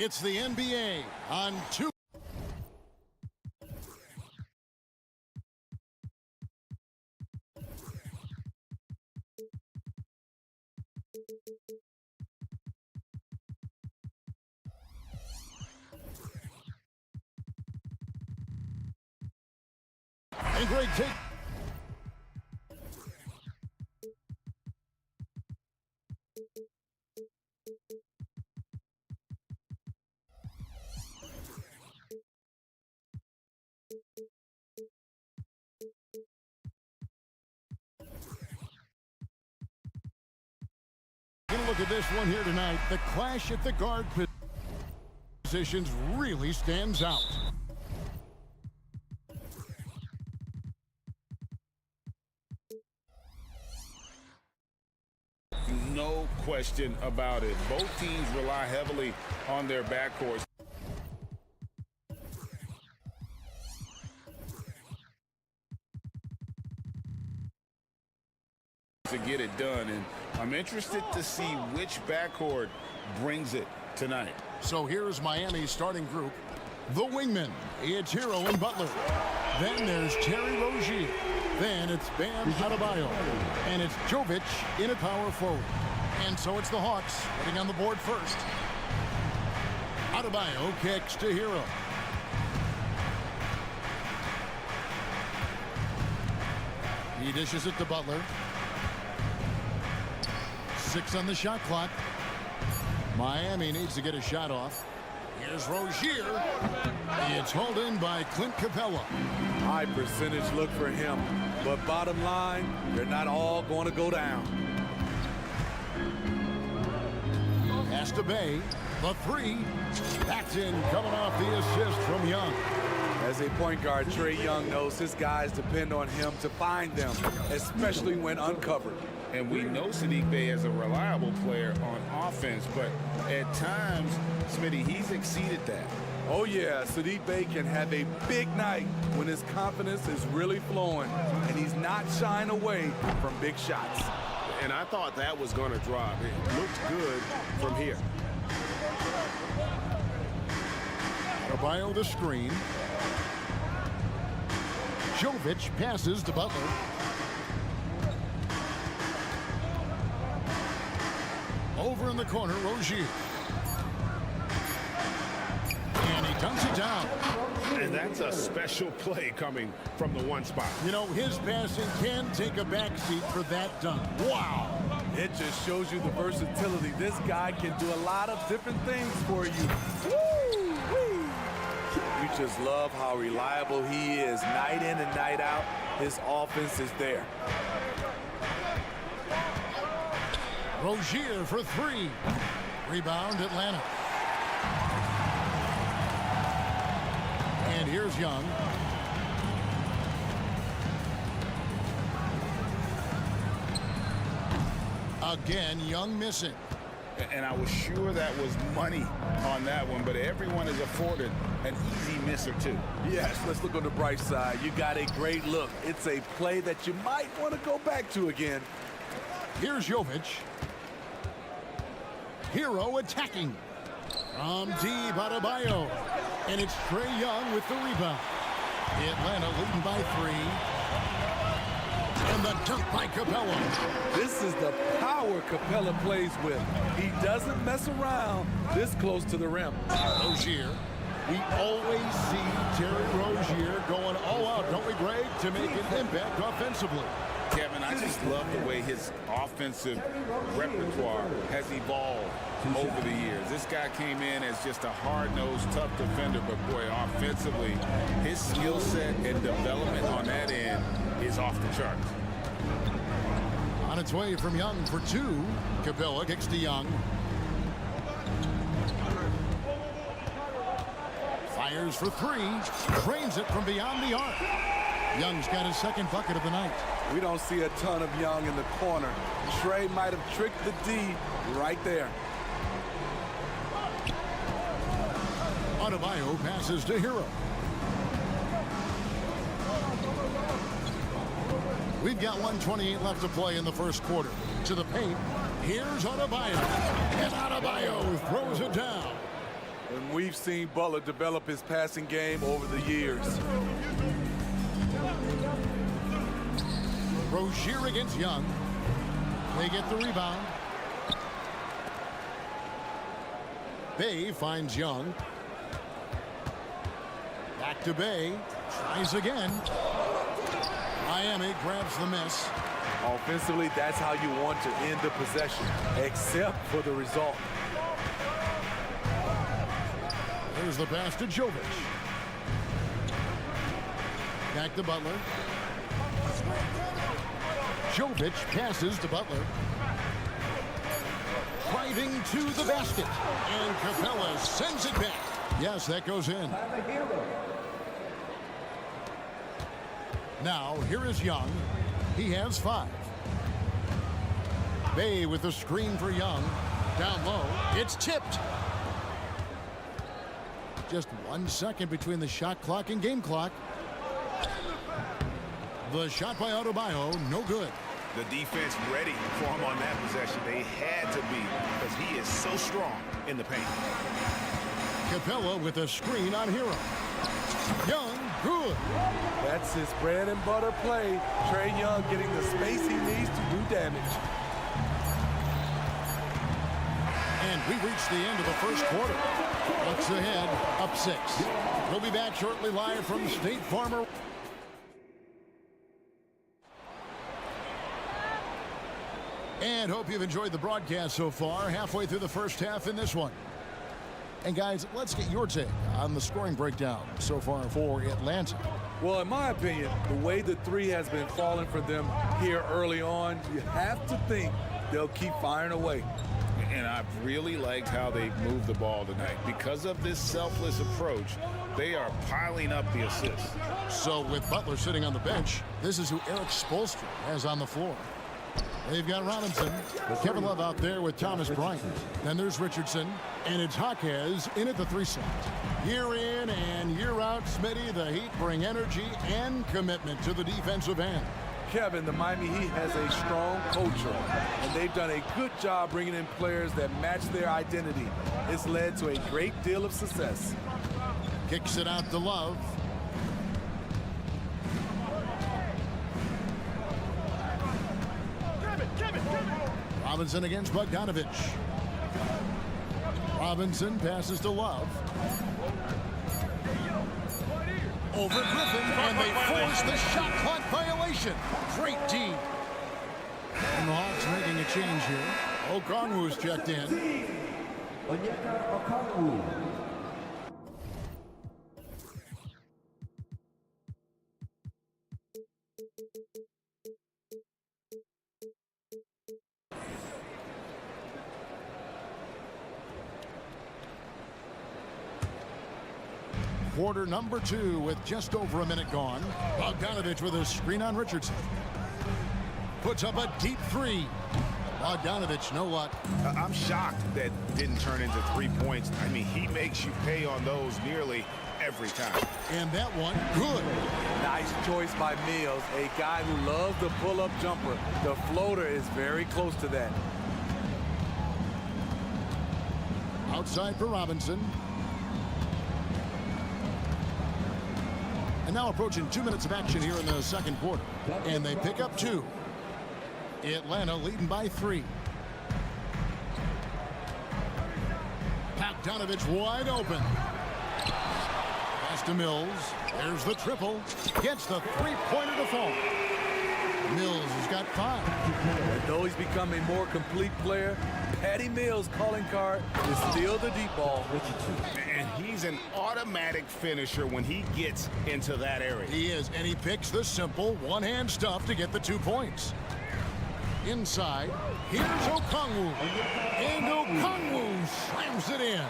It's the NBA on 2. And great take. Gonna look at this one here tonight. The clash at the guard positions really stands out. No question about it. Both teams rely heavily on their backcourts to get it done, and I'm interested to see which backcourt brings it tonight. So here's Miami's starting group. The wingmen, it's Hero and Butler. Then there's Terry Rozier. Then it's Bam Adebayo. And it's Jovic in at power forward. And so it's the Hawks getting on the board first. Adebayo kicks to Hero. He dishes it to Butler. 6 on the shot clock. Miami needs to get a shot off. Here's Rozier. It's hauled in by Clint Capella. High percentage look for him, but bottom line, they're not all going to go down. Pass to Bay. The 3. That's in, coming off the assist from Young. As a point guard, Trae Young knows his guys depend on him to find them, especially when uncovered. And we know Saddiq Bey is a reliable player on offense, but at times, Smitty, he's exceeded that. Oh, yeah, Saddiq Bey can have a big night when his confidence is really flowing, and he's not shying away from big shots. And I thought that was going to drop. It looked good from here. Adebayo the screen. Jovic passes to Butler. Over in the corner, Rozier. And he dunks it down. And that's a special play coming from the one spot. You know, his passing can take a backseat for that dunk. Wow. It just shows you the versatility. This guy can do a lot of different things for you. Woo-wee. You just love how reliable he is night in and night out. His offense is there. Rozier for 3. Rebound, Atlanta. And here's Young. Again, Young missing. And I was sure that was money on that one, but everyone is afforded an easy miss or two. Yes, let's look on the bright side. You got a great look. It's a play that you might want to go back to again. Here's Jovic. Hero attacking. From deep, Adebayo. And it's Trae Young with the rebound. Atlanta leading by 3. And the dunk by Capella. This is the power Capella plays with. He doesn't mess around this close to the rim. Rozier. We always see Terry Rozier going all out, don't we, Greg, to make an impact offensively. Kevin, I just love the way his offensive repertoire has evolved over the years. This guy came in as just a hard-nosed, tough defender, but boy, offensively, his skill set and development on that end is off the charts. On its way from Young for 2. Capella kicks to Young. Fires for 3. Drains it from beyond the arc. Young's got his second bucket of the night. We don't see a ton of Young in the corner. Trae might have tricked the D right there. Adebayo passes to Hero. We've got 1:28 left to play in the first quarter. To the paint. Here's Adebayo. And Adebayo throws it down. And we've seen Butler develop his passing game over the years. Rozier against Young. They get the rebound. Bay finds Young. Back to Bay. Tries again. Miami grabs the miss. Offensively, that's how you want to end the possession, except for the result. There's the pass to Jovic. Back to Butler. Jovic passes to Butler. Driving to the basket. And Capella sends it back. Yes, that goes in. Now, here is Young. He has 5. Bay with the screen for Young. Down low. It's tipped. Just 1 second between the shot clock and game clock. The shot by Adebayo, no good. The defense ready for him on that possession. They had to be, because he is so strong in the paint. Capella with a screen on Hero. Young, good. That's his bread and butter play. Trae Young getting the space he needs to do damage. And we reach the end of the first quarter. Looks ahead, up 6. We'll be back shortly live from State Farm. And hope you've enjoyed the broadcast so far. Halfway through the first half in this one. And guys, let's get your take on the scoring breakdown so far for Atlanta. Well, in my opinion, the way the three has been falling for them here early on, you have to think they'll keep firing away. And I've really liked how they've moved the ball tonight. Because of this selfless approach, they are piling up the assists. So with Butler sitting on the bench, this is who Eric Spoelstra has on the floor. They've got Robinson, Kevin Love out there with Thomas Bryant. Then there's Richardson, and it's Jaquez in at the 3 slot. Year in and year out, Smitty, the Heat bring energy and commitment to the defensive end. Kevin, the Miami Heat has a strong culture, and they've done a good job bringing in players that match their identity. It's led to a great deal of success. Kicks it out to Love. Robinson against Bogdanovich. Robinson passes to Love. Over Griffin, and they force the shot clock violation. Great D. And the Hawks making a change here. Okongwu's checked in. Quarter number 2 with just over a minute gone. Bogdanovich with a screen on Richardson. Puts up a deep 3. Bogdanovich, no luck. I'm shocked that didn't turn into 3 points. I mean, he makes you pay on those nearly every time. And that one, good. Nice choice by Mills, a guy who loves the pull-up jumper. The floater is very close to that. Outside for Robinson. And now approaching 2 minutes of action here in the second quarter. And they pick up 2. Atlanta leading by 3. Bogdanovich wide open. Pass to Mills. There's the triple. Gets the 3-pointer to fall. Mills has got 5. And though he's become a more complete player, Patty Mills' calling card is still the deep ball. And he's an automatic finisher when he gets into that area. He is, and he picks the simple one-hand stuff to get the 2 points. Inside, here's Okongwu. And Okongwu slams it in.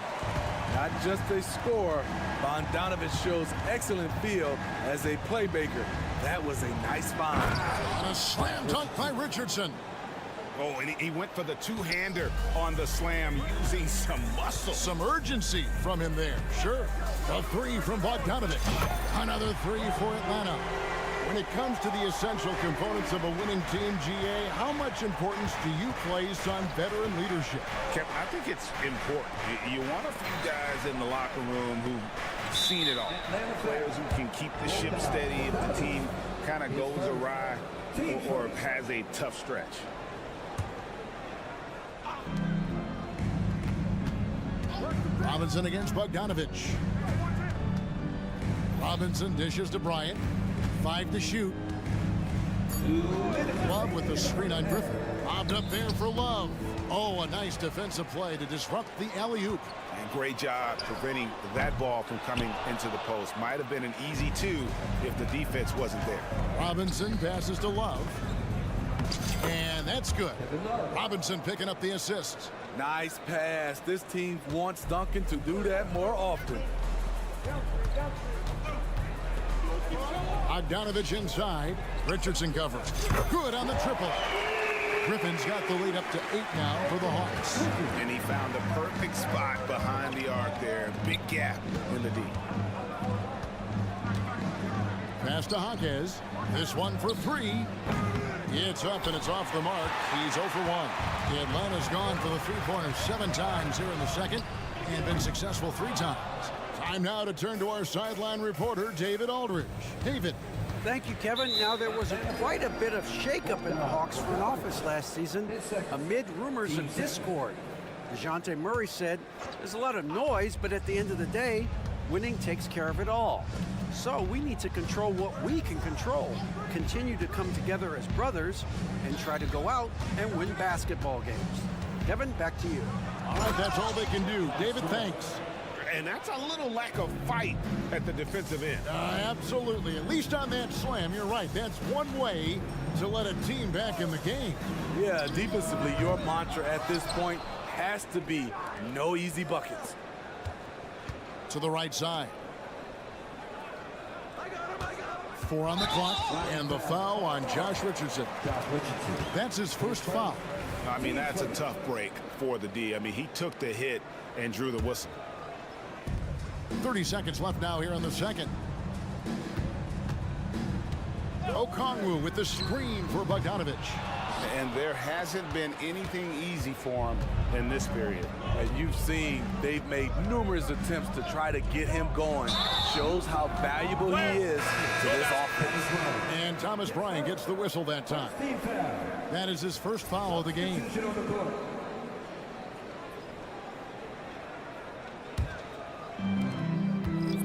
Not just a scorer, Bogdanovich shows excellent feel as a playmaker. That was a nice find. And a slam dunk by Richardson. Oh, and he went for the two-hander on the slam, using some muscle. Some urgency from him there, sure. A 3 from Bogdanovich. Another 3 for Atlanta. When it comes to the essential components of a winning team, GA, how much importance do you place on veteran leadership? Kevin, I think it's important. You want a few guys in the locker room who've seen it all. Players who can keep the ship steady if the team kind of goes awry or has a tough stretch. Robinson against Bogdanovich. Robinson dishes to Bryant. 5 to shoot. Love with the screen on Griffin. Bobbed up there for Love. Oh, a nice defensive play to disrupt the alley-oop. And great job preventing that ball from coming into the post. Might have been an easy 2 if the defense wasn't there. Robinson passes to Love. And that's good. Robinson picking up the assist. Nice pass. This team wants Duncan to do that more often. Bogdanovich inside. Richardson covers. Good on the triple. Griffin's got the lead up to 8 now for the Hawks. And he found the perfect spot behind the arc there. Big gap in the D. Pass to Hawkes. This one for 3. It's up and it's off the mark. He's 0 for 1. Atlanta's gone for the three-pointer 7 times here in the second and been successful 3 times. Time now to turn to our sideline reporter, David Aldridge. David. Thank you, Kevin. Now, there was quite a bit of shakeup in the Hawks front office last season amid rumors of discord. DeJounte Murray said, there's a lot of noise, but at the end of the day, winning takes care of it all. So we need to control what we can control, continue to come together as brothers, and try to go out and win basketball games. Kevin, back to you. All right, that's all they can do. David, thanks. And that's a little lack of fight at the defensive end. Absolutely. At least on that slam, you're right. That's one way to let a team back in the game. Yeah, defensively, your mantra at this point has to be no easy buckets. To the right side. 4 on the clock, and the foul on Josh Richardson. That's his first foul. I mean, that's a tough break for the D. I mean, he took the hit and drew the whistle. 30 seconds left now here in the second. Okongwu with the screen for Bogdanovich. And there hasn't been anything easy for him in this period. And you've seen they've made numerous attempts to try to get him going. Shows how valuable he is to this offense. And Thomas Bryant gets the whistle that time. That is his first foul of the game.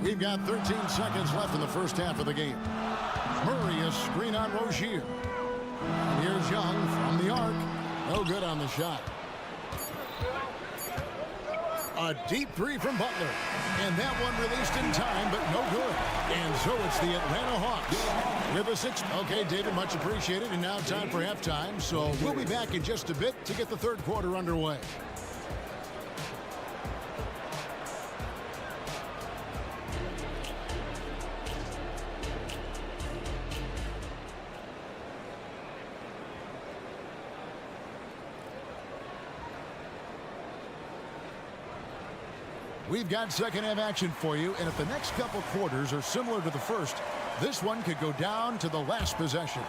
We've got 13 seconds left in the first half of the game. Murray, a screen on Rozier. Here's Young from the arc. No good on the shot. A deep 3 from Butler. And that one released in time, but no good. And so it's the Atlanta Hawks with a 6. Okay, David, much appreciated. And now time for halftime. So we'll be back in just a bit to get the third quarter underway. We've got second half action for you, and if the next couple quarters are similar to the first, this one could go down to the last possession.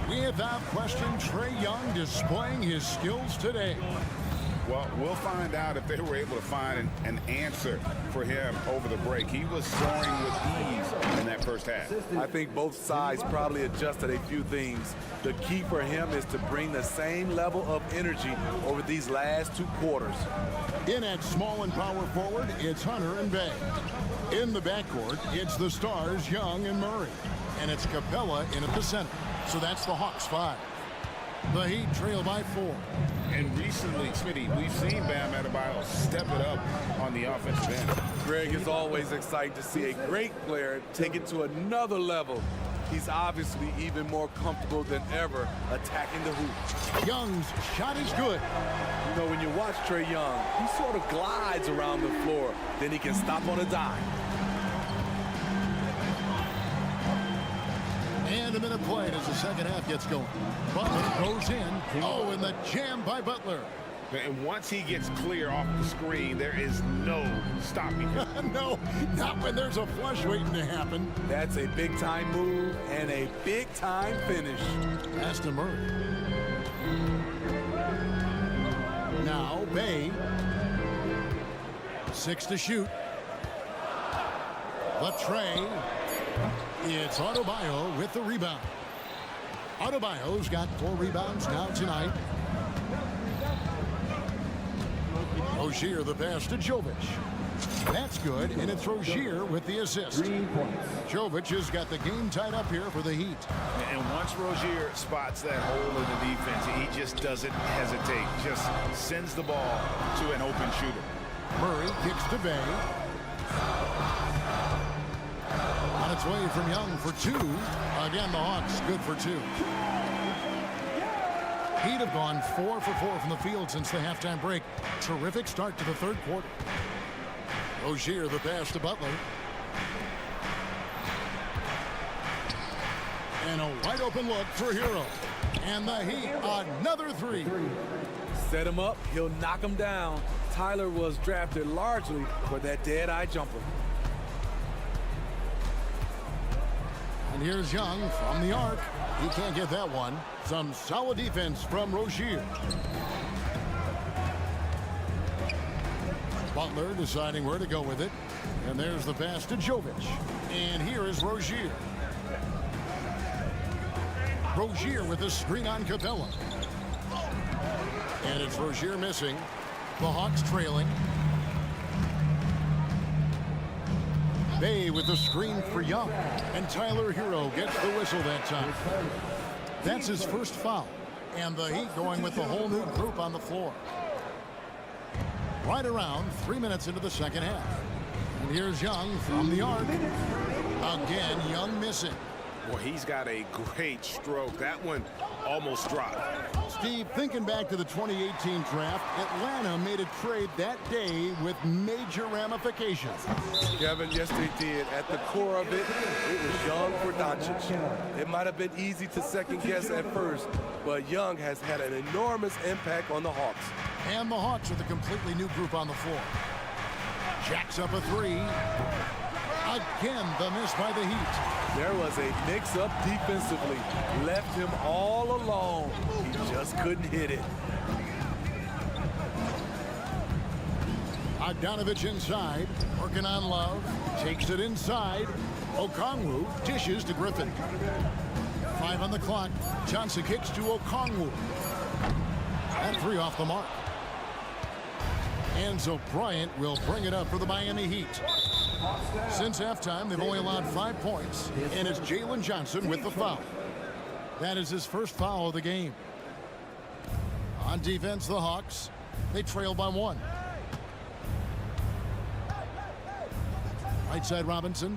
Without question, Trae Young displaying his skills today. Well, we'll find out if they were able to find an answer for him over the break. He was scoring with ease in that first half. I think both sides probably adjusted a few things. The key for him is to bring the same level of energy over these last 2 quarters. In at small and power forward, it's Hunter and Bay. In the backcourt, it's the stars Young and Murray. And it's Capella in at the center. So that's the Hawks 5. The Heat trail by 4. And recently, Smitty, we've seen Bam Adebayo step it up on the offensive end. Greg, is always exciting to see a great player take it to another level. He's obviously even more comfortable than ever attacking the hoop. Young's shot is good. You know, when you watch Trae Young, he sort of glides around the floor. Then he can stop on a dime. And a minute played as the second half gets going. Butler goes in. Oh, and the jam by Butler. And once he gets clear off the screen, there is no stopping him. No, not when there's a flush waiting to happen. That's a big-time move and a big-time finish. Pass to Murray. Now, Bay. 6 to shoot. The tray. It's Adebayo with the rebound. Adebayo's got 4 rebounds now tonight. Rozier the pass to Jovic. That's good, and it's Rozier with the assist. Jovic has got the game tied up here for the Heat. And once Rozier spots that hole in the defense, he just doesn't hesitate. Just sends the ball to an open shooter. Murray kicks to Bay. On its way from Young for 2. Again, the Hawks good for 2. Heat have gone 4 for 4 from the field since the halftime break. Terrific start to the third quarter. Rozier the pass to Butler. And a wide open look for Hero. And the Heat, another 3. Set him up, he'll knock him down. Tyler was drafted largely for that dead-eye jumper. And here's Young from the arc. He can't get that one. Some solid defense from Rozier. Butler deciding where to go with it. And there's the pass to Jovic. And here is Rozier. Rozier with a screen on Capella. And it's Rozier missing. The Hawks trailing. Bay with the screen for Young. And Tyler Hero gets the whistle that time. That's his first foul. And the Heat going with the whole new group on the floor. Right around 3 minutes into the second half. And here's Young from the arc. Again, Young missing. Well, he's got a great stroke. That one almost dropped. Steve, thinking back to the 2018 draft, Atlanta made a trade that day with major ramifications. Kevin, yes they did. At the core of it, it was Young for Doncic. It might have been easy to second guess at first, but Young has had an enormous impact on the Hawks. And the Hawks with a completely new group on the floor. Jacks up a 3. Again, the miss by the Heat. There was a mix-up defensively. Left him all alone. He just couldn't hit it. Bogdanovich inside, working on Love. Takes it inside. Okongwu dishes to Griffin. 5 on the clock. Johnson kicks to Okongwu. And 3 off the mark. Enzo Bryant will bring it up for the Miami Heat. Since halftime, they've only allowed 5 points, and it's Jalen Johnson with the foul. That is his first foul of the game. On defense, the Hawks, they trail by 1. Right side, Robinson.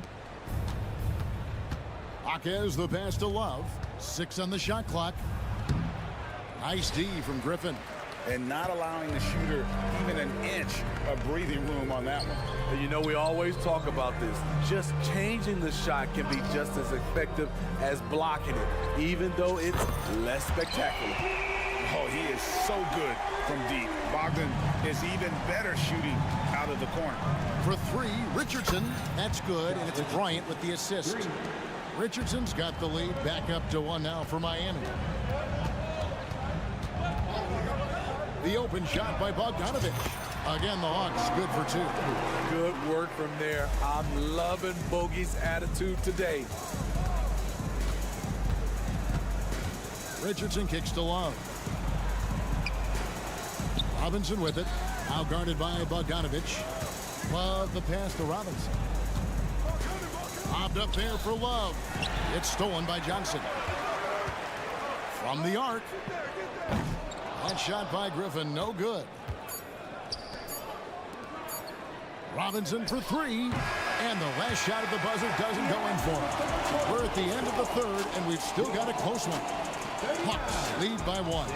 Jaquez the pass to Love. 6 on the shot clock. Nice D from Griffin. And not allowing the shooter even an inch of breathing room on that one. And you know, we always talk about this. Just changing the shot can be just as effective as blocking it, even though it's less spectacular. Oh, he is so good from deep. Bogdan is even better shooting out of the corner. For 3, Richardson. That's good, and it's Bryant with the assist. Richardson's got the lead back up to 1 now for Miami. The open shot by Bogdanovich. Again, the Hawks good for 2. Good work from there. I'm loving Bogey's attitude today. Richardson kicks to Love. Robinson with it. Now guarded by Bogdanovich. Love the pass to Robinson. Lobbed up there for Love. It's stolen by Johnson. From the arc. That shot by Griffin, no good. Robinson for 3. And the last shot at the buzzer doesn't go in for him. We're at the end of the third, and we've still got a close one. Hawks lead by 1.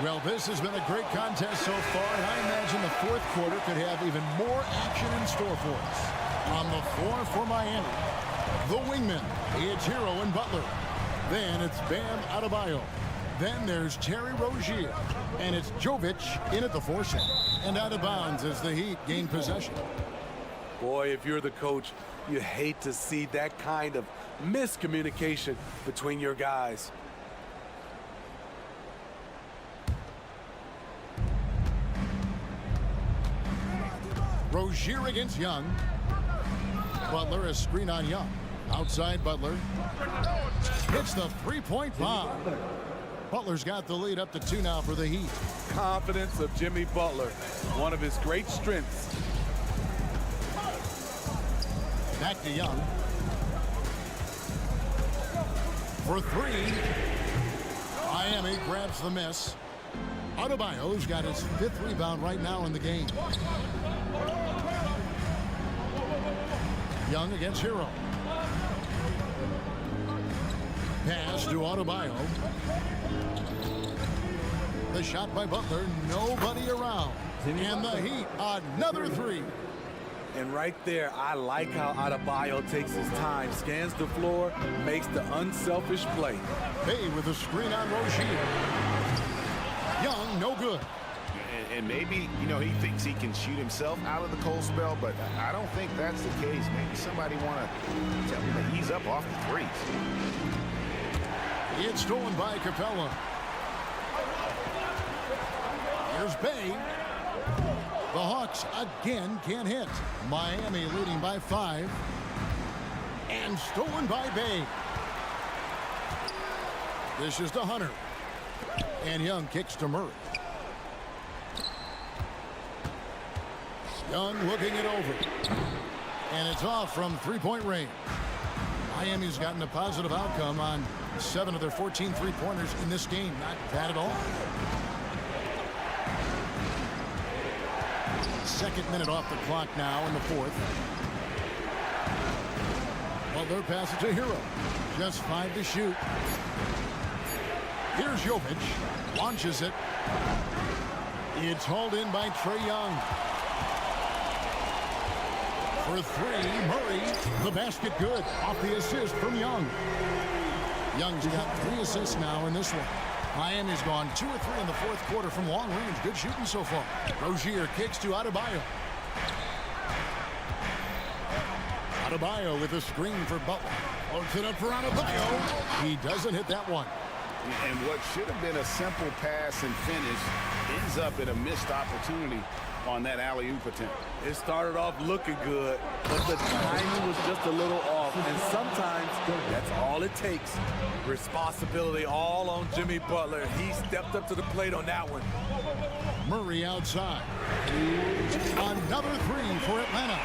Well, this has been a great contest so far, and I imagine the fourth quarter could have even more action in store for us. On the floor for Miami, the wingmen, it's Hero and Butler. Then it's Bam Adebayo. Then there's Terry Rozier. And it's Jovic in at the forcing. And out of bounds as the Heat gain possession. Boy, if you're the coach, you hate to see that kind of miscommunication between your guys. Rozier against Young. Butler, a screen on Young. Outside Butler. Hits the three-point bomb. Butler's got the lead up to 2 now for the Heat. Confidence of Jimmy Butler, one of his great strengths. Back to Young. For 3. Miami grabs the miss. Adebayo's got his 5th rebound right now in the game. Young against Hero. Pass to Adebayo. The shot by Butler, nobody around. And the Heat, another 3. And right there, I like how Adebayo takes his time, scans the floor, makes the unselfish play. Bay with a screen on Rozier. Young, no good. And maybe, you know, he thinks he can shoot himself out of the cold spell, but I don't think that's the case. Maybe somebody want to tell him to ease up off the threes. It's stolen by Capella. Here's Bay. The Hawks again can't hit. Miami leading by 5. And stolen by Bay. This is to Hunter. And Young kicks to Murray. Young looking it over. And it's off from 3-point range. Miami's gotten a positive outcome on 7 of their 14 three-pointers in this game. Not bad at all. 2nd minute off the clock now in the 4th. Butler passes to Hero. Just 5 to shoot. Here's Jovic. Launches it. It's hauled in by Trae Young. For 3, Murray. The basket good. Off the assist from Young. Young's got 3 assists now in this one. Miami's gone 2 of 3 in the 4th quarter from long range. Good shooting so far. Rozier kicks to Adebayo. Adebayo with a screen for Butler. Floats it up for Adebayo. He doesn't hit that one. And what should have been a simple pass and finish ends up in a missed opportunity on that alley-oop attempt. It started off looking good, but the timing was just a little off, and sometimes that's all it takes. Responsibility all on Jimmy Butler. He stepped up to the plate on that one. Murray outside. Another 3 for Atlanta.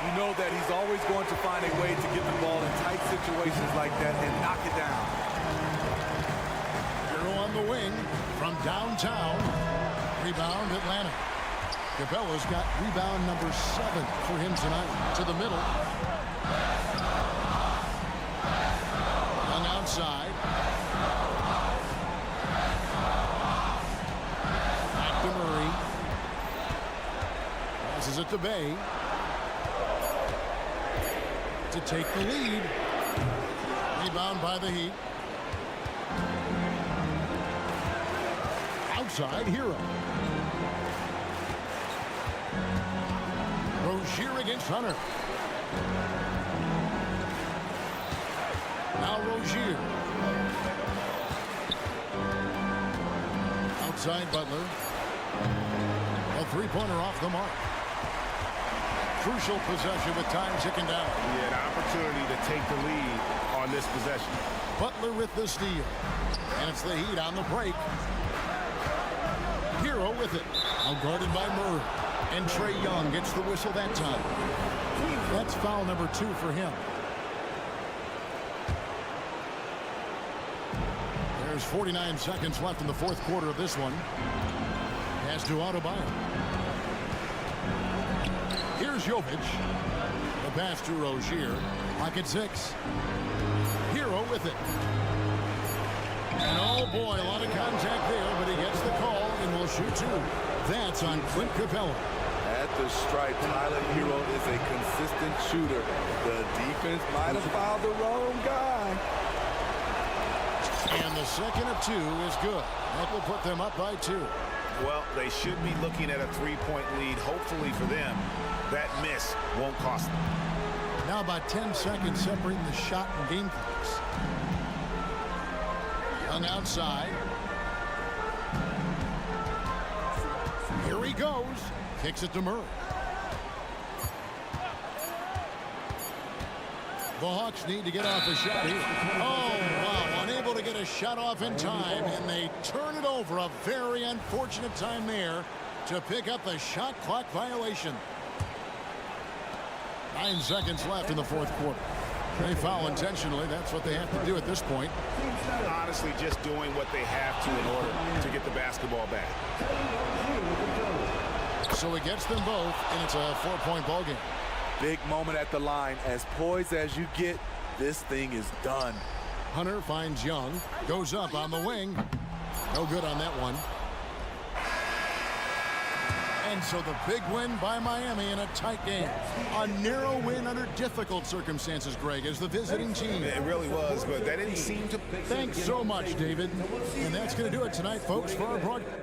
You know that he's always going to find a way to get the ball in tight situations like that and knock it down. Hero on the wing from downtown. Rebound Atlanta. Capella's got rebound number 7 for him tonight. To the middle. Young outside. Back to Murray. Passes it to Bay. To take the lead. Rebound by the Heat. Outside, Hero. Rozier against Hunter. Now Rozier. Outside Butler. A 3-pointer off the mark. Crucial possession with time ticking down. He had an opportunity to take the lead on this possession. Butler with the steal. And it's the Heat on the break. Hero with it. Outguarded by Murray. And Trae Young gets the whistle that time. That's foul number 2 for him. There's 49 seconds left in the 4th quarter of this one. Pass to Adebayo. Here's Jovic. The pass to Rozier. Pocket 6. Hero with it. And oh boy, a lot of contact there, but he gets the call and will shoot 2. That's on Clint Capella. At the stripe, Tyler Hero is a consistent shooter. The defense might have fouled the wrong guy. And the second of 2 is good. That will put them up by 2. Well, they should be looking at a 3-point lead. Hopefully for them, that miss won't cost them. Now about 10 seconds separating the shot and game clocks. Young outside. Here he goes. Kicks it to Murray. The Hawks need to get off a shot here. Oh, wow. Unable to get a shot off in time, and they turn it over. A very unfortunate time there to pick up the shot clock violation. 9 seconds left in the fourth quarter. They foul intentionally. That's what they have to do at this point. Honestly, just doing what they have to in order to get the basketball back. So he gets them both, and it's a 4-point ball game. Big moment at the line. As poised as you get, this thing is done. Hunter finds Young, goes up on the wing. No good on that one. And so the big win by Miami in a tight game. A narrow win under difficult circumstances, Greg, as the visiting team. It really was, but that didn't seem to... Thanks so much, David. And that's going to do it tonight, folks, for our broadcast.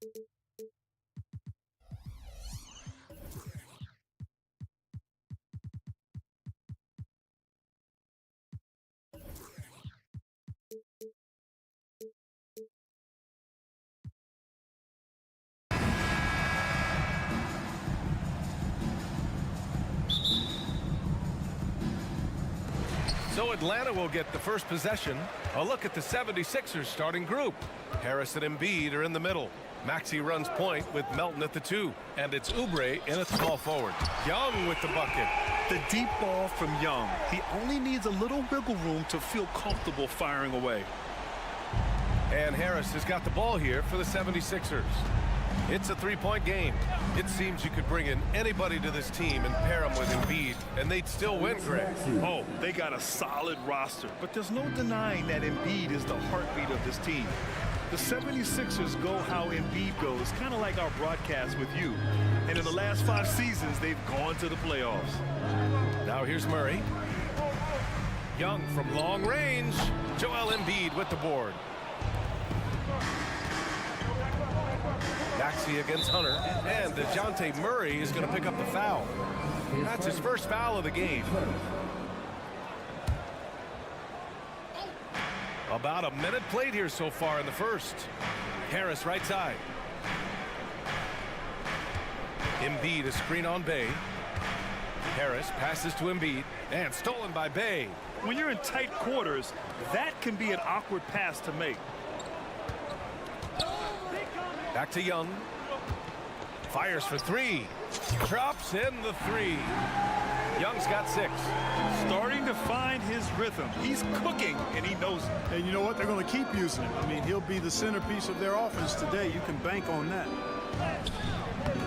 So Atlanta will get the first possession. A look at the 76ers starting group. Harris and Embiid are in the middle. Maxey runs point with Melton at the 2. And it's Oubre in at small forward. Young with the bucket. The deep ball from Young. He only needs a little wiggle room to feel comfortable firing away. And Harris has got the ball here for the 76ers. It's a three-point game. It seems you could bring in anybody to this team and pair them with Embiid, and they'd still win, Greg. Oh, they got a solid roster, but there's no denying that Embiid is the heartbeat of this team. The 76ers go how Embiid goes, kind of like our broadcast with you. And in the last 5 seasons, they've gone to the playoffs. Now here's Murray. Young from long range. Joel Embiid with the board. Maxey against Hunter, and DeJounte Murray is going to pick up the foul. That's his first foul of the game. About a minute played here so far in the first. Harris right side. Embiid a screen on Bay. Harris passes to Embiid, and stolen by Bay. When you're in tight quarters, that can be an awkward pass to make. Back to Young. Fires for 3. Drops in the 3. Young's got 6. Starting to find his rhythm. He's cooking, and he knows it. And you know what? They're going to keep using him. I mean, he'll be the centerpiece of their offense today. You can bank on that.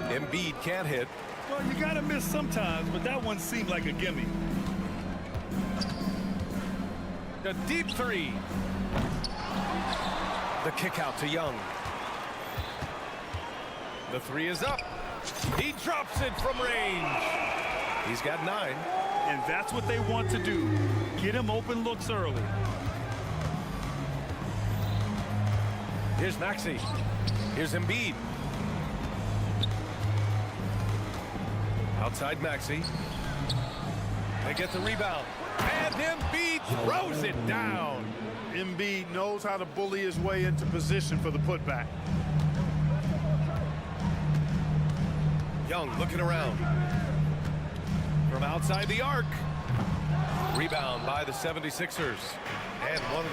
Embiid can't hit. Well, you got to miss sometimes, but that one seemed like a gimme. A deep 3. The kick out to Young. The 3 is up. He drops it from range. He's got 9. And that's what they want to do. Get him open looks early. Here's Maxey. Here's Embiid. Outside Maxey. They get the rebound. And Embiid throws it down. Embiid knows how to bully his way into position for the putback. Young looking around. From outside the arc. Rebound by the 76ers. And one.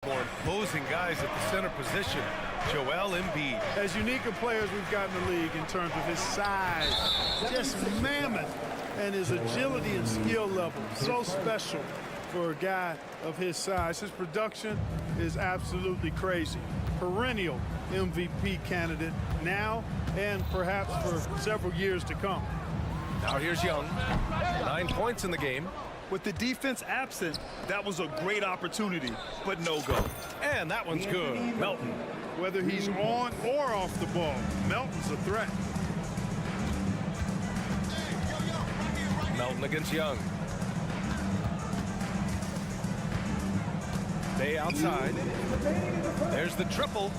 More imposing guys at the center position. Joel Embiid. As unique a player as we've got in the league in terms of his size, just mammoth, and his agility and skill level, so special for a guy of his size. His production is absolutely crazy. Perennial MVP candidate now and perhaps for several years to come. Now here's Young. 9 points in the game. With the defense absent, that was a great opportunity, but no go. And that one's good. Melton. Whether he's on or off the ball, Melton's a threat. Melton against Young. Bay outside. There's the triple.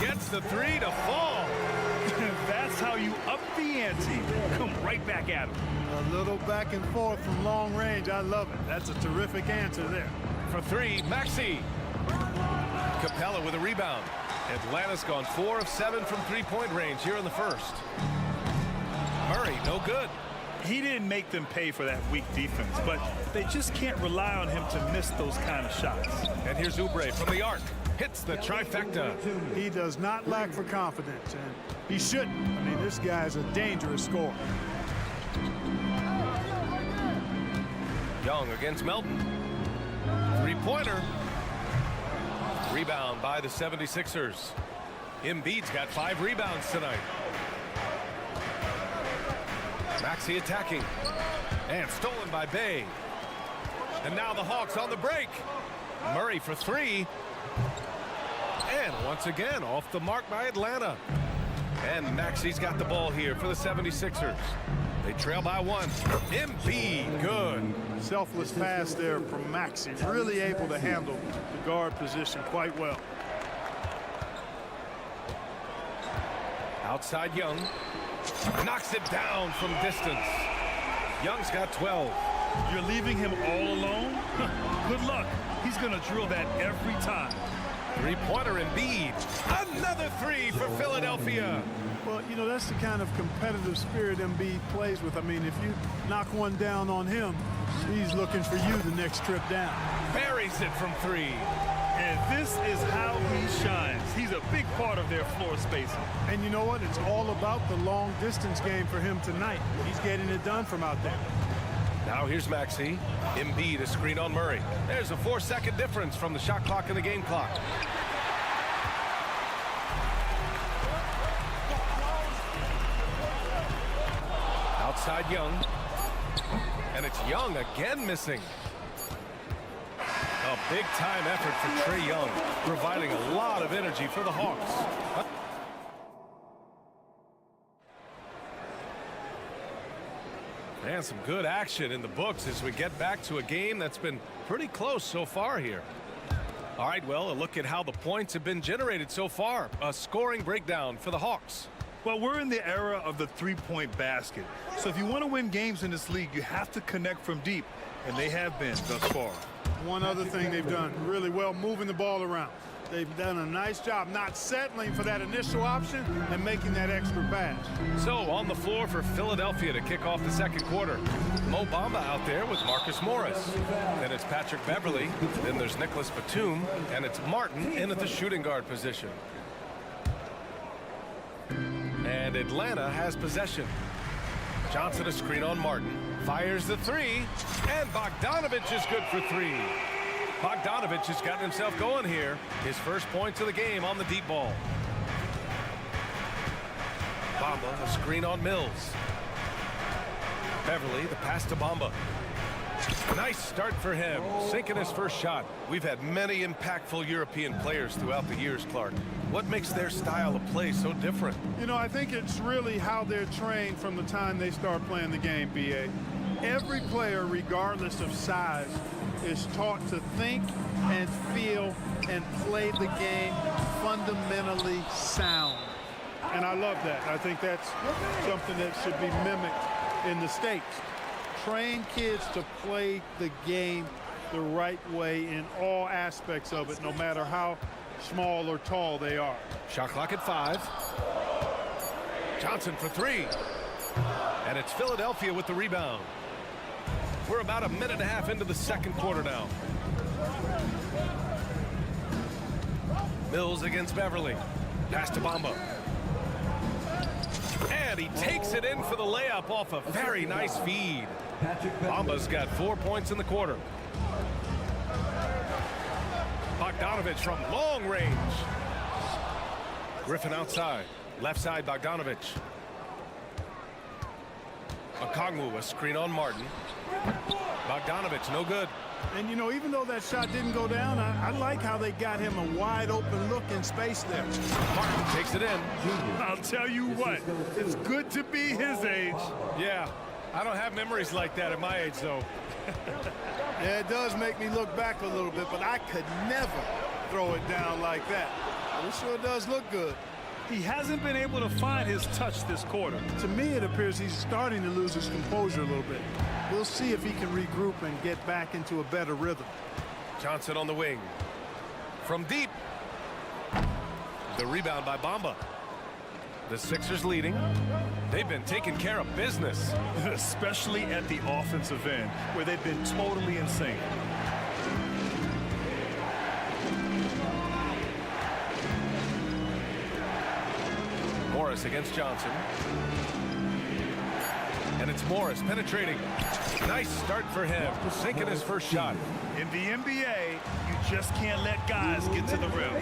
Gets the 3 to fall. That's how you up the ante. Come right back at him. A little back and forth from long range. I love it. That's a terrific answer there. For 3, Maxey. Capella with a rebound. Atlanta's gone 4 of 7 from three-point range here in the first. Murray, no good. He didn't make them pay for that weak defense, but they just can't rely on him to miss those kind of shots. And here's Oubre from the arc. Hits the trifecta. He does not lack for confidence, and he shouldn't. I mean, this guy's a dangerous scorer. Young against Melton. Three-pointer. Rebound by the 76ers. Embiid's got 5 rebounds tonight. Maxey attacking. And stolen by Bay. And now the Hawks on the break. Murray for 3. And once again, off the mark by Atlanta. And Maxi's got the ball here for the 76ers. They trail by 1. Embiid, good. Selfless pass there from Maxi. Really able to handle the guard position quite well. Outside Young. Knocks it down from distance. Young's got 12. You're leaving him all alone? Good luck. He's going to drill that every time. Three-pointer Embiid. Another 3 for Philadelphia. Well, you know, that's the kind of competitive spirit Embiid plays with. I mean, if you knock one down on him, he's looking for you the next trip down. Buries it from 3. And this is how he shines. He's a big part of their floor spacing. And you know what? It's all about the long distance game for him tonight. He's getting it done from out there. Now here's Maxi. Embiid, a screen on Murray. There's a 4-second difference from the shot clock and the game clock. Outside Young. And it's Young again missing. A big-time effort for Trae Young, providing a lot of energy for the Hawks. And some good action in the books as we get back to a game that's been pretty close so far here. All right, well, a look at how the points have been generated so far. A scoring breakdown for the Hawks. Well, we're in the era of the three-point basket. So if you want to win games in this league, you have to connect from deep, and they have been thus far. One other thing they've done really well, moving the ball around. They've done a nice job not settling for that initial option and making that extra pass. So on the floor for Philadelphia to kick off the second quarter. Mo Bamba out there with Marcus Morris. Then it's Patrick Beverley. Then there's Nicholas Batum. And it's Martin in at the shooting guard position. And Atlanta has possession. Johnson a screen on Martin. Fires the 3. And Bogdanovich is good for 3. Bogdanovich has gotten himself going here. His first points of the game on the deep ball. Bamba, a screen on Mills. Beverly, the pass to Bamba. Nice start for him, sinking his first shot. We've had many impactful European players throughout the years, Clark. What makes their style of play so different? You know, I think it's really how they're trained from the time they start playing the game, B.A. Every player, regardless of size, is taught to think and feel and play the game fundamentally sound. And I love that. I think that's something that should be mimicked in the States. Train kids to play the game the right way in all aspects of it, no matter how small or tall they are. Shot clock at 5. Johnson for 3. And it's Philadelphia with the rebound. We're about a minute and a half into the second quarter now. Mills against Beverly. Pass to Bamba. And he takes it in for the layup off a very nice feed. Bamba's got 4 points in the quarter. Bogdanovich from long range. Griffin outside. Left side, Bogdanovich. Okongwu, a screen on Martin. Bogdanovich, no good. And, you know, even though that shot didn't go down, I like how they got him a wide open look in space there. Martin takes it in. I'll tell you what, it's good to be his age. Yeah, I don't have memories like that at my age, though. Yeah, it does make me look back a little bit, but I could never throw it down like that. But it sure does look good. He hasn't been able to find his touch this quarter. To me, it appears he's starting to lose his composure a little bit. We'll see if he can regroup and get back into a better rhythm. Johnson on the wing. From deep. The rebound by Bamba. The Sixers leading. They've been taking care of business. Especially at the offensive end, where they've been totally insane. Morris against Johnson. And it's Morris penetrating. Nice start for him, sinking his first shot. In the NBA, you just can't let guys get to the rim.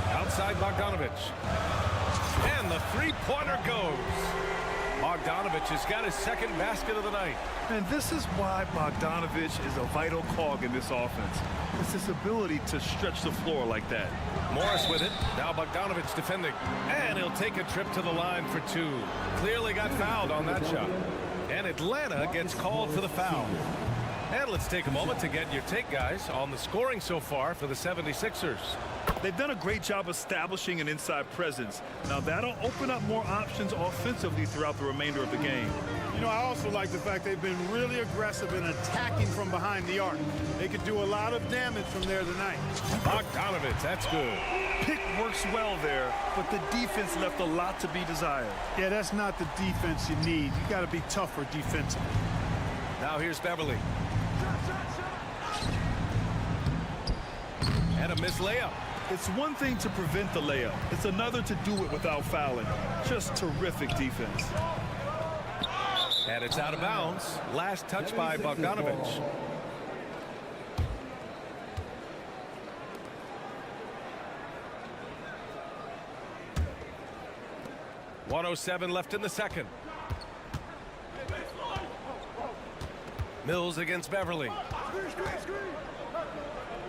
Outside Bogdanovich. And the three-pointer goes. Bogdanovich has got his second basket of the night. And this is why Bogdanovich is a vital cog in this offense. It's his ability to stretch the floor like that. Morris with it. Now Bogdanovich defending. And he'll take a trip to the line for two. Clearly got fouled on that shot. And Atlanta gets called for the foul. And let's take a moment to get your take, guys, on the scoring so far for the 76ers. They've done a great job establishing an inside presence. Now that'll open up more options offensively throughout the remainder of the game. You know, I also like the fact they've been really aggressive in attacking from behind the arc. They could do a lot of damage from there tonight. Bogdanovich, that's good. Pick works well there, but the defense left a lot to be desired. Yeah, that's not the defense you need. You got to be tougher defensively. Now here's Beverly. And a missed layup. It's one thing to prevent the layup. It's another to do it without fouling. Just terrific defense. And it's out of bounds. Last touch by Bogdanovich. .107 left in the second. Mills against Beverly.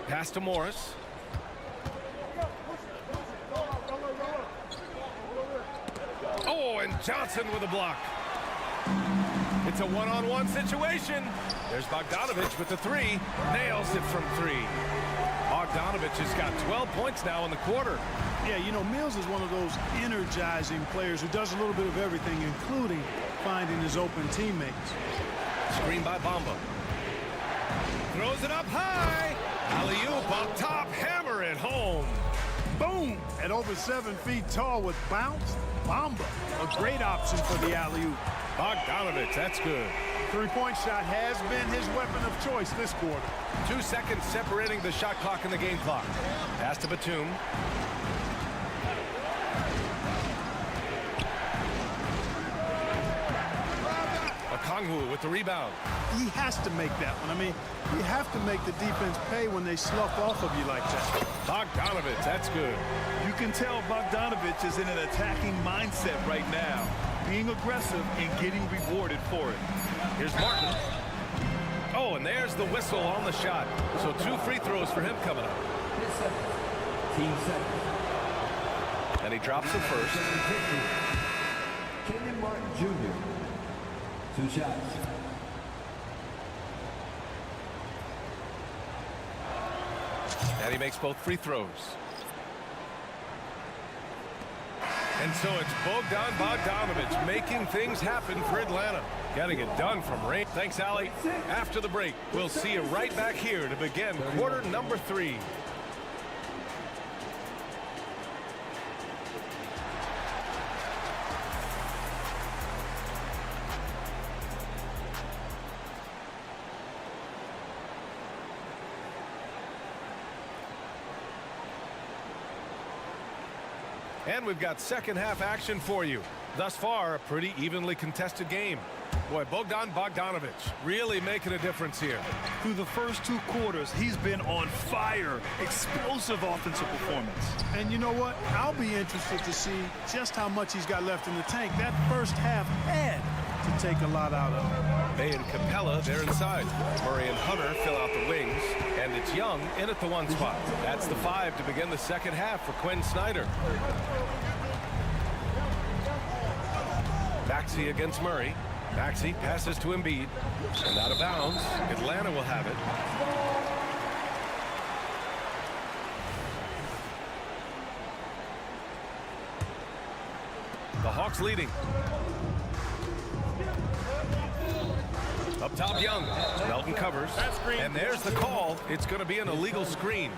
Pass to Morris. Oh, and Johnson with a block. It's a one-on-one situation. There's Bogdanovich with the three. Nails it from three. Bogdanovich has got 12 points now in the quarter. Yeah, you know, Mills is one of those energizing players who does a little bit of everything, including finding his open teammates. Screen by Bamba. Throws it up high. Alley-oop up top. Hammer it home. Boom! At over 7 feet tall with bounce, Bamba. A great option for the alley-oop. Bogdanovich, that's good. Three-point shot has been his weapon of choice this quarter. 2 seconds separating the shot clock and the game clock. Pass to Batum. Okongwu with the rebound. He has to make that one. I mean, you have to make the defense pay when they slough off of you like that. Bogdanovich, that's good. You can tell Bogdanovich is in an attacking mindset right now, being aggressive and getting rewarded for it. Here's Martin. Oh, and there's the whistle on the shot. So 2 free throws for him coming up. Team second. And he drops the first. Kenyon Martin Jr. 2 shots. And he makes both free throws. And so it's Bogdanovich making things happen for Atlanta. Getting it done from range. Thanks, Allie. After the break, we'll see you right back here to begin quarter number 3. And we've got second half action for you. Thus far, a pretty evenly contested game. Boy, Bogdanovich really making a difference here. Through the first 2 quarters, he's been on fire. Explosive offensive performance. And you know what? I'll be interested to see just how much he's got left in the tank. That first half had to take a lot out of him. Bay and Capella, they're inside. Murray and Hunter fill out the wings. And it's Young in at the 1 spot. That's the 5 to begin the second half for Quinn Snyder. Maxey against Murray. Maxey passes to Embiid. And out of bounds. Atlanta will have it. The Hawks leading. Up top, Young. Melton covers. And there's the call. It's going to be an illegal screen.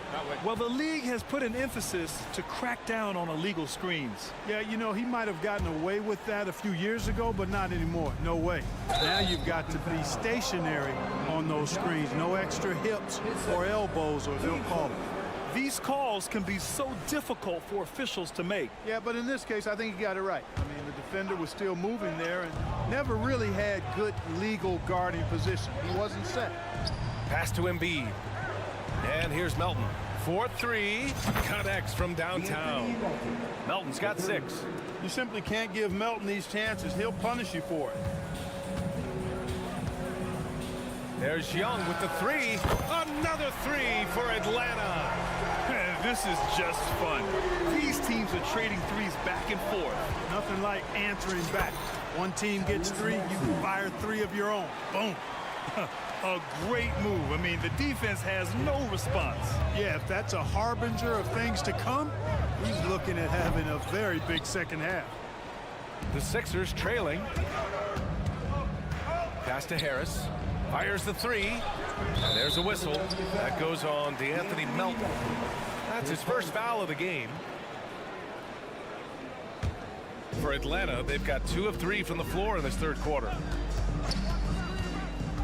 Well, the league has put an emphasis to crack down on illegal screens. Yeah, you know, he might have gotten away with that a few years ago, but not anymore. No way. Now you've got to be stationary on those screens. No extra hips or elbows, or they'll call it. These calls can be so difficult for officials to make. Yeah, but in this case, I think he got it right. I mean, the defender was still moving there and never really had good legal guarding position. He wasn't set. Pass to Embiid. And here's Melton. 4-3, connects from downtown. Melton's got 6. You simply can't give Melton these chances. He'll punish you for it. There's Young with the 3. Another 3 for Atlanta. This is just fun. These teams are trading threes back and forth. Nothing like answering back. One team gets 3, you fire 3 of your own. Boom. A great move. I mean, the defense has no response. Yeah, if that's a harbinger of things to come, he's looking at having a very big second half. The Sixers trailing. Pass to Harris. Fires the 3. And there's a whistle. That goes on DeAnthony Melton. That's his first foul of the game. For Atlanta, they've got 2 of 3 from the floor in this third quarter.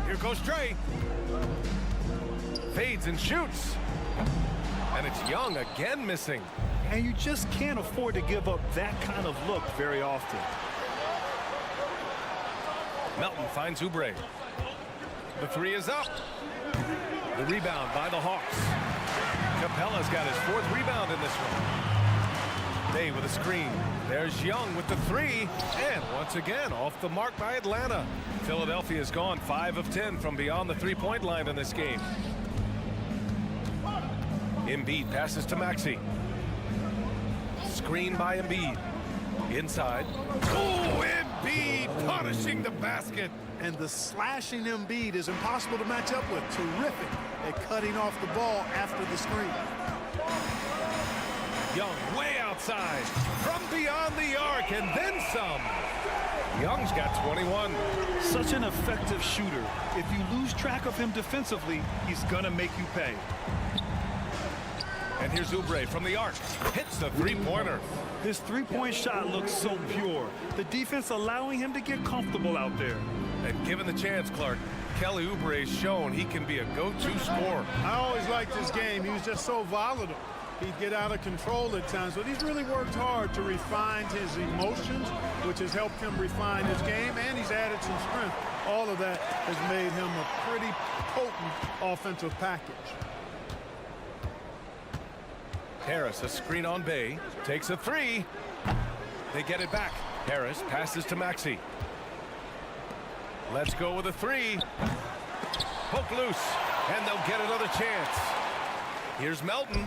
Here goes Trey. Fades and shoots. And it's Young again missing. And you just can't afford to give up that kind of look very often. Melton finds Oubre. The 3 is up. The rebound by the Hawks. Capella's got his 4th rebound in this one. Bay with a screen. There's Young with the 3. And once again, off the mark by Atlanta. Philadelphia's gone 5 of 10 from beyond the 3-point line in this game. Embiid passes to Maxey. Screen by Embiid. Inside. Oh, Embiid punishing the basket. And the slashing Embiid is impossible to match up with. Terrific at cutting off the ball after the screen. Young way outside from beyond the arc and then some. Young's got 21. Such an effective shooter. If you lose track of him defensively, he's gonna make you pay. And here's Oubre from the arc. Hits the 3-pointer. His 3-point shot looks so pure. The defense allowing him to get comfortable out there. And given the chance, Clark, Kelly Oubre's shown he can be a go-to scorer. I always liked his game. He was just so volatile. He'd get out of control at times, but he's really worked hard to refine his emotions, which has helped him refine his game, and he's added some strength. All of that has made him a pretty potent offensive package. Harris, a screen on Bay, takes a 3. They get it back. Harris passes to Maxey. Let's go with a 3. Poke loose, and they'll get another chance. Here's Melton.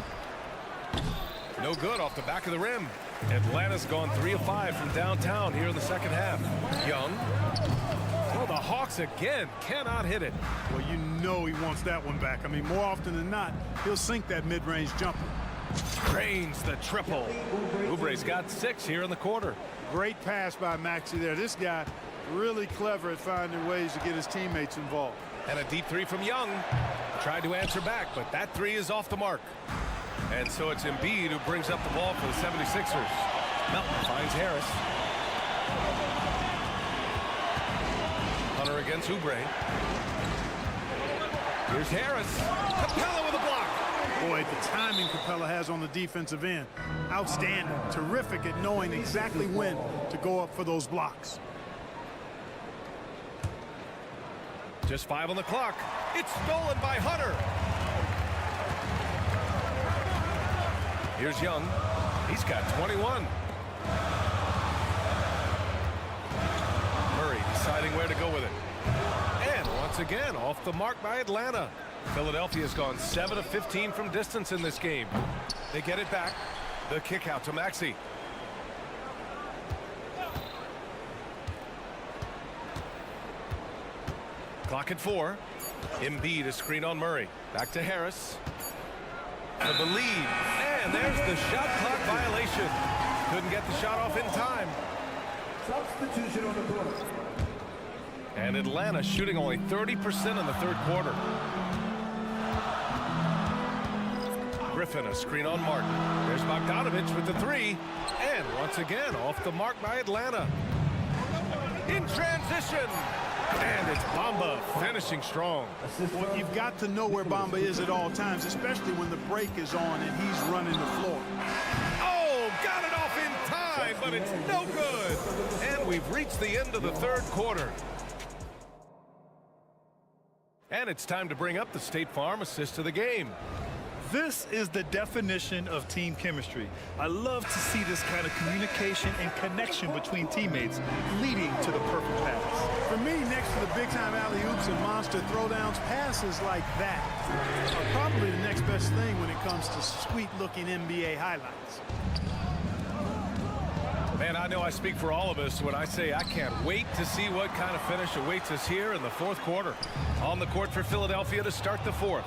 No good off the back of the rim. Atlanta's gone 3 of 5 from downtown here in the second half. Young. Oh, the Hawks again cannot hit it. Well, you know he wants that one back. I mean, more often than not, he'll sink that mid-range jumper. Drains the triple. Oubre's got 6 here in the quarter. Great pass by Maxey there. This guy really clever at finding ways to get his teammates involved. And a deep 3 from Young. Tried to answer back, but that 3 is off the mark. And so it's Embiid who brings up the ball for the 76ers. Melton finds Harris. Hunter against Oubre. Here's Harris. Capella with a block. Boy, the timing Capella has on the defensive end. Outstanding. Terrific at knowing exactly when to go up for those blocks. Just 5 on the clock. It's stolen by Hunter. Here's Young. He's got 21. Murray deciding where to go with it. And once again, off the mark by Atlanta. Philadelphia's gone 7 of 15 from distance in this game. They get it back. The kick out to Maxey. Clock at 4. Embiid a screen on Murray. Back to Harris. For the lead. And there's the shot clock violation. Couldn't get the shot off in time. Substitution on the court. And Atlanta shooting only 30% in the third quarter. Griffin a screen on Martin. There's Bogdanovich with the 3. And once again off the mark by Atlanta. In transition. And it's Bamba finishing strong. Well, you've got to know where Bamba is at all times, especially when the break is on and he's running the floor. Oh, got it off in time, but it's no good. And we've reached the end of the third quarter. And it's time to bring up the State Farm assist of the game. This is the definition of team chemistry. I love to see this kind of communication and connection between teammates leading to the perfect pass. For me, next to the big-time alley-oops and monster throwdowns, passes like that are probably the next best thing when it comes to sweet-looking NBA highlights. Man, I know I speak for all of us when I say I can't wait to see what kind of finish awaits us here in the fourth quarter. On the court for Philadelphia to start the fourth.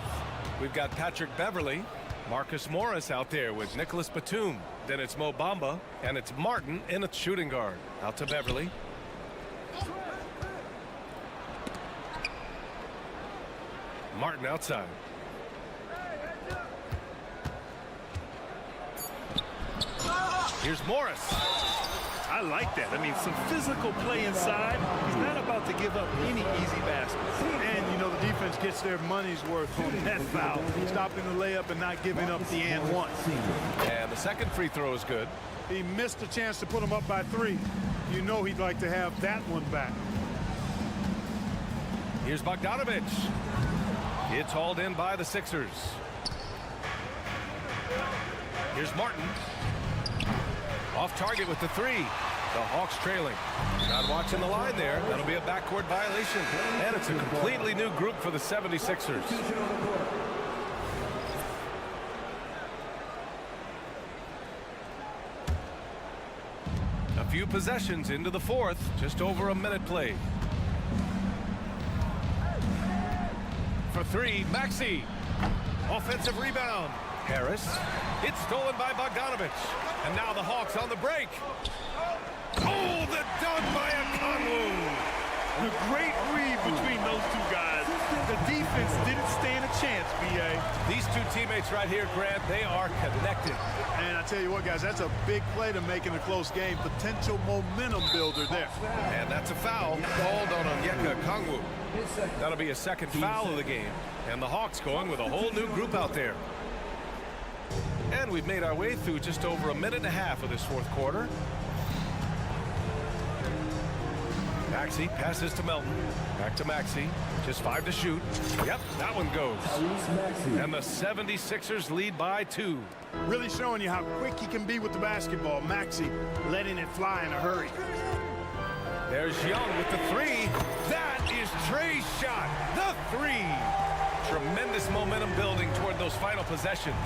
We've got Patrick Beverley, Marcus Morris out there with Nicholas Batum. Then it's Mo Bamba, and it's Martin in a shooting guard. Out to Beverley. Martin outside. Here's Morris. I like that. I mean, some physical play inside. He's not about to give up any easy baskets. And, you know, the defense gets their money's worth on that foul, stopping the layup and not giving up the and one. And the second free throw is good. He missed a chance to put him up by 3. You know he'd like to have that one back. Here's Bogdanovich. It's hauled in by the Sixers. Here's Martin. Off target with the 3. The Hawks trailing. Not watching the line there. That'll be a backcourt violation. And it's a completely new group for the 76ers. A few possessions into the fourth. Just over a minute played. For 3, Maxey. Offensive rebound. Harris. It's stolen by Bogdanovich. And now the Hawks on the break. Oh, the dunk by Okongwu. A great read between those two guys. The defense didn't stand a chance, B.A. These two teammates right here, Grant, they are connected. And I tell you what, guys, that's a big play to make in a close game. Potential momentum builder there. And that's a foul called on Onyeka Okongwu. That'll be a second foul of the game. And the Hawks going with a whole new group out there. And we've made our way through just over a minute and a half of this fourth quarter. Maxey passes to Melton. Back to Maxey. Just 5 to shoot. Yep, that one goes. And the 76ers lead by 2. Really showing you how quick he can be with the basketball. Maxey letting it fly in a hurry. There's Young with the 3. That is Trey's shot. The 3. Tremendous momentum building toward those final possessions.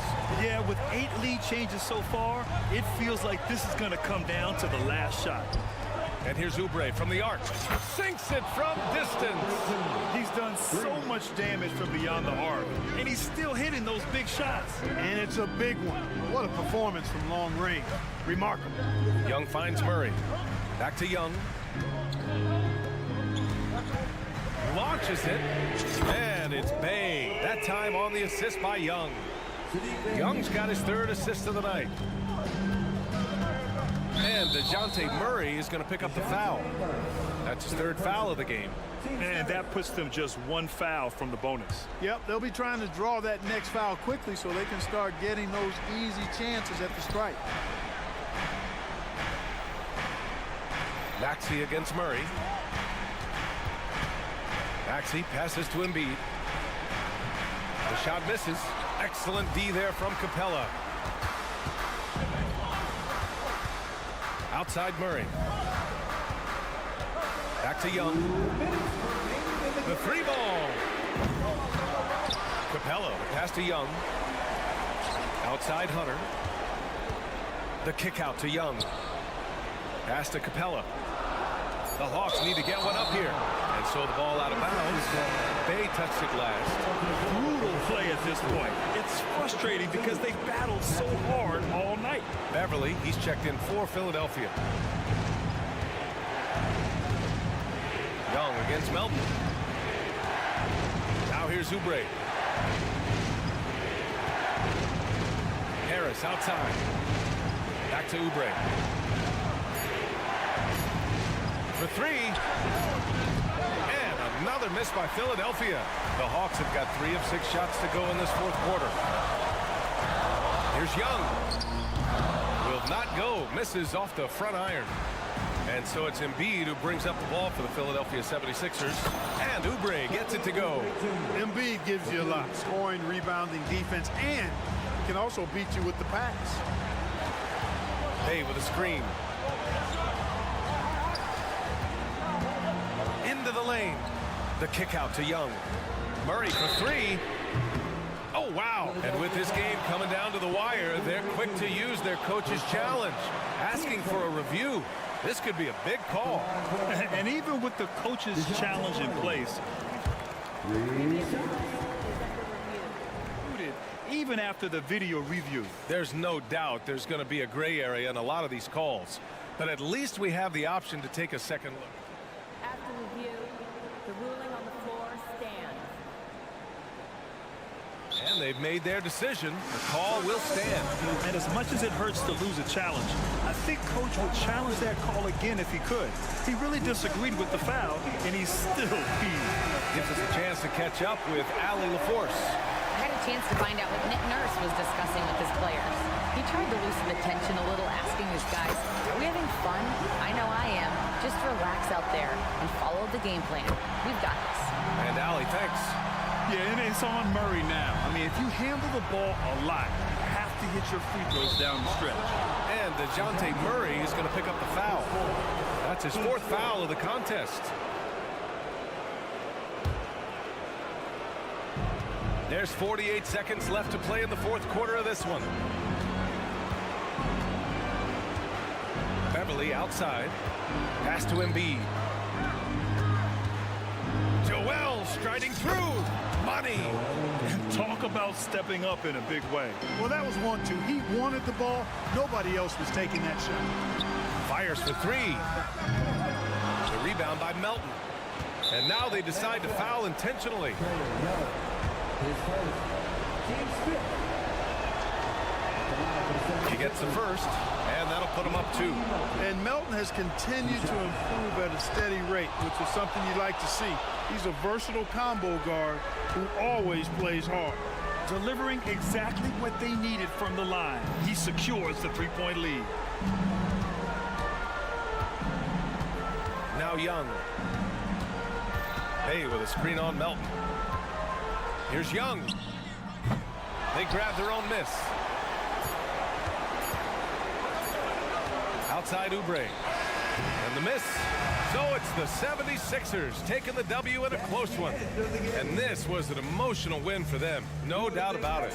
Yeah, with 8 lead changes so far, it feels like this is going to come down to the last shot. And here's Oubre from the arc. Sinks it from distance. He's done so much damage from beyond the arc, and he's still hitting those big shots. And it's a big one. What a performance from long range. Remarkable. Young finds Murray. Back to Young. Launches it. And it's Bay. That time on the assist by Young. Young's got his 3rd assist of the night. And DeJounte Murray is going to pick up the foul. That's his 3rd foul of the game. And that puts them just 1 foul from the bonus. Yep, they'll be trying to draw that next foul quickly so they can start getting those easy chances at the stripe. Maxey against Murray. Maxey passes to Embiid. The shot misses. Excellent D there from Capella. Outside Murray. Back to Young. The 3 ball. Capella, pass to Young. Outside Hunter. The kick out to Young. Pass to Capella. The Hawks need to get one up here. And so the ball out of bounds. Bay touched it last. Brutal play at this point. It's frustrating because they battled so hard all night. Beverley, he's checked in for Philadelphia. Young against Melton. Now here's Oubre. Harris outside. Back to Oubre. For 3. And another miss by Philadelphia. The Hawks have got 3 of 6 shots to go in this fourth quarter. Here's Young. Will not go. Misses off the front iron. And so it's Embiid who brings up the ball for the Philadelphia 76ers. And Oubre gets it to go. Embiid gives you a lot. Scoring, rebounding, defense, and can also beat you with the pass. Hey with a screen. Into the lane. The kick out to Young. Murray for three. Oh, wow. And with this game coming down to the wire, they're quick to use their coach's challenge, asking for a review. This could be a big call. And even with the coach's challenge in place, even after the video review, there's no doubt there's going to be a gray area in a lot of these calls. But at least we have the option to take a second look. After review, the ruling on the floor stands. And they've made their decision. The call will stand. and as much as it hurts to lose a challenge, I think Coach would challenge that call again if he could. He really disagreed with the foul, and he's still peeved. Gives us a chance to catch up with Allie LaForce. I had a chance to find out what Nick Nurse was discussing with his players. He tried to loosen the tension a little, asking his guys, are we having fun? I know I am. Just relax out there and follow the game plan. We've got this. And Allie, thanks. Yeah, and it's on Murray now. I mean, if you handle the ball a lot, you have to hit your free throws down the stretch. And DeJounte Murray is going to pick up the foul. That's his fourth foul of the contest. There's 48 seconds left to play in the fourth quarter of this one. Beverly outside. Pass to Embiid. Joel striding through. Money. And talk about stepping up in a big way. Well, that was 1-2. He wanted the ball. Nobody else was taking that shot. Fires for three. The rebound by Melton. And now they decide to foul intentionally. He gets the first, and that'll put him up 2. And Melton has continued to improve at a steady rate, which is something you like to see. He's a versatile combo guard who always plays hard. Delivering exactly what they needed from the line. He secures the three-point lead. Now Young. Hey with a screen on Melton. Here's Young. They grab their own miss. Outside Oubre. And the miss. So it's the 76ers taking the W in a close one. And this was an emotional win for them. No doubt about it.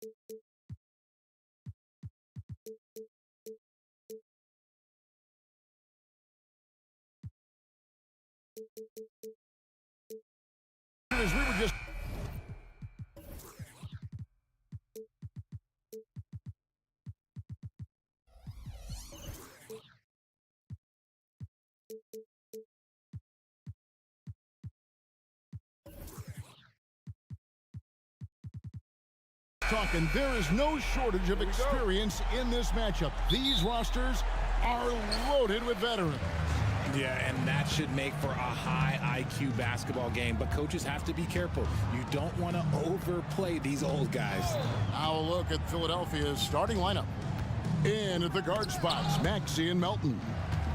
As we were just talking, there is no shortage of experience in this matchup. These rosters are loaded with veterans. Yeah, and that should make for a high IQ basketball game, but coaches have to be careful. You don't want to overplay these old guys. Now a look at Philadelphia's starting lineup. In at the guard spots, Maxey and Melton.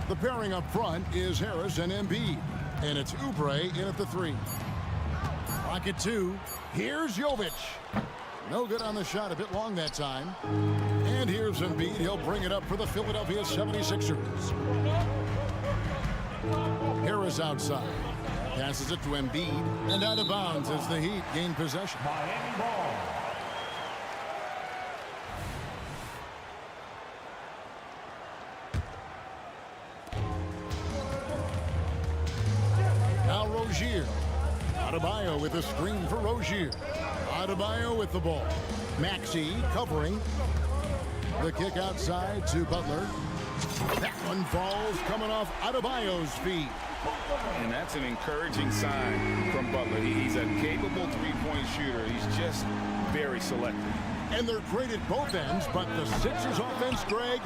The pairing up front is Harris and Embiid. And it's Oubre in at the 3. Rocket 2. Here's Jovic. No good on the shot, a bit long that time. And here's Embiid. He'll bring it up for the Philadelphia 76ers. Harris outside. Passes it to Embiid. And out of bounds as the Heat gain possession. Miami ball. Now Rozier. Adebayo with a screen for Rozier. Adebayo with the ball. Maxey covering. The kick outside to Butler. That one falls coming off Adebayo's feet. And that's an encouraging sign from Butler. He's a capable three-point shooter. He's just very selective. And they're great at both ends, but the Sixers offense, Greg,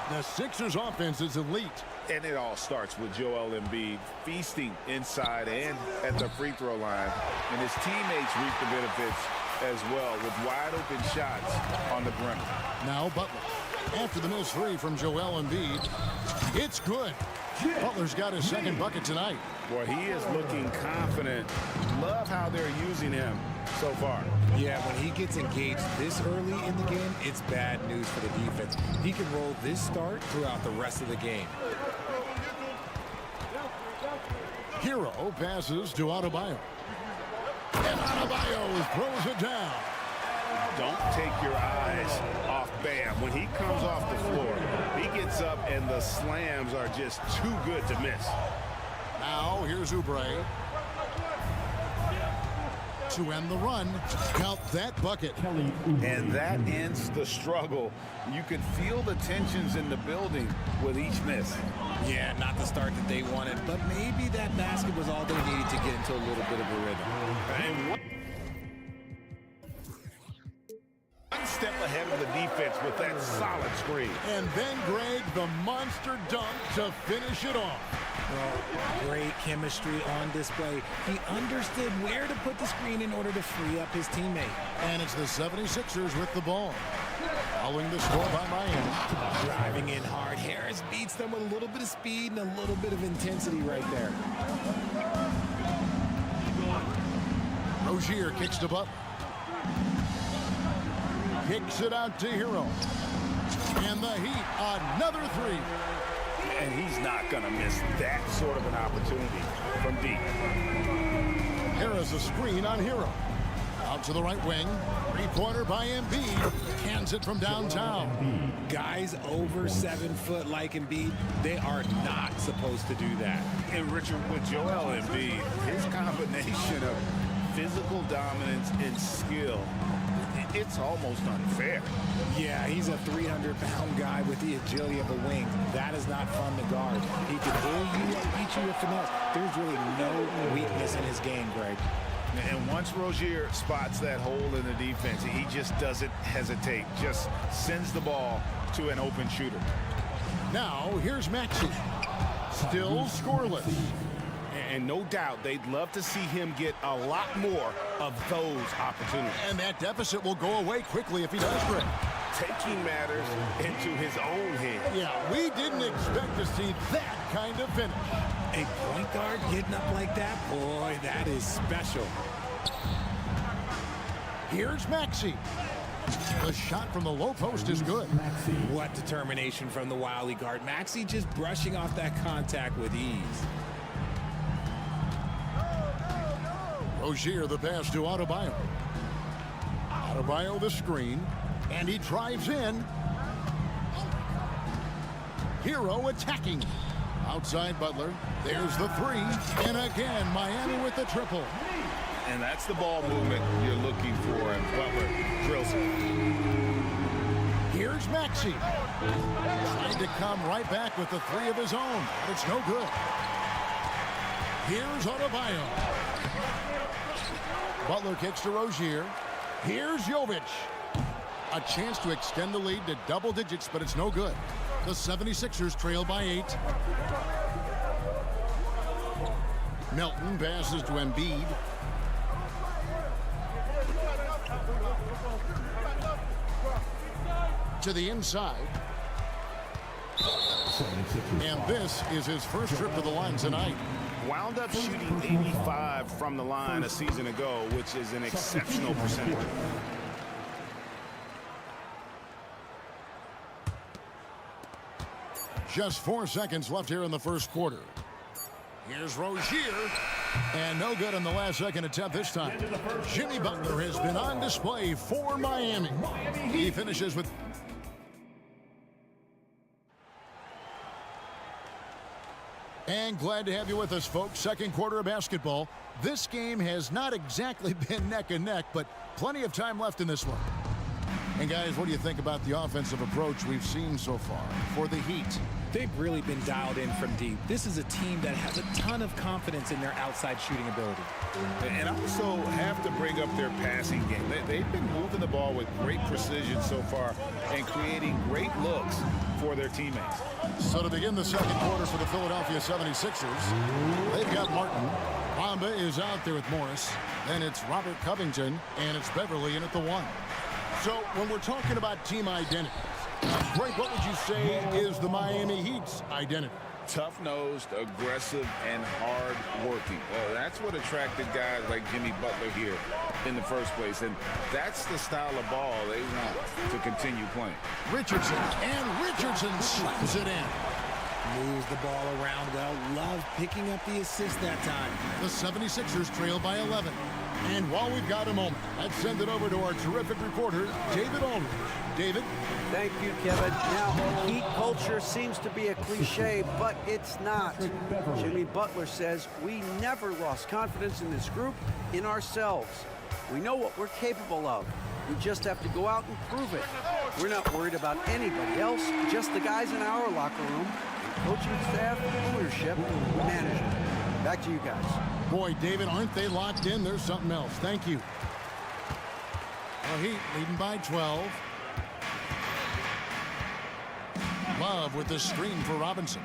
the Sixers offense is elite. And it all starts with Joel Embiid feasting inside and at the free throw line. And his teammates reap the benefits as well with wide open shots on the perimeter. Now Butler. After the missed 3 from Joel Embiid, it's good. Butler's got his second bucket tonight. Boy, he is looking confident. Love how they're using him so far. Yeah, when he gets engaged this early in the game, it's bad news for the defense. He can roll this start throughout the rest of the game. Hero passes to Adebayo. And Adebayo throws it down. Don't take your eyes off Bam. When he comes off the floor, he gets up and the slams are just too good to miss. Now here's Oubre. To end the run, count that bucket. And that ends the struggle. You can feel the tensions in the building with each miss. Yeah, not the start that they wanted, but maybe that basket was all they needed to get into a little bit of a rhythm. And one step ahead of the defense with that solid screen. And then, Greg, the monster dunk to finish it off. Well, great chemistry on display. He understood where to put the screen in order to free up his teammate. And it's the 76ers with the ball. Following the score by Miami. Driving in hard. Harris beats them with a little bit of speed and a little bit of intensity right there. Rozier kicks to Butler. Kicks it out to Hero. And the Heat, another 3. And he's not going to miss that sort of an opportunity from deep. Harris a screen on Hero. Out to the right wing. Three-pointer by Embiid. Hands it from downtown. Guys over 7 foot like Embiid, they are not supposed to do that. And Richard, with Joel Embiid, his combination of physical dominance and skill, it's almost unfair. Yeah, he's a 300-pound guy with the agility of a wing. That is not fun to guard. He can pull you up, beat you with finesse. There's really no weakness in his game, Greg. And once Rozier spots that hole in the defense, he just doesn't hesitate. Just sends the ball to an open shooter. Now, here's Maxey. Still scoreless. And no doubt they'd love to see him get a lot more of those opportunities. And that deficit will go away quickly if he does, Greg. Taking matters into his own hands. Yeah, we didn't expect to see that kind of finish. A point guard getting up like that, boy, that is special. Here's Maxey. The shot from the low post is good. What determination from the wily guard. Maxey just brushing off that contact with ease. Rozier the pass to Adebayo. Adebayo the screen, and he drives in. Hero attacking. Outside Butler. There's the three. And again, Miami with the triple. And that's the ball movement you're looking for, and Butler drills it. Here's Maxey. Trying to come right back with the three of his own, but it's no good. Here's Adebayo. Butler kicks to Rozier. Here's Jovic. A chance to extend the lead to double digits, but it's no good. The 76ers trail by 8. Melton passes to Embiid. To the inside. And this is his first trip to the line tonight. Wound up shooting 85 from the line a season ago, which is an exceptional percentage. Just 4 seconds left here in the first quarter. Here's Rozier. And no good in the last second attempt this time. Jimmy Butler has been on display for Miami. He finishes with... And glad to have you with us, folks. Second quarter of basketball. This game has not exactly been neck and neck, but plenty of time left in this one. And guys, what do you think about the offensive approach we've seen so far for the Heat? They've really been dialed in from deep. This is a team that has a ton of confidence in their outside shooting ability. And also have to bring up their passing game. They've been moving the ball with great precision so far and creating great looks for their teammates. So to begin the second quarter for the Philadelphia 76ers, they've got Martin. Bamba is out there with Morris. Then it's Robert Covington, and it's Beverly in at the 1. So when we're talking about team identity, Greg, what would you say is the Miami Heat's identity? Tough-nosed, aggressive, and hard-working. That's what attracted guys like Jimmy Butler here in the first place, and that's the style of ball they want to continue playing. Richardson, and Richardson slams it in. Moves the ball around well. Love picking up the assist that time. The 76ers trail by 11. And while we've got a moment, let's send it over to our terrific reporter, David Aldridge. David? Thank you, Kevin. Now, Heat culture seems to be a cliche, but it's not. Jimmy Butler says we never lost confidence in this group, in ourselves. We know what we're capable of. We just have to go out and prove it. We're not worried about anybody else, just the guys in our locker room, coaching staff, ownership, management. Back to you guys. Boy, David, aren't they locked in? There's something else. Thank you. The Heat leading by 12. Love with the screen for Robinson.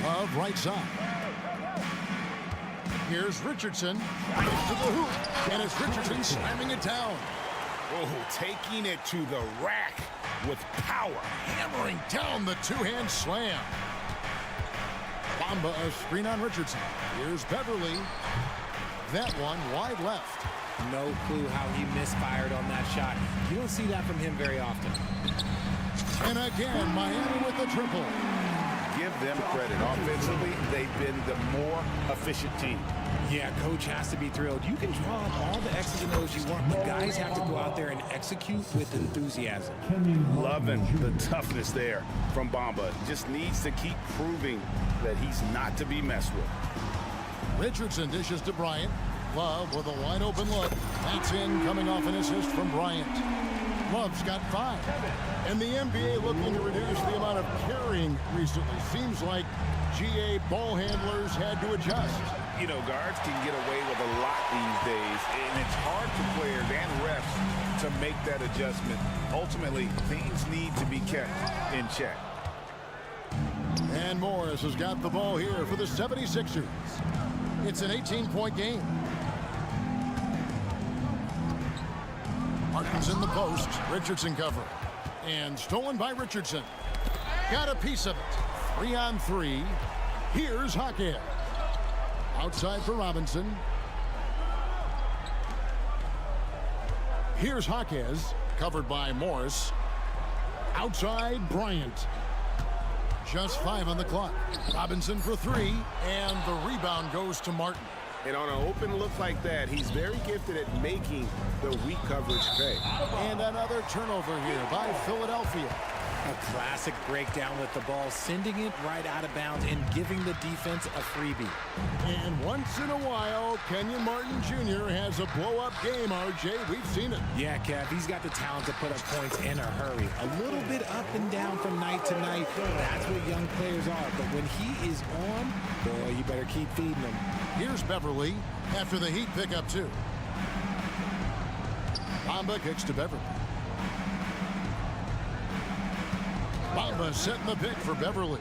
Love right side. Here's Richardson. To the hoop. And it's Richardson slamming it down. Oh, taking it to the rack with power. Hammering down the two-hand slam. Bamba a screen on Richardson. Here's Beverly. That one wide left. No clue how he misfired on that shot. You don't see that from him very often. And again, Miami with the triple. Give them credit. Offensively, they've been the more efficient team. Yeah, coach has to be thrilled. You can draw up all the X's and O's you want, but guys have to go out there and execute with enthusiasm. Loving the toughness there from Bamba. Just needs to keep proving that he's not to be messed with. Richardson dishes to Bryant. Love with a wide open look. That's in, coming off an assist from Bryant. Love's got 5. And the NBA looking to reduce the amount of carrying recently. Seems like GA ball handlers had to adjust. You know, guards can get away with a lot these days, and it's hard for players and refs to make that adjustment. Ultimately, things need to be kept in check. And Morris has got the ball here for the 76ers. It's an 18-point game. Martin's in the post. Richardson cover. And stolen by Richardson. Got a piece of it. 3-on-3. Here's Hackett. Outside for Robinson. Here's Jaquez, covered by Morris. Outside, Bryant. Just 5 on the clock. Robinson for 3, and the rebound goes to Martin. And on an open look like that, he's very gifted at making the weak coverage pay. And another turnover here by Philadelphia. A classic breakdown with the ball, sending it right out of bounds and giving the defense a freebie. And once in a while, Kenyon Martin Jr. has a blow-up game, RJ. We've seen it. Yeah, Kev, he's got the talent to put up points in a hurry. A little bit up and down from night to night. That's what young players are. But when he is on, boy, you better keep feeding him. Here's Beverly after the Heat pick up 2. Bamba kicks to Beverly. Bamba setting the pick for Beverly.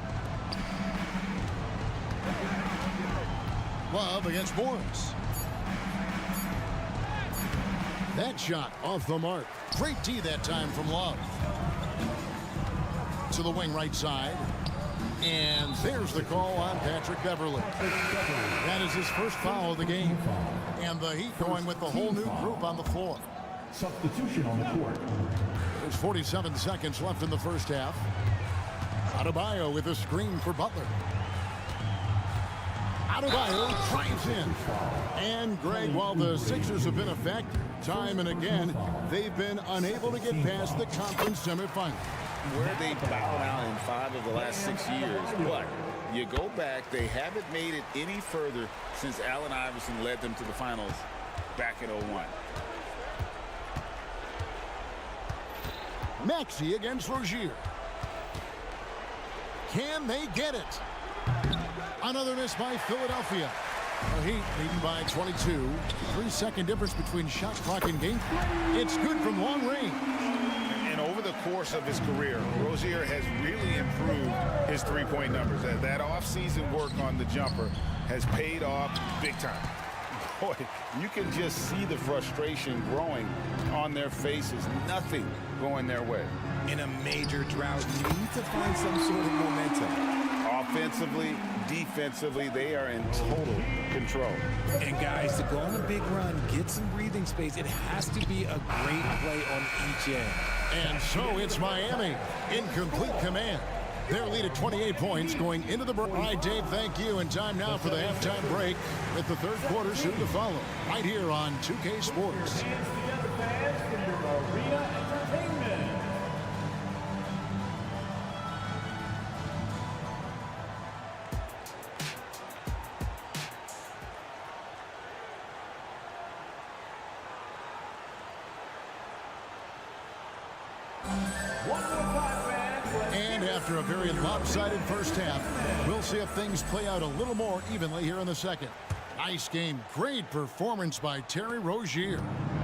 Love against Morris. That shot off the mark. Great D that time from Love. To the wing right side. And there's the call on Patrick Beverly. That is his first foul of the game. And the Heat going with the whole new group on the floor. Substitution on the court. There's 47 seconds left in the first half. Adebayo with a screen for Butler. Adebayo drives in. And Greg, while the Sixers have been a factor time and again, they've been unable to get past the conference semifinal. Where they bowed out in 5 of the last 6 years. But you go back, they haven't made it any further since Allen Iverson led them to the finals back in 01. Maxey against Rozier. Can they get it? Another miss by Philadelphia. The Heat leading by 22. 3-second difference between shot clock and game. It's good from long range. And over the course of his career, Rozier has really improved his three-point numbers. That off-season work on the jumper has paid off big time. Boy, you can just see the frustration growing on their faces. Nothing going their way. In a major drought, you need to find some sort of momentum. Offensively, defensively, they are in total control. And guys, to go on a big run, get some breathing space, it has to be a great play on each end. And so it's Miami in complete command. Their lead at 28 points going into the break. All right, Dave, thank you. And time now for the halftime break with the third quarter soon to follow. Right here on 2K Sports. And after a very lopsided first half, we'll see if things play out a little more evenly here in the second. Nice game. Great performance by Terry Rozier.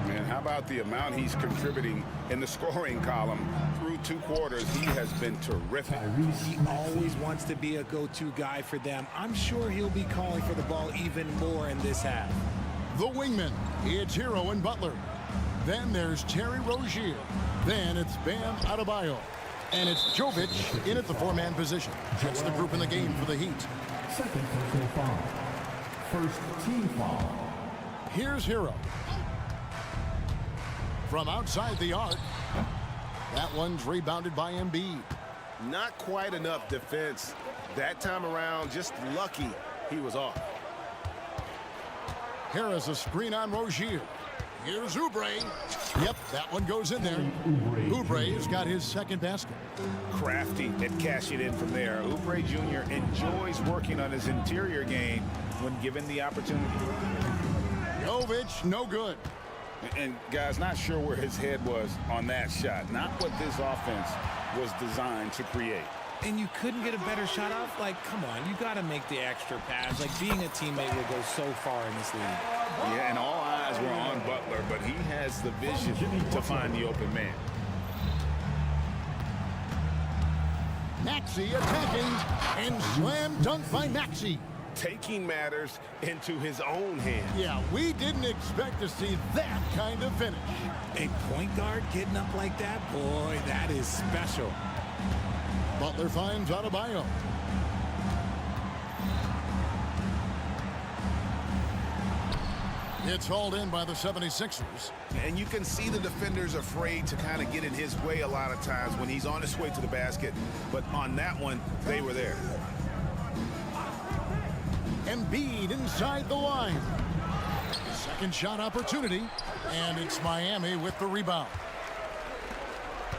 Man, how about the amount he's contributing in the scoring column? Through 2 quarters, he has been terrific. He always wants to be a go-to guy for them. I'm sure he'll be calling for the ball even more in this half. The wingman, it's Hero and Butler. Then there's Terry Rozier. Then it's Bam Adebayo. And it's Jovic in at the 4-man position. That's the group in the game for the Heat. Second personal foul. First team foul. Here's Hero. From outside the arc. That one's rebounded by Embiid. Not quite enough defense that time around. Just lucky he was off. Harris a screen on Rozier. Here's Oubre. Yep, that one goes in there. Oubre's got his second basket. Crafty at cashing in from there. Oubre Jr. enjoys working on his interior game when given the opportunity. Jovic, no good. And guys, not sure where his head was on that shot. Not what this offense was designed to create. And you couldn't get a better shot off? Like, come on, you got to make the extra pass. Like, being a teammate will go so far in this league. Yeah, and all eyes were on Butler, but he has the vision to find the open man. Maxey attacking, and slam dunk by Maxey. Taking matters into his own hands. Yeah, we didn't expect to see that kind of finish. A point guard getting up like that? Boy, that is special. Butler finds Adebayo. It's hauled in by the 76ers. And you can see the defenders afraid to kind of get in his way a lot of times when he's on his way to the basket. But on that one, they were there. Embiid inside the line. Second shot opportunity, and it's Miami with the rebound.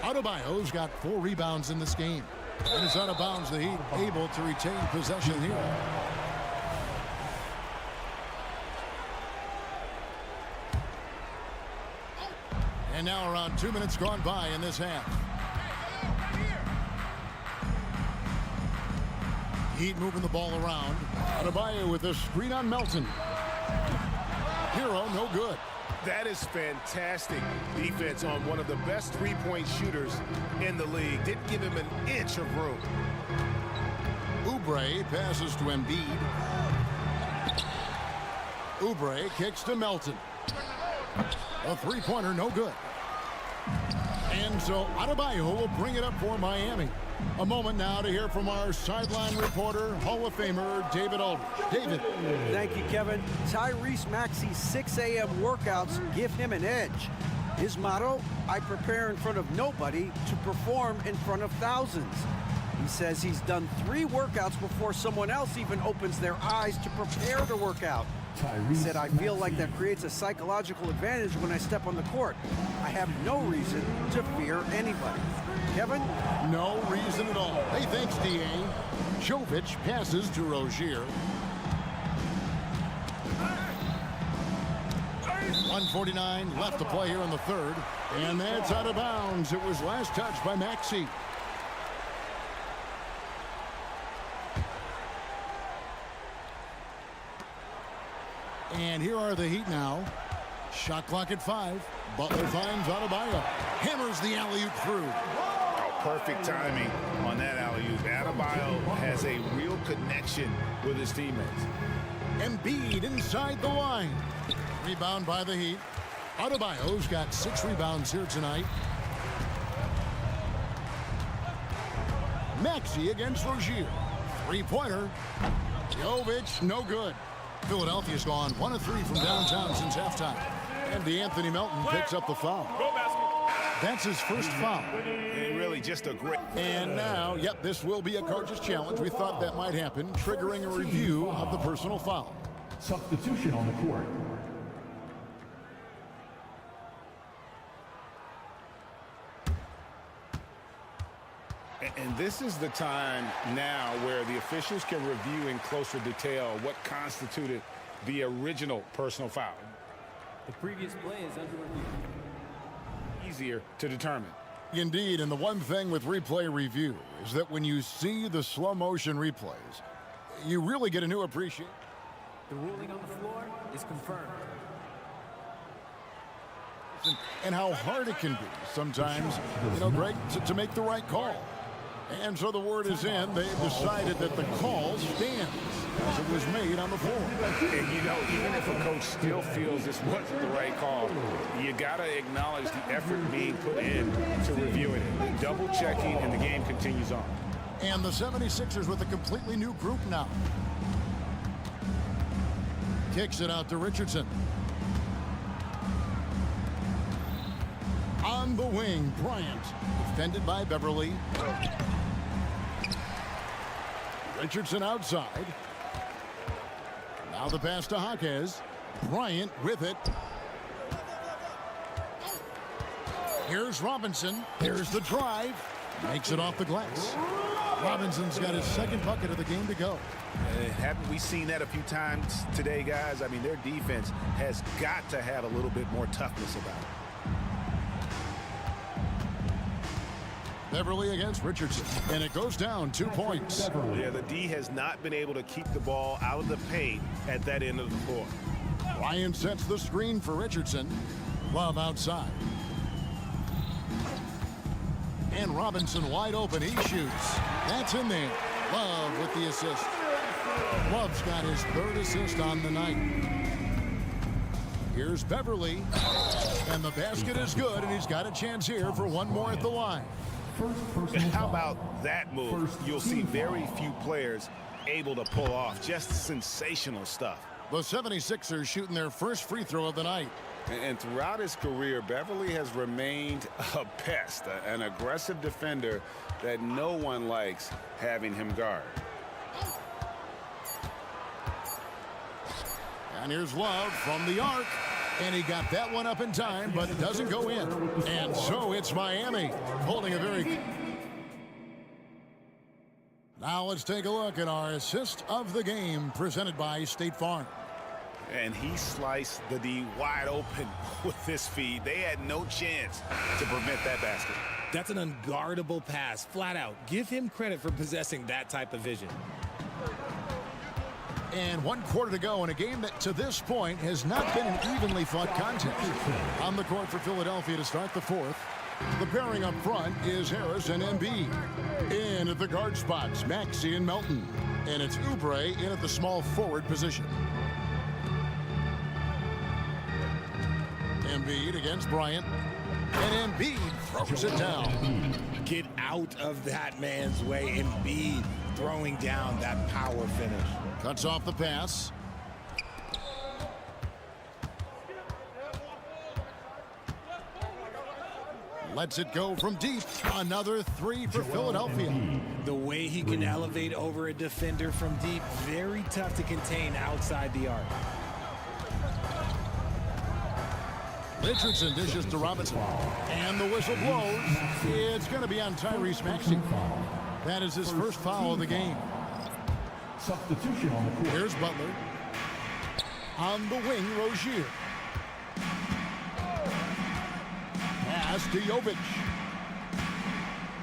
Adebayo's got 4 rebounds in this game. And it's out of bounds. The Heat able to retain possession here. And now around 2 minutes gone by in this half. Heat moving the ball around. Adebayo with a screen on Melton. Hero no good. That is fantastic defense on one of the best three-point shooters in the league. Didn't give him an inch of room. Oubre passes to Embiid. Oubre kicks to Melton. A three-pointer, no good. And so Adebayo will bring it up for Miami. A moment now to hear from our sideline reporter, Hall of Famer David Aldridge. David. Thank you, Kevin. Tyrese Maxey's 6 a.m. workouts give him an edge. His motto, I prepare in front of nobody to perform in front of thousands. He says he's done 3 workouts before someone else even opens their eyes to prepare to work out. He said, I feel like that creates a psychological advantage when I step on the court. I have no reason to fear anybody. Kevin? No reason at all. Hey, thanks, D.A. Jovic passes to Rozier. 1:49 left to play here in the third. And that's out of bounds. It was last touched by Maxey. And here are the Heat now. Shot clock at 5. Butler finds Adebayo. Hammers the alley-oop through. Oh, perfect timing on that alley-oop. Adebayo has a real connection with his teammates. Embiid inside the line. Rebound by the Heat. Adebayo's got 6 rebounds here tonight. Maxey against Rozier. Three-pointer. Jovic, no good. Philadelphia's gone 1 of 3 from downtown since halftime. And Anthony Melton picks up the foul. That's his first foul. And really just a great... And now, yep, this will be a coach's challenge. We thought that might happen, triggering a review of the personal foul. Substitution on the court. And this is the time now where the officials can review in closer detail what constituted the original personal foul. The previous play is under review. Easier to determine. Indeed, and the one thing with replay review is that when you see the slow motion replays, you really get a new appreciation. The ruling on the floor is confirmed. And how hard it can be sometimes, Greg, to make the right call. And so the word is in. They've decided that the call stands as it was made on the floor. And even if a coach still feels this wasn't the right call, you got to acknowledge the effort being put in to reviewing it. Double checking, and the game continues on. And the 76ers with a completely new group now. Kicks it out to Richardson. On the wing, Bryant. Defended by Beverly. Richardson outside. Now the pass to Jaquez. Bryant with it. Here's Robinson. Here's the drive. Makes it off the glass. Robinson's got his second bucket of the game to go. Haven't we seen that a few times today, guys? I mean, their defense has got to have a little bit more toughness about it. Beverly against Richardson, and it goes down 2 points. Yeah, the D has not been able to keep the ball out of the paint at that end of the floor. Ryan sets the screen for Richardson. Love outside. And Robinson wide open. He shoots. That's in there. Love with the assist. Love's got his 3rd assist on the night. Here's Beverly. And the basket is good, and he's got a chance here for one more at the line. How about that move? You'll see very few players able to pull off. Just sensational stuff. The 76ers shooting their first free throw of the night. And throughout his career, Beverly has remained a pest, an aggressive defender that no one likes having him guard. And here's Love from the arc. And he got that one up in time, but it doesn't go in. And so it's Miami holding a very... Now let's take a look at our assist of the game presented by State Farm. And he sliced the D wide open with this feed. They had no chance to prevent that basket. That's an unguardable pass, flat out. Give him credit for possessing that type of vision. And 1 quarter to go in a game that to this point has not been an evenly fought contest. On the court for Philadelphia to start the fourth. The pairing up front is Harris and Embiid. In at the guard spots, Maxey and Melton. And it's Oubre in at the small forward position. Embiid against Bryant. And Embiid throws it down. Get out of that man's way. Embiid throwing down that power finish. Cuts off the pass. Lets it go from deep. Another three for Philadelphia. The way he can elevate over a defender from deep, very tough to contain outside the arc. Richardson dishes to Robinson. And the whistle blows. It's going to be on Tyrese Maxey. That is his first foul of the game. Substitution on the court. Here's Butler. On the wing, Rozier. Pass to Jovic.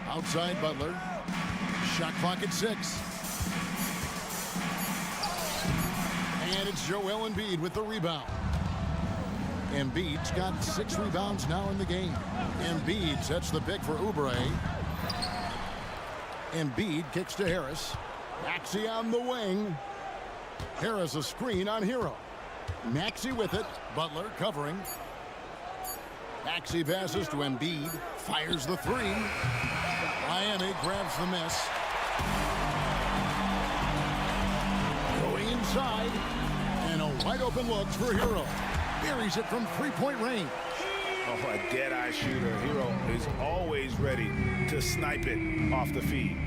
Outside Butler. Shot clock at 6. And it's Joel Embiid with the rebound. Embiid's got 6 rebounds now in the game. Embiid sets the pick for Oubre. Embiid kicks to Harris. Maxey on the wing. Harris a screen on Hero. Maxey with it. Butler covering. Maxey passes to Embiid. Fires the 3. Miami grabs the miss. Going inside. And a wide open look for Hero. Buries it from 3-point range. Oh, a dead-eye shooter. Hero is always ready to snipe it off the feed.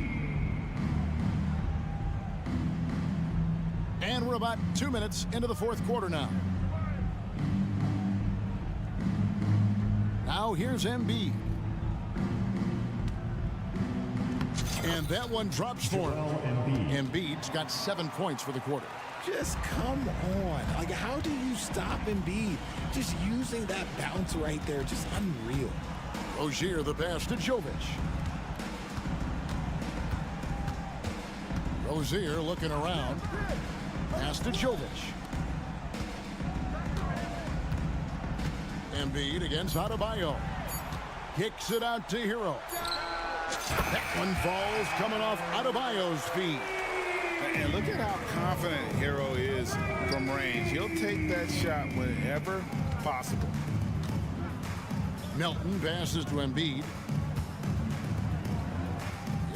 And we're about 2 minutes into the fourth quarter now. Now here's Embiid. And that one drops for him. Embiid's got 7 points for the quarter. Just come on. Like, how do you stop Embiid? Just using that bounce right there, just unreal. Rozier the pass to Jovic. Rozier looking around. Pass to Jovic. Embiid against Adebayo. Kicks it out to Hero. That one falls coming off Adebayo's feet. And look at how confident Hero is from range. He'll take that shot whenever possible. Melton passes to Embiid.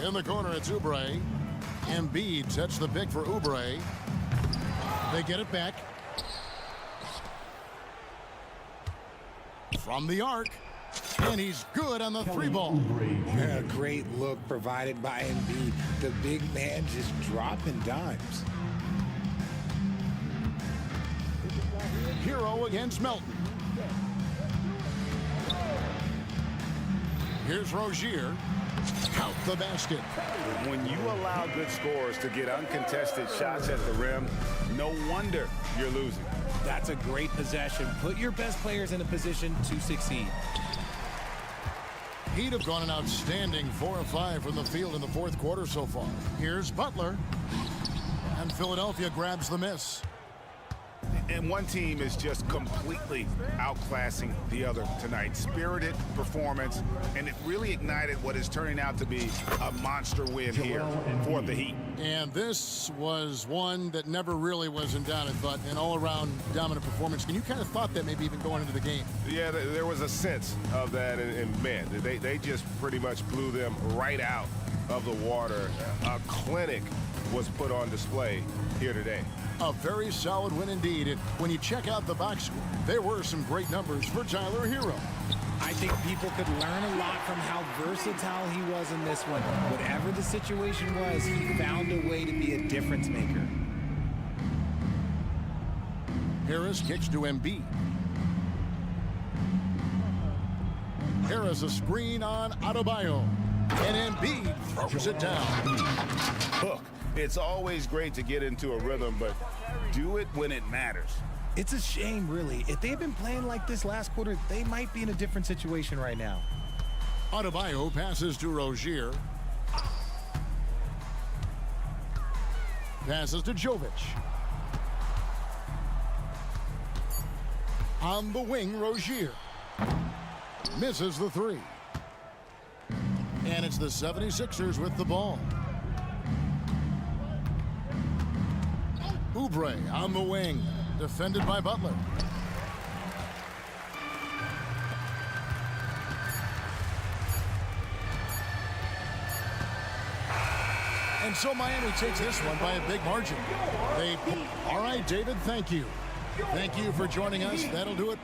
In the corner, it's Oubre. Embiid sets the pick for Oubre. They get it back. From the arc. And he's good on the 3-ball. A great look provided by Embiid. The big man just dropping dimes. Hero against Melton. Here's Rozier. Count the basket. When you allow good scorers to get uncontested shots at the rim, no wonder you're losing. That's a great possession. Put your best players in a position to succeed. He'd have gone an outstanding 4 of 5 from the field in the fourth quarter so far. Here's Butler. And Philadelphia grabs the miss. And one team is just completely outclassing the other tonight. Spirited performance, and it really ignited what is turning out to be a monster win here for the Heat. And this was one that never really was in doubt, but an all-around dominant performance. And you kind of thought that maybe even going into the game. Yeah, there was a sense of that, and man, they just pretty much blew them right out of the water. A clinic was put on display here today. A very solid win indeed. And when you check out the box score, there were some great numbers for Tyler Hero. I think people could learn a lot from how versatile he was in this one. Whatever the situation was, he found a way to be a difference maker. Harris kicks to Embiid. Harris a screen on Adebayo. And Embiid throws it down. Look, it's always great to get into a rhythm, but do it when it matters. It's a shame, really. If they've been playing like this last quarter, they might be in a different situation right now. Adebayo passes to Rozier. Passes to Jovic. On the wing, Rozier. Misses the three. And it's the 76ers with the ball. Oubre on the wing. Defended by Butler. And so Miami takes this one by a big margin. All right, David, thank you. Thank you for joining us. That'll do it.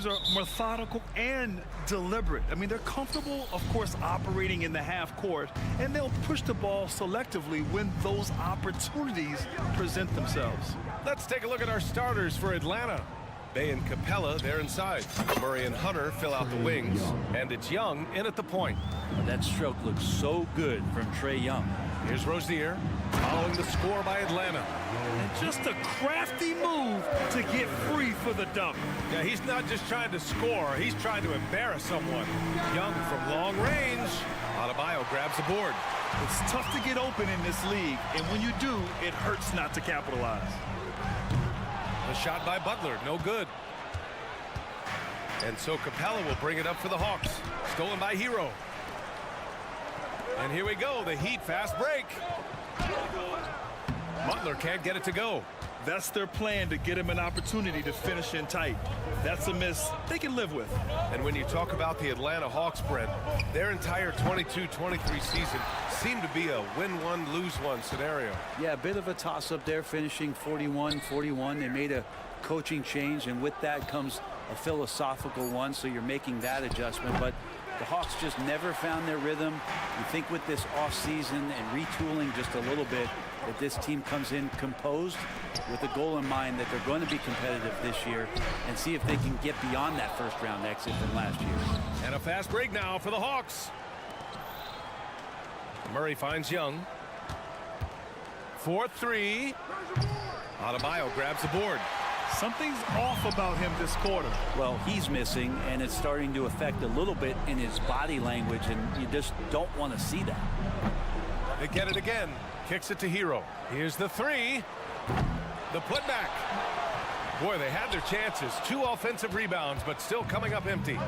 teams are methodical and deliberate. I mean, they're comfortable, of course, operating in the half court, and they'll push the ball selectively when those opportunities present themselves. Let's take a look at our starters for Atlanta. Bay and Capella, they're inside. Murray and Hunter fill out the wings, and it's Young in at the point. That stroke looks so good from Trae Young. Here's Rozier, following the score by Atlanta. And just a crafty move to get free for the dunk. Yeah, he's not just trying to score, he's trying to embarrass someone. Young from long range. Adebayo grabs the board. It's tough to get open in this league, and when you do, it hurts not to capitalize. The shot by Butler, no good. And so Capella will bring it up for the Hawks. Stolen by Hero. And here we go, the Heat fast break. Butler can't get it to go. That's their plan, to get him an opportunity to finish in tight. That's a miss they can live with. And when you talk about the Atlanta Hawks, Brent, their entire 22-23 season seemed to be a win one, lose one scenario. Yeah, a bit of a toss-up there, finishing 41-41. They made a coaching change, and with that comes a philosophical one, so you're making that adjustment. But the Hawks just never found their rhythm. You think with this offseason and retooling just a little bit, that this team comes in composed with a goal in mind that they're going to be competitive this year and see if they can get beyond that first-round exit from last year. And a fast break now for the Hawks. Murray finds Young. 4-3. Adebayo grabs the board. Something's off about him this quarter. Well, he's missing, and it's starting to affect a little bit in his body language, and you just don't want to see that. They get it again. Kicks it to Hero. Here's the three. The putback. Boy, they had their chances. 2 offensive rebounds, but still coming up empty.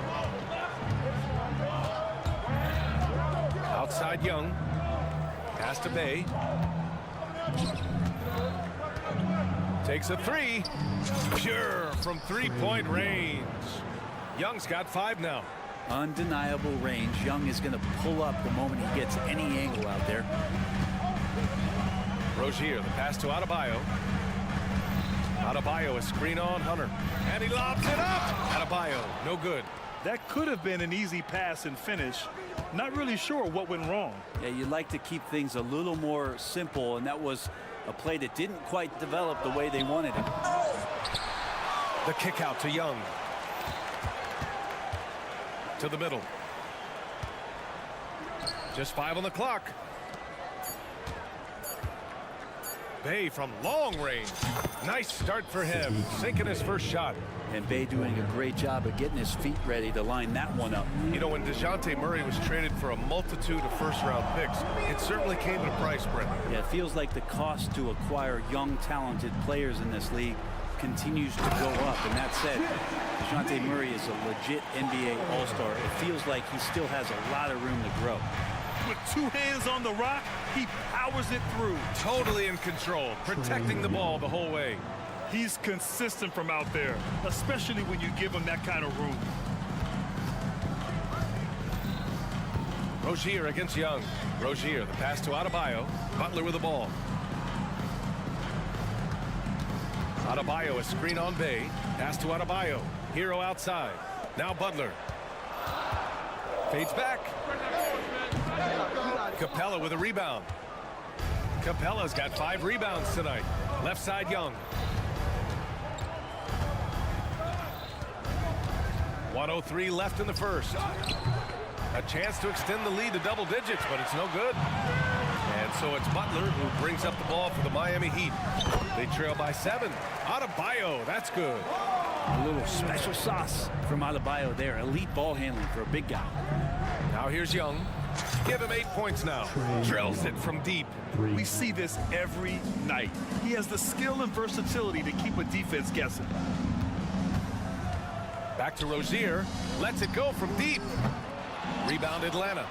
Outside Young. Pass to Bay. Takes a three. Pure from three-point range. Young's got 5 now. Undeniable range. Young is going to pull up the moment he gets any angle out there. Rozier, the pass to Adebayo. Adebayo, a screen on Hunter. And he lobs it up. Adebayo, no good. That could have been an easy pass and finish. Not really sure what went wrong. Yeah, you'd like to keep things a little more simple, and that was a play that didn't quite develop the way they wanted it. The kick out to Young. To the middle. Just 5 on the clock. Bay from long range. Nice start for him. Sinking his first shot. And Bay doing a great job of getting his feet ready to line that one up. You know, when DeJounte Murray was traded for a multitude of first-round picks, it certainly came at a price, Brent. Yeah, it feels like the cost to acquire young, talented players in this league continues to go up. And that said, DeJounte Murray is a legit NBA All-Star. It feels like he still has a lot of room to grow. With 2 hands on the rock, he powers it through. Totally in control, protecting the ball the whole way. He's consistent from out there, especially when you give him that kind of room. Rozier against Young. Rozier, the pass to Adebayo. Butler with the ball. Adebayo, a screen on Bay. Pass to Adebayo. Hero outside. Now Butler. Fades back. Capella with a rebound. Capella's got 5 rebounds tonight. Left side Young. 1:03 left in the first. A chance to extend the lead to double digits, but it's no good. And so it's Butler who brings up the ball for the Miami Heat. They trail by 7. Adebayo, that's good. A little special sauce from Adebayo there. Elite ball handling for a big guy. Now here's Young. Give him 8 points now. Drills it from deep. We see this every night. He has the skill and versatility to keep a defense guessing. Back to Rozier. Lets it go from deep. Rebound Atlanta.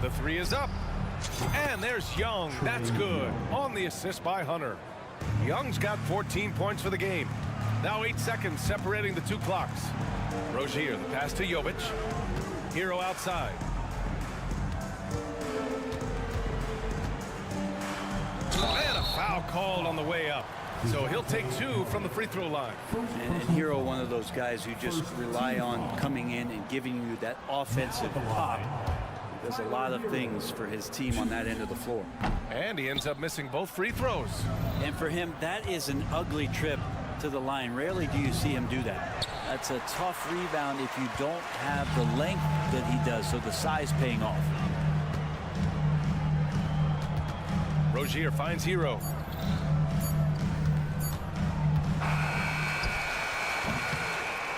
The 3 is up. And there's Young. That's good. On the assist by Hunter. Young's got 14 points for the game. Now 8 seconds separating the 2 clocks. Rozier, the pass to Jovic. Hero outside. And a foul called on the way up. So he'll take 2 from the free throw line. And Hero, one of those guys who just rely on coming in and giving you that offensive pop. He does a lot of things for his team on that end of the floor. And he ends up missing both free throws. And for him, that is an ugly trip to the line. Rarely do you see him do that. That's a tough rebound if you don't have the length that he does, so the size paying off. Rozier finds Hero.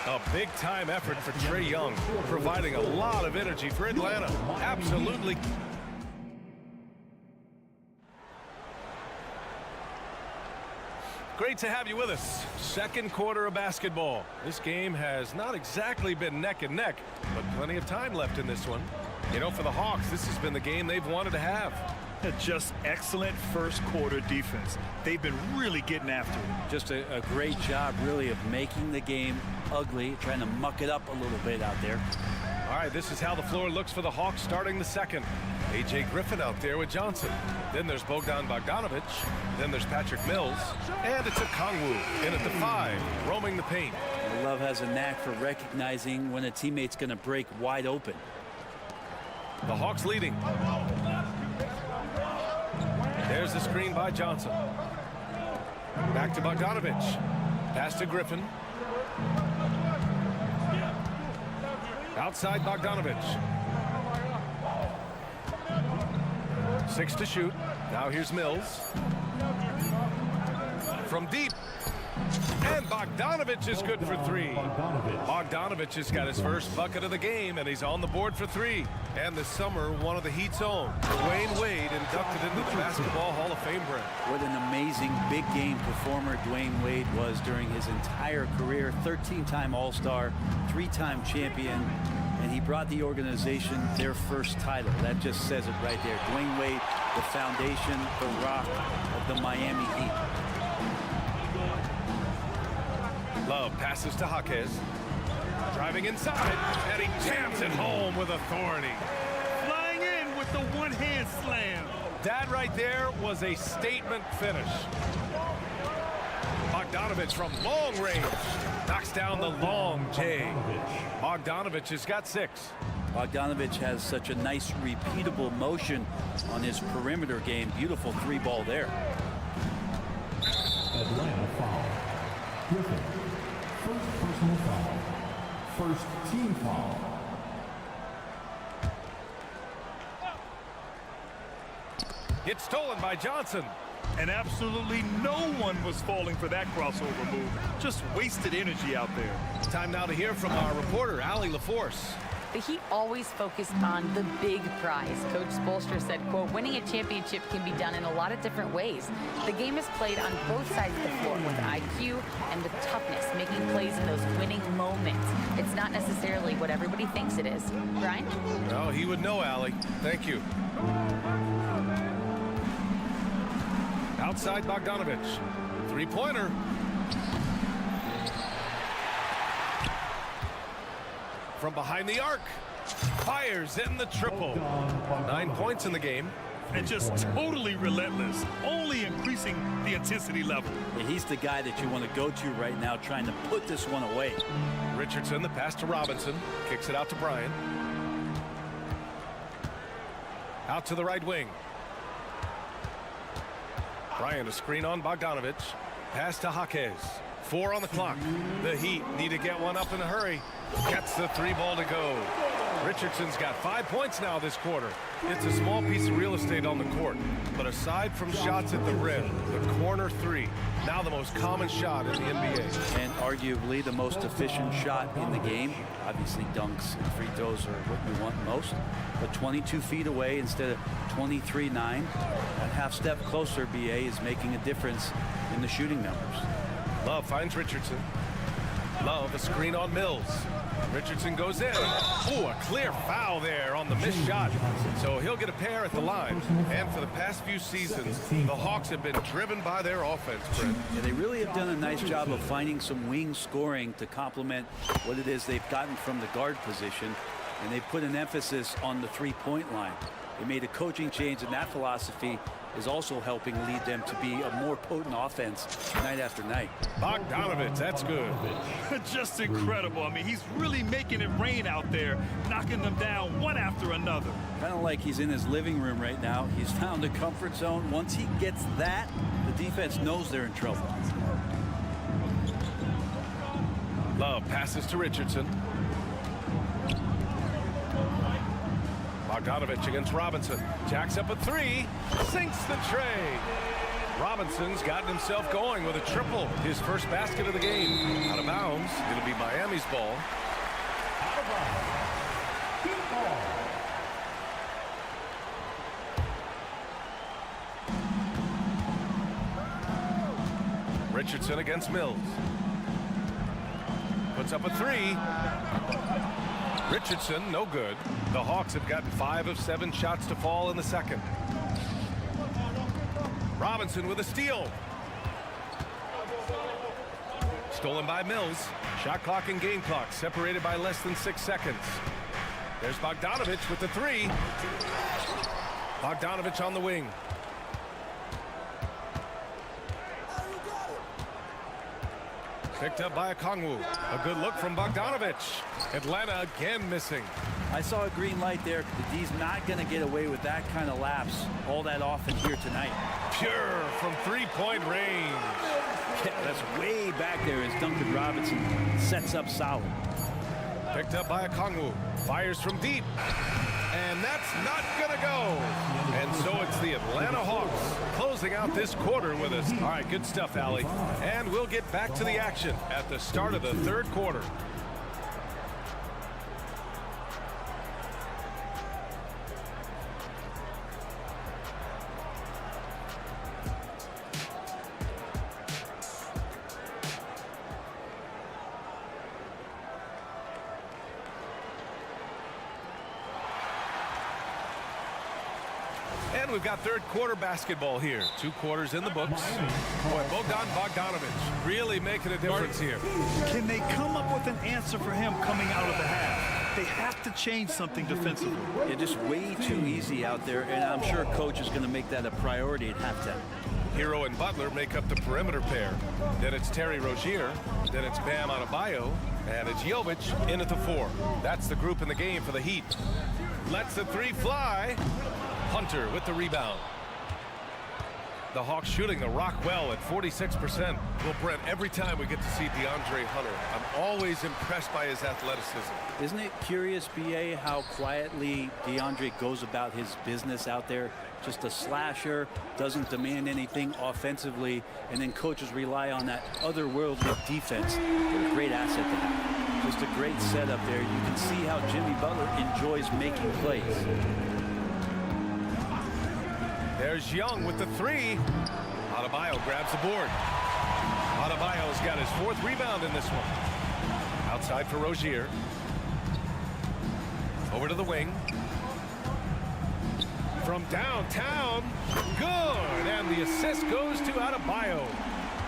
A big-time effort for Trae Young, providing a lot of energy for Atlanta. Absolutely. Great to have you with us. Second quarter of basketball. This game has not exactly been neck and neck, but plenty of time left in this one. You know, for the Hawks, this has been the game they've wanted to have. Just excellent first quarter defense. They've been really getting after it. Just a great job, really, of making the game ugly, trying to muck it up a little bit out there. All right, this is how the floor looks for the Hawks starting the second. A.J. Griffin out there with Johnson. Then there's Bogdan Bogdanovic. Then there's Patrick Mills. And it's a Kongwu in at the 5, roaming the paint. Love has a knack for recognizing when a teammate's going to break wide open. The Hawks leading. There's the screen by Johnson. Back to Bogdanovic. Pass to Griffin. Outside Bogdanovic. 6 to shoot. Now here's Mills. From deep. And Bogdanovic is good for 3. Bogdanovic has got his first bucket of the game, and he's on the board for 3. And this summer, one of the Heat's own, Dwayne Wade, inducted into the Basketball Hall of Fame, Brent. What an amazing big game performer Dwayne Wade was during his entire career. 13-time All-Star, 3-time champion, and he brought the organization their first title. That just says it right there. Dwayne Wade, the foundation, the rock of the Miami Heat. Love passes to Jaquez. Driving inside, and he jams it home with authority. Flying in with the one-hand slam. That right there was a statement finish. Bogdanovic from long range knocks down the long J. Bogdanovic has got 6. Bogdanovic has such a nice repeatable motion on his perimeter game. Beautiful 3-ball there. Atlanta foul. Griffin. First personal foul. First team foul. It's stolen by Johnson. And absolutely no one was falling for that crossover move. Just wasted energy out there. Time now to hear from our reporter, Allie LaForce. The Heat always focused on the big prize. Coach Spoelstra said, quote, winning a championship can be done in a lot of different ways. The game is played on both sides of the floor with IQ and with toughness, making plays in those winning moments. It's not necessarily what everybody thinks it is. Brian? Oh, he would know, Allie. Thank you. Outside Bogdanovic. 3-pointer. From behind the arc. Fires in the triple. 9 points in the game. And just totally relentless, only increasing the intensity level. Yeah, he's the guy that you want to go to right now, trying to put this one away. Richardson, the pass to Robinson. Kicks it out to Bryant. Out to the right wing. Bryant, a screen on Bogdanovic. Pass to Jaquez. 4 on the clock. The Heat need to get one up in a hurry. Gets the 3-ball to go. Richardson's got 5 points now this quarter. It's a small piece of real estate on the court. But aside from shots at the rim, the corner 3, now the most common shot in the NBA. And arguably the most efficient shot in the game. Obviously dunks and free throws are what you want most. But 22 feet away instead of 23-9. That half step closer, BA, is making a difference in the shooting numbers. Love finds Richardson. Love, a screen on Mills. Richardson goes in. Ooh, a clear foul there on the missed shot. So he'll get a pair at the line. And for the past few seasons, the Hawks have been driven by their offense, Brent. Yeah, they really have done a nice job of finding some wing scoring to complement what it is they've gotten from the guard position. And they put an emphasis on the 3-point line. They made a coaching change in that philosophy is also helping lead them to be a more potent offense night after night. Bogdanovich, that's good. Just incredible. I mean, he's really making it rain out there, knocking them down one after another. Kind of like he's in his living room right now. He's found a comfort zone. Once he gets that, the defense knows they're in trouble. Love passes to Richardson. Bogdanovich against Robinson. Jacks up a three. Sinks the tray. Robinson's gotten himself going with a triple. His first basket of the game. Out of bounds. It'll be Miami's ball. Richardson against Mills. Puts up a three. Richardson, no good. The Hawks have gotten 5 of 7 shots to fall in the second. Robinson with a steal. Stolen by Mills. Shot clock and game clock separated by less than 6 seconds. There's Bogdanovich with the three. Bogdanovich on the wing. Picked up by Okongwu. A good look from Bogdanovich. Atlanta again missing. I saw a green light there. The D's not going to get away with that kind of lapse all that often here tonight. Pure from three-point range. Yeah, that's way back there as Duncan Robinson sets up solid. Picked up by Okongwu. Fires from deep. And that's not going to go. And so it's the Atlanta Hawks closing out this quarter with us. All right, good stuff, Allie. And we'll get back to the action at the start of the third quarter. And we've got third quarter basketball here. 2 quarters in the books. Boy, Bogdanovich really making a difference here. Can they come up with an answer for him coming out of the half? They have to change something defensively. Yeah, just way too easy out there, and I'm sure coach is going to make that a priority at halftime. Hero and Butler make up the perimeter pair. Then it's Terry Rozier. Then it's Bam Adebayo. And it's Jovic in at the 4. That's the group in the game for the Heat. Lets the three fly. Hunter with the rebound. The Hawks shooting the rock well at 46%. Well, Brent, every time we get to see DeAndre Hunter, I'm always impressed by his athleticism. Isn't it curious, B.A., how quietly DeAndre goes about his business out there? Just a slasher, doesn't demand anything offensively, and then coaches rely on that otherworldly defense. What a great asset to have. Just a great setup there. You can see how Jimmy Butler enjoys making plays. There's Young with the three. Adebayo grabs the board. Adebayo's got his 4th rebound in this one. Outside for Rozier. Over to the wing. From downtown. Good. And the assist goes to Adebayo.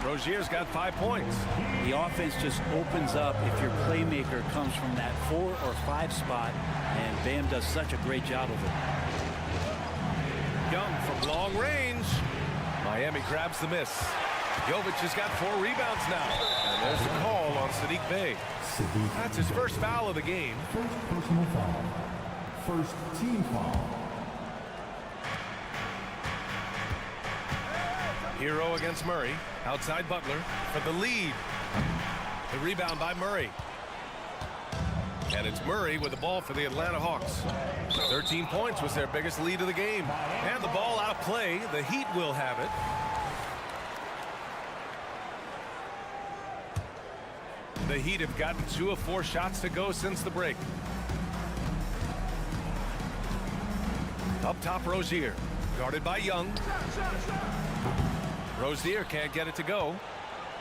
Rozier's got 5 points. The offense just opens up if your playmaker comes from that 4 or 5 spot, and Bam does such a great job of it. Young from long range. Miami grabs the miss. Jovic has got 4 rebounds now. And there's the call on Sadiq Bey. That's his first foul of the game. First personal foul. First team foul. Hero against Murray. Outside Butler for the lead. The rebound by Murray. And it's Murray with the ball for the Atlanta Hawks. 13 points was their biggest lead of the game. And the ball out of play. The Heat will have it. The Heat have gotten 2 of 4 shots to go since the break. Up top, Rozier. Guarded by Young. Rozier can't get it to go.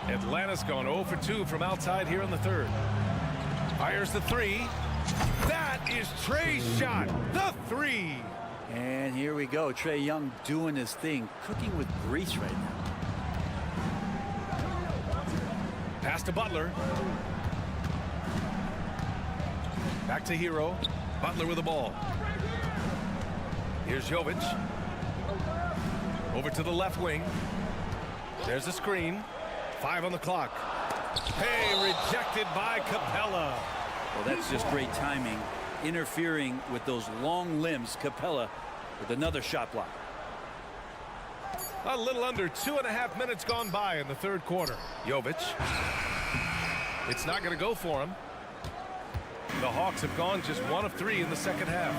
Atlanta's gone 0 for 2 from outside here in the third. Fires the three. That is Trey's shot. The 3. And here we go. Trae Young doing his thing. Cooking with grease right now. Pass to Butler. Back to Hero. Butler with the ball. Here's Jovic. Over to the left wing. There's a screen. 5 on the clock. Hey, rejected by Capella. Well, that's just great timing. Interfering with those long limbs. Capella with another shot block. A little under 2.5 minutes gone by in the third quarter. Jovic. It's not going to go for him. The Hawks have gone just 1 of 3 in the second half.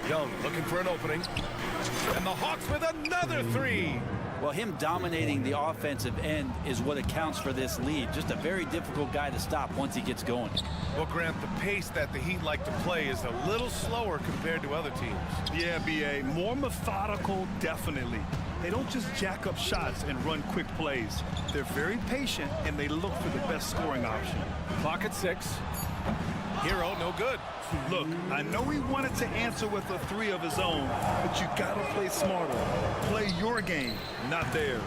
Young looking for an opening. And the Hawks with another 3. Well, him dominating the offensive end is what accounts for this lead. Just a very difficult guy to stop once he gets going. Well, Grant, the pace that the Heat like to play is a little slower compared to other teams. Yeah, B.A. More methodical, definitely. They don't just jack up shots and run quick plays. They're very patient, and they look for the best scoring option. Clock at 6. Hero, no good. Look, I know he wanted to answer with a 3 of his own, but you gotta play smarter. Play your game, not theirs.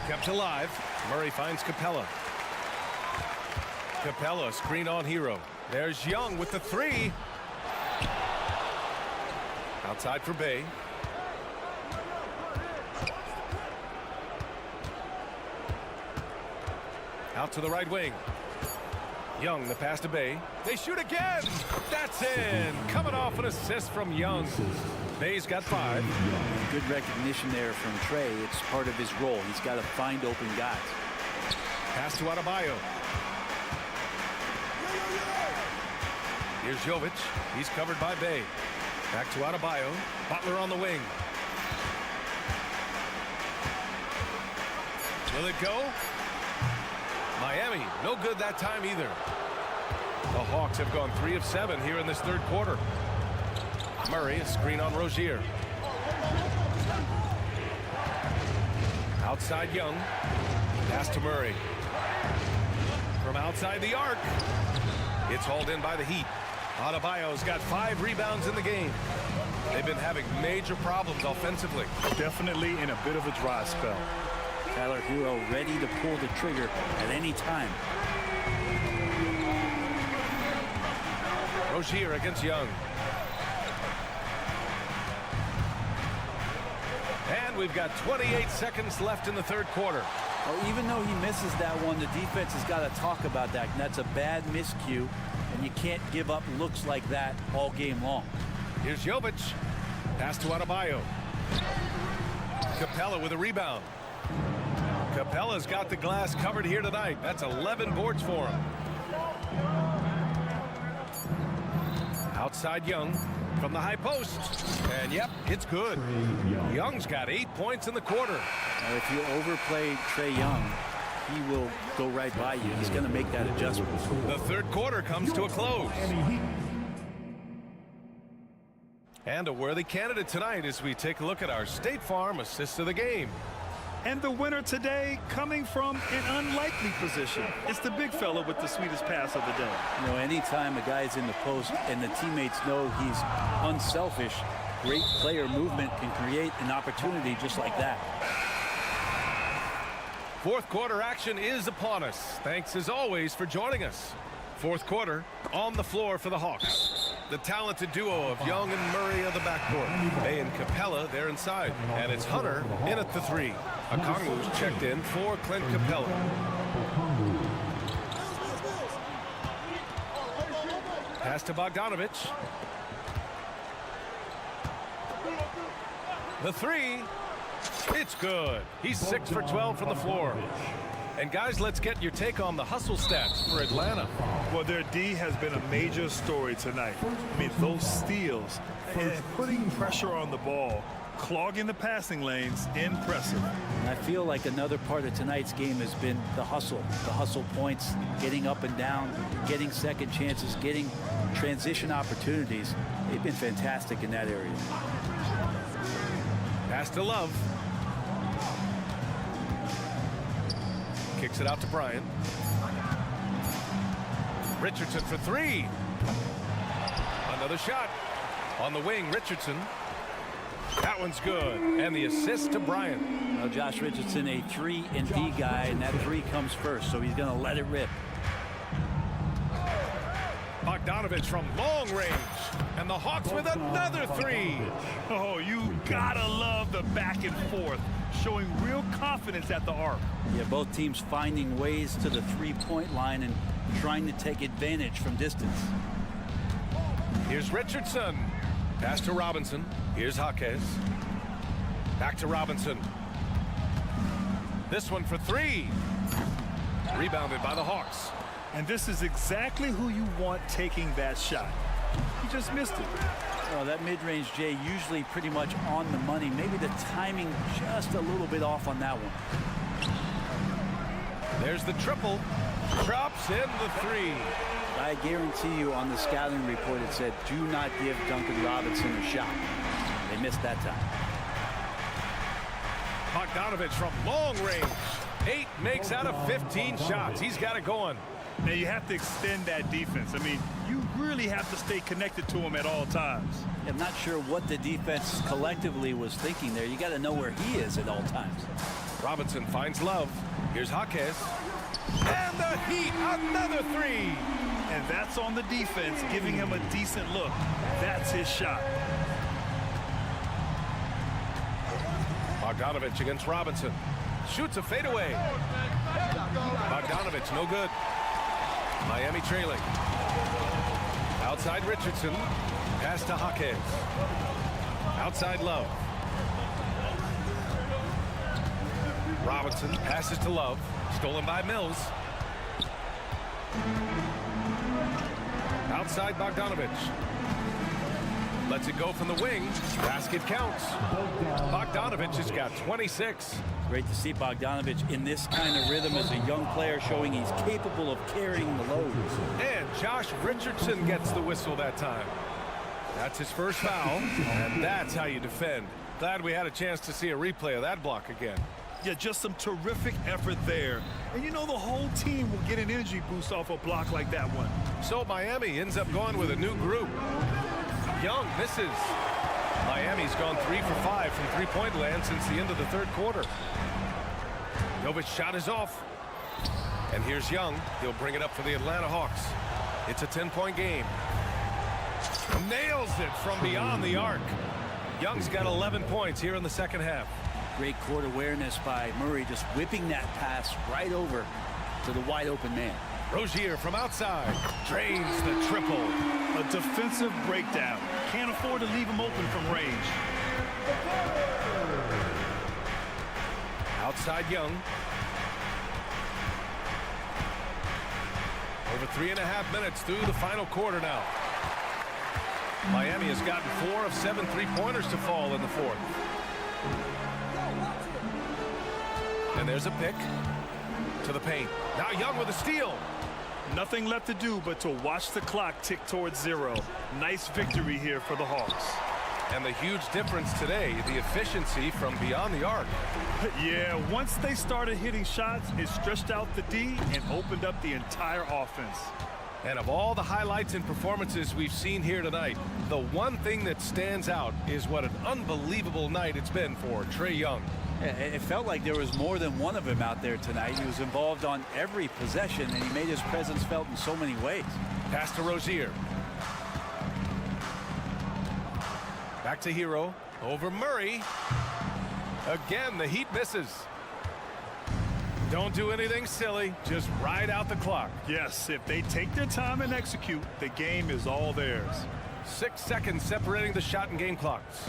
Kept alive. Murray finds Capella. Capella, screen on Hero. There's Young with the 3. Outside for Bay. Out to the right wing. Young, the pass to Bay. They shoot again. That's in. Coming off an assist from Young. Bay's got 5. Good recognition there from Trey. It's part of his role. He's got to find open guys. Pass to Adebayo. Here's Jovic. He's covered by Bay. Back to Adebayo. Butler on the wing. Will it go? Miami, no good that time either. The Hawks have gone 3 of 7 here in this third quarter. Murray, a screen on Rozier. Outside Young. Pass to Murray. From outside the arc. It's hauled in by the Heat. Adebayo's got 5 rebounds in the game. They've been having major problems offensively. Definitely in a bit of a dry spell. Tyler Hero ready to pull the trigger at any time. Rozier against Young. And we've got 28 seconds left in the third quarter. Well, even though he misses that one, the defense has got to talk about that. And that's a bad miscue, and you can't give up looks like that all game long. Here's Jovic. Pass to Adebayo. Capella with a rebound. Capella's got the glass covered here tonight. That's 11 boards for him. Outside Young from the high post. And yep, it's good. Young's got 8 points in the quarter. Now, if you overplay Trey Young, he will go right by you. He's going to make that adjustment. The third quarter comes to a close. And a worthy candidate tonight as we take a look at our State Farm assist of the game. And the winner today coming from an unlikely position. It's the big fella with the sweetest pass of the day. You know, anytime a guy's in the post and the teammates know he's unselfish, great player movement can create an opportunity just like that. Fourth quarter action is upon us. Thanks as always for joining us. Fourth quarter on the floor for the Hawks. The talented duo of Young and Murray of the backcourt. Bay and Capella, they're inside. And it's Hunter in at the 3. Okongwu's checked in for Clint Capella. Pass to Bogdanovich. The 3. It's good. He's 6 for 12 from the floor. And guys, let's get your take on the hustle stats for Atlanta. Well, their D has been a major story tonight. I mean, those steals and putting pressure on the ball, clogging the passing lanes, impressive. And I feel like another part of tonight's game has been the hustle points, getting up and down, getting second chances, getting transition opportunities. They've been fantastic in that area. Pass to Love. Kicks it out to Bryant. Richardson for 3. Another shot. On the wing, Richardson. That one's good. And the assist to Bryant. Well, Josh Richardson, a 3 and D guy, and that 3 comes first, so he's going to let it rip. Bogdanovich from long range. And the Hawks with another three. Oh, you gotta love the back and forth, showing real confidence at the arc. Yeah, both teams finding ways to the three-point line and trying to take advantage from distance. Here's Richardson. Pass to Robinson. Here's Jaquez. Back to Robinson. This one for three. Rebounded by the Hawks. And this is exactly who you want taking that shot. He just missed it. Well, that mid-range, Jay, usually pretty much on the money. Maybe the timing just a little bit off on that one. There's the triple. Drops in the three. I guarantee you on the scouting report it said, do not give Duncan Robinson a shot. They missed that time. Bogdanovich from long range. 8 makes out of 15 shots. He's got it going. Now you have to extend that defense. I mean, you really have to stay connected to him at all times. I'm not sure what the defense collectively was thinking there. You got to know where he is at all times. Robinson finds Love. Here's Jaquez. And the Heat, another three. And that's on the defense, giving him a decent look. That's his shot. Bogdanovich against Robinson. Shoots a fadeaway. Bogdanovich, no good. Miami trailing. Outside Richardson. Pass to Jaquez. Outside Love. Robinson passes to Love. Stolen by Mills. Outside Bogdanovich. Lets it go from the wing. Basket counts. Bogdanovich has got 26. Great to see Bogdanovich in this kind of rhythm as a young player, showing he's capable of carrying the load. And Josh Richardson gets the whistle that time. That's his first foul, and that's how you defend. Glad we had a chance to see a replay of that block again. Yeah, just some terrific effort there. And you know the whole team will get an energy boost off a block like that one. So Miami ends up going with a new group. Young misses. Miami's gone 3 for 5 from three-point land since the end of the third quarter. Jovic's shot is off. And here's Young. He'll bring it up for the Atlanta Hawks. It's a 10-point game. Nails it from beyond the arc. Young's got 11 points here in the second half. Great court awareness by Murray, just whipping that pass right over to the wide open man. Rozier from outside drains the triple. A defensive breakdown. Can't afford to leave him open from range. Outside Young. Over 3.5 minutes through the final quarter now. Miami has gotten 4 of 7 three-pointers to fall in the fourth. And there's a pick to the paint. Now Young with a steal. Nothing left to do but to watch the clock tick towards 0. Nice victory here for the Hawks. And the huge difference today, the efficiency from beyond the arc. Yeah, once they started hitting shots, it stretched out the D and opened up the entire offense. And of all the highlights and performances we've seen here tonight, the one thing that stands out is what an unbelievable night it's been for Trae Young. It felt like there was more than one of him out there tonight. He was involved on every possession, and he made his presence felt in so many ways. Pass to Rozier. Back to Hero. Over Murray. Again, the Heat misses. Don't do anything silly. Just ride out the clock. Yes, if they take their time and execute, the game is all theirs. 6 seconds separating the shot and game clocks.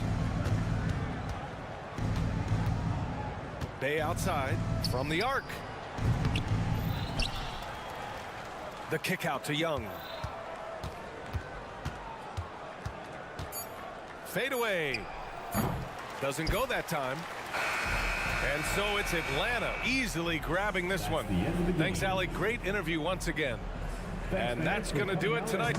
Bay outside from the arc. The kick out to Young. Fade away. Doesn't go that time. And so it's Atlanta easily grabbing this one. Thanks, Allie. Great interview once again. And that's going to do it tonight.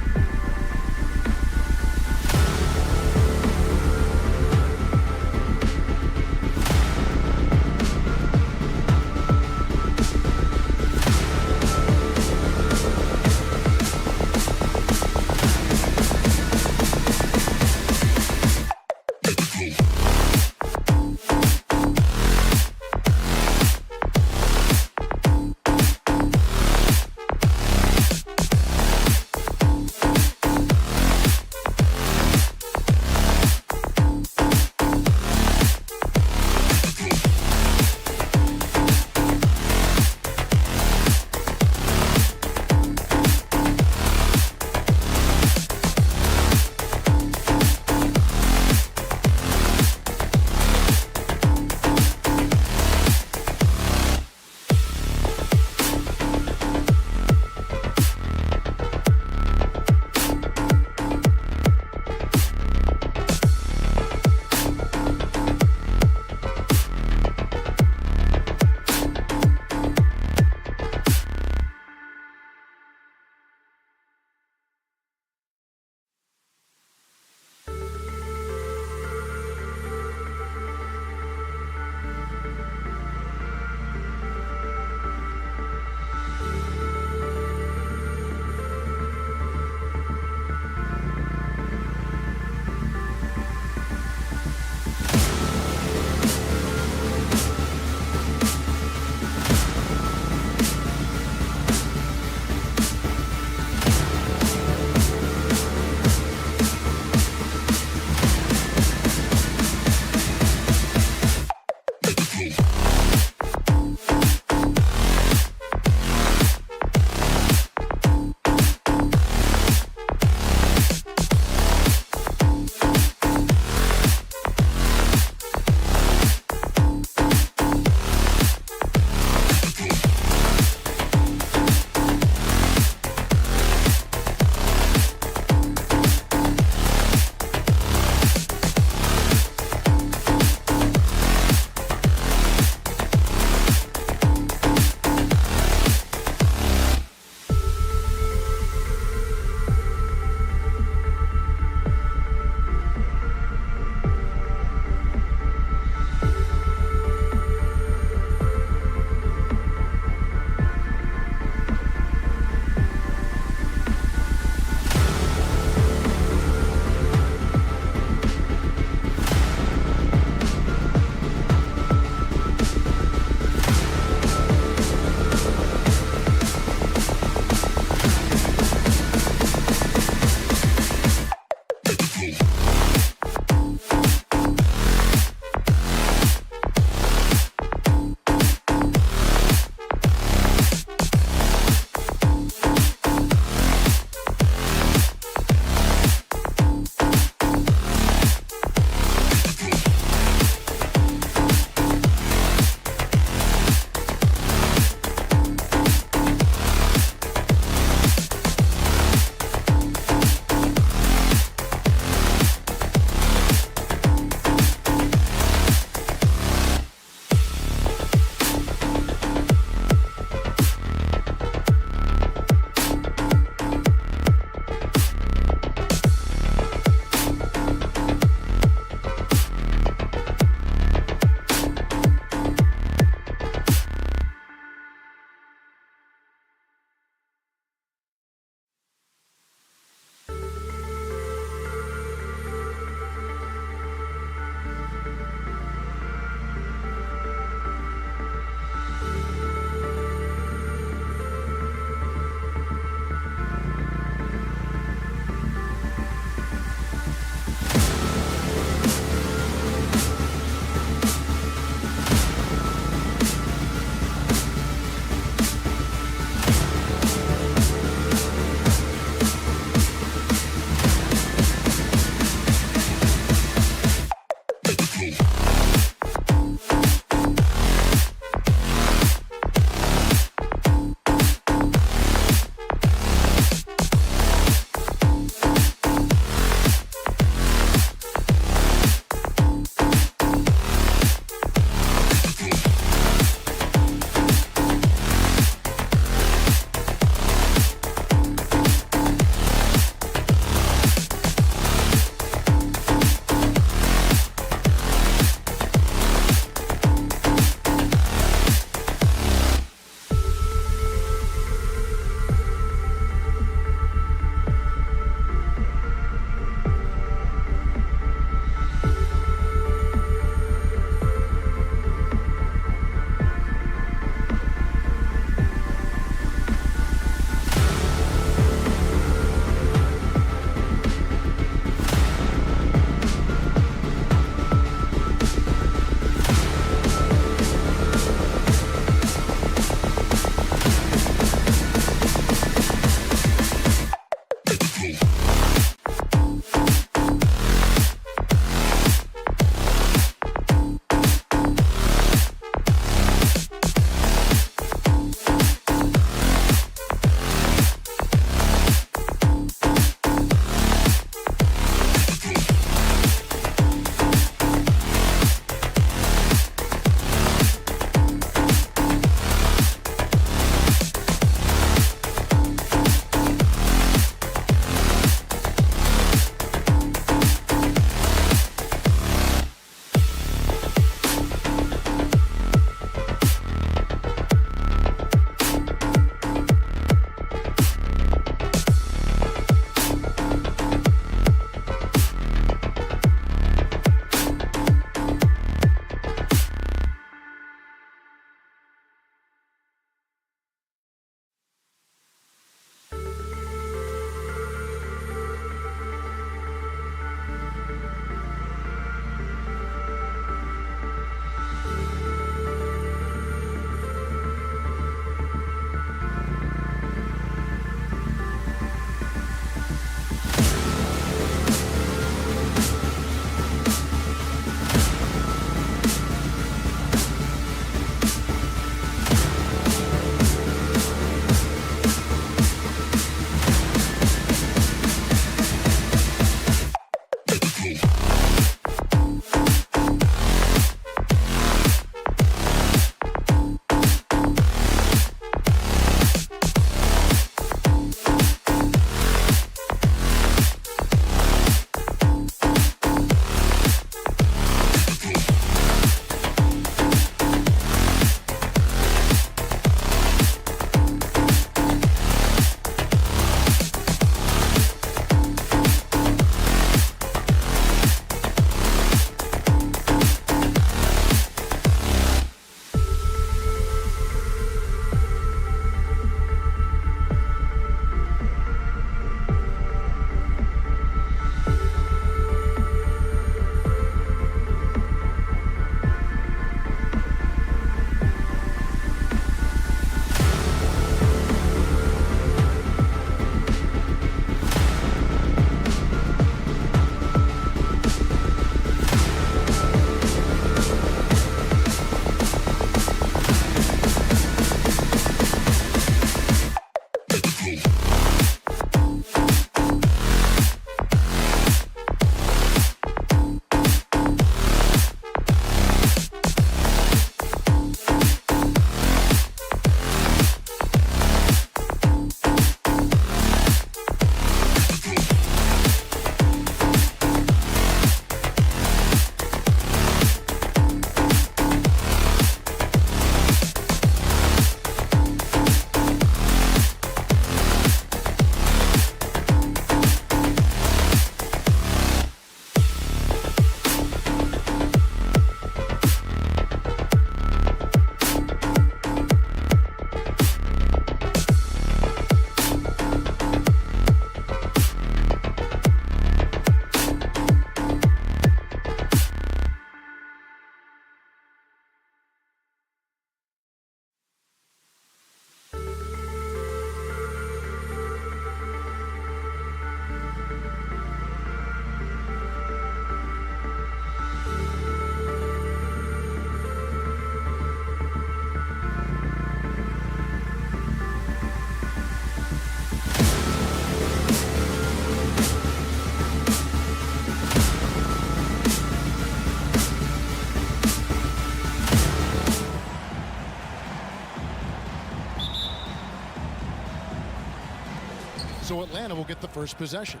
So Atlanta will get the first possession.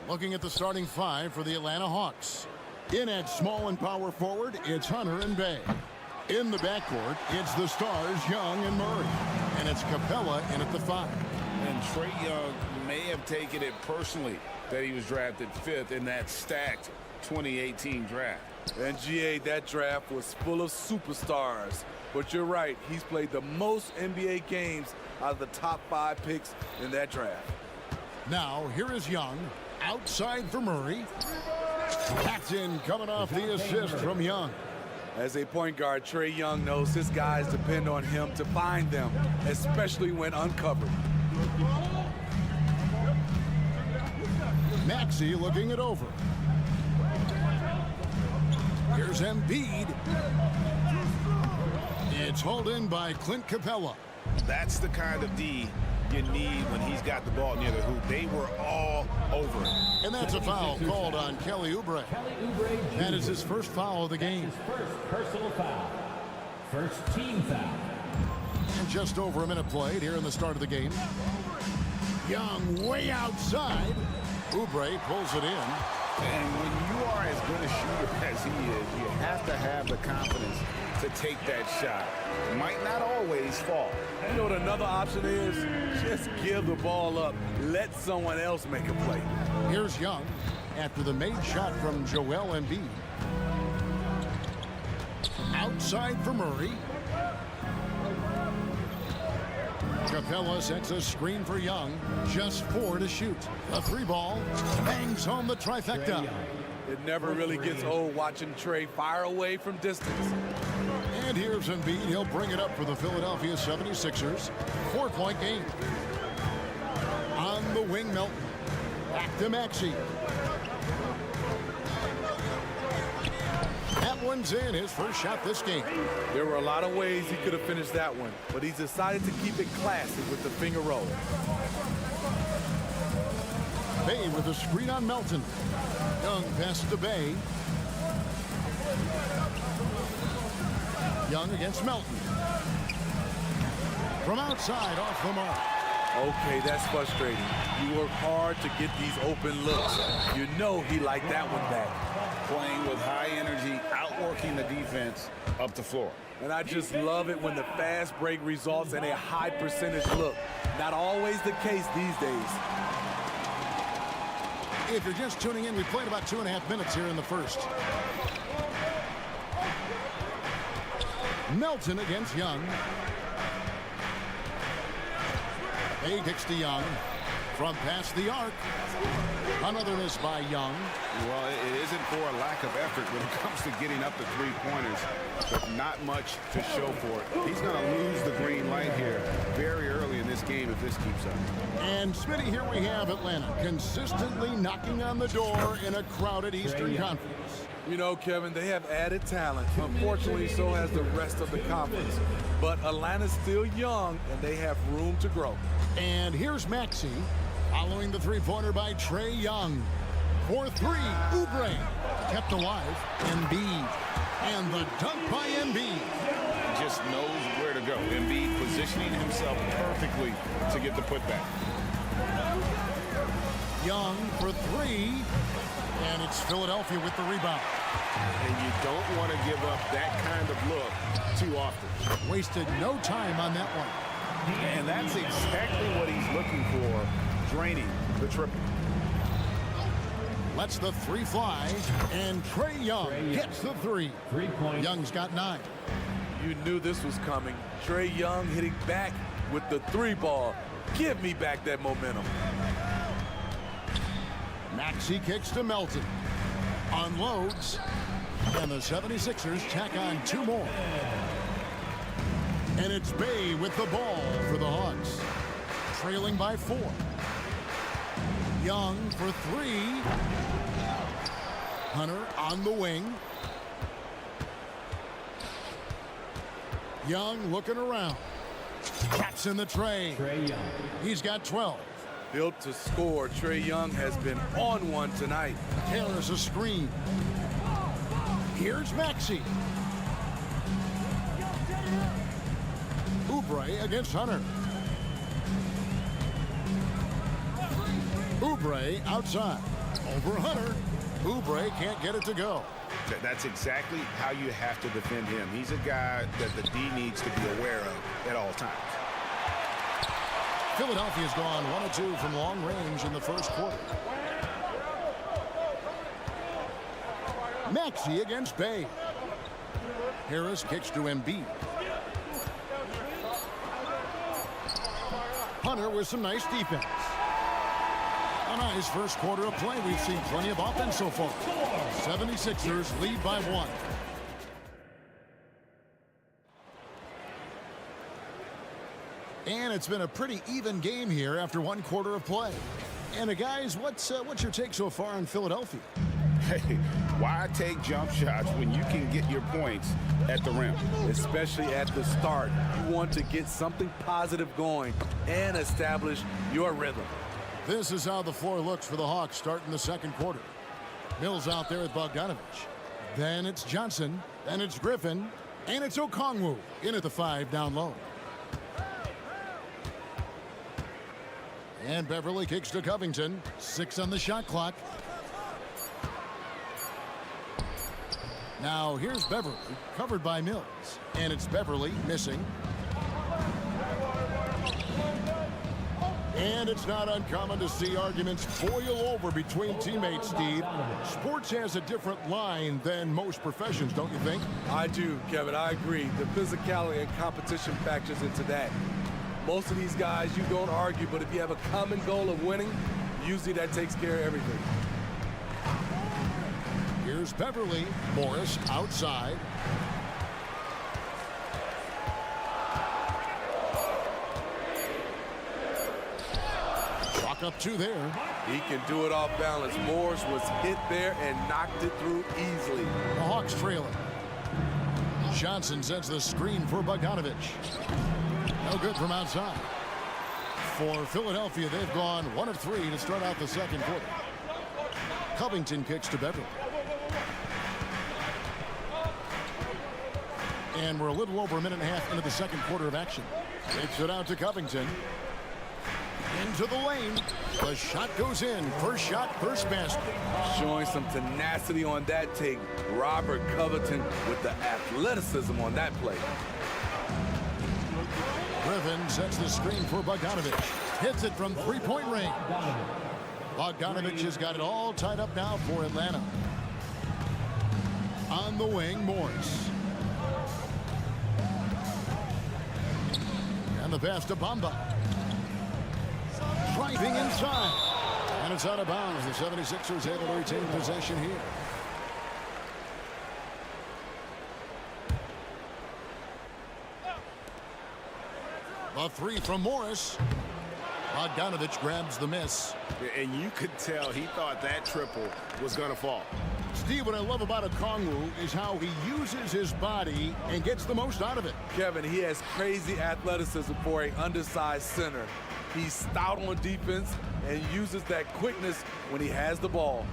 Looking at the starting five for the Atlanta Hawks. In at small and power forward, it's Hunter and Bay. In the backcourt, it's the stars Young and Murray. And it's Capella in at the 5. And Trae Young may have taken it personally that he was drafted 5th in that stacked 2018 draft. And GA, that draft was full of superstars. But you're right, he's played the most NBA games out of the top 5 picks in that draft. Now, here is Young, outside for Murray. Paxton coming off the assist from Young. As a point guard, Trae Young knows his guys depend on him to find them, especially when uncovered. Maxey looking it over. Here's Embiid. It's hauled in by Clint Capella. That's the kind of D you need when he's got the ball near the hoop. They were all over it. And that's a foul called on Kelly Oubre. That is his first foul of the game. First personal foul. First team foul. And just over a minute played here in the start of the game. Young way outside. Oubre pulls it in. And when you are as good a shooter as he is, you have to have the confidence to take that shot. It might not always fall. You know what another option is? Just give the ball up. Let someone else make a play. Here's Young after the made shot from Joel Embiid. Outside for Murray. Capella sets a screen for Young. Just 4 to shoot. A 3-ball bangs home the trifecta. It never really gets old watching Trae fire away from distance. And here's Embiid. He'll bring it up for the Philadelphia 76ers. 4-point game. On the wing, Melton. Back to Maxey. That one's in, his first shot this game. There were a lot of ways he could have finished that one, but he's decided to keep it classy with the finger roll. Bay with a screen on Melton. Young pass to Bay. Young against Melton. From outside, off the mark. Okay, that's frustrating. You work hard to get these open looks. You know he liked that one back. Playing with high energy, outworking the defense up the floor. And I just love it when the fast break results in a high percentage look. Not always the case these days. If you're just tuning in, we played about 2.5 minutes here in the first. Melton against Young. Bay kicks to Young from past the arc. Another miss by Young. Well, it isn't for a lack of effort when it comes to getting up the 3-pointers, but not much to show for it. He's going to lose the green light here very early in this game if this keeps up. And Smitty, here we have Atlanta consistently knocking on the door in a crowded Eastern Conference. You know, Kevin, they have added talent. Unfortunately, so has the rest of the conference. But Atlanta's still young, and they have room to grow. And here's Maxey following the 3-pointer by Trae Young. For 3, Oubre kept alive. Embiid. And the dunk by Embiid. Just knows where to go. Embiid positioning himself perfectly to get the putback. Young for 3. And it's Philadelphia with the rebound. And you don't want to give up that kind of look too often. Wasted no time on that one. And that's exactly what he's looking for, draining the triple. Lets the 3 fly, and Trae Young gets the 3. 3 points. Young's got 9. You knew this was coming. Trae Young hitting back with the 3-ball. Give me back that momentum. Maxey kicks to Melton. Unloads. And the 76ers tack on 2 more. And it's Bay with the ball for the Hawks. Trailing by 4. Young for 3. Hunter on the wing. Young looking around. Taps in the tray. Trae Young. He's got 12. Built to score, Trae Young has been on one tonight. Taylor's a screen. Here's Maxey. Oubre against Hunter. Oubre outside. Over Hunter. Oubre can't get it to go. That's exactly how you have to defend him. He's a guy that the D needs to be aware of at all times. Philadelphia's gone 1 of 2 from long range in the first quarter. Maxey against Bay. Harris kicks to Embiid. Hunter with some nice defense. A nice first quarter of play. We've seen plenty of offense so far. 76ers lead by 1. And it's been a pretty even game here after 1 quarter of play. And guys, what's your take so far on Philadelphia? Hey, why take jump shots when you can get your points at the rim? Especially at the start. You want to get something positive going and establish your rhythm. This is how the floor looks for the Hawks starting the second quarter. Mills out there with Bogdanovich. Then it's Johnson. Then it's Griffin. And it's Okongwu in at the 5 down low. And Beverly kicks to Covington. 6 on the shot clock. Now here's Beverly, covered by Mills. And it's Beverly missing. And it's not uncommon to see arguments boil over between teammates, Steve. Sports has a different line than most professions, don't you think? I do, Kevin. I agree. The physicality and competition factors into that. Most of these guys, you don't argue, but if you have a common goal of winning, usually that takes care of everything. Here's Beverly. Morris outside. Clock up 2 there. He can do it off balance. Morris was hit there and knocked it through easily. The Hawks trailing. Johnson sends the screen for Bogdanovich. No good from outside. For Philadelphia, they've gone 1 of 3 to start out the second quarter. Covington kicks to Beverly. And we're a little over a minute and a half into the second quarter of action. Kicks it out to Covington. Into the lane. The shot goes in. First shot, first basket. Showing some tenacity on that take. Robert Covington with the athleticism on that play. Griffin sets the screen for Bogdanovich. Hits it from 3-point range. Bogdanovich has got it all tied up now for Atlanta. On the wing, Morris. And the pass to Bamba. Driving inside. And it's out of bounds. The 76ers able to retain possession here. A 3 from Morris. Bogdanovich grabs the miss. And you could tell he thought that triple was going to fall. Steve, what I love about Okongwu is how he uses his body and gets the most out of it. Kevin, he has crazy athleticism for an undersized center. He's stout on defense and uses that quickness when he has the ball.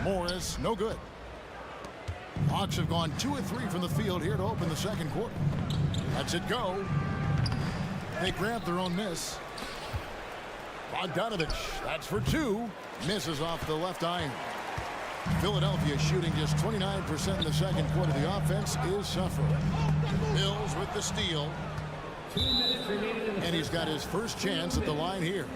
Morris, no good. Hawks have gone 2 of 3 from the field here to open the second quarter. Lets it go. They grab their own miss. Bogdanovich, that's for 2. Misses off the left iron. Philadelphia shooting just 29% in the second quarter. The offense is suffering. Mills with the steal. And he's got his first chance at the line here.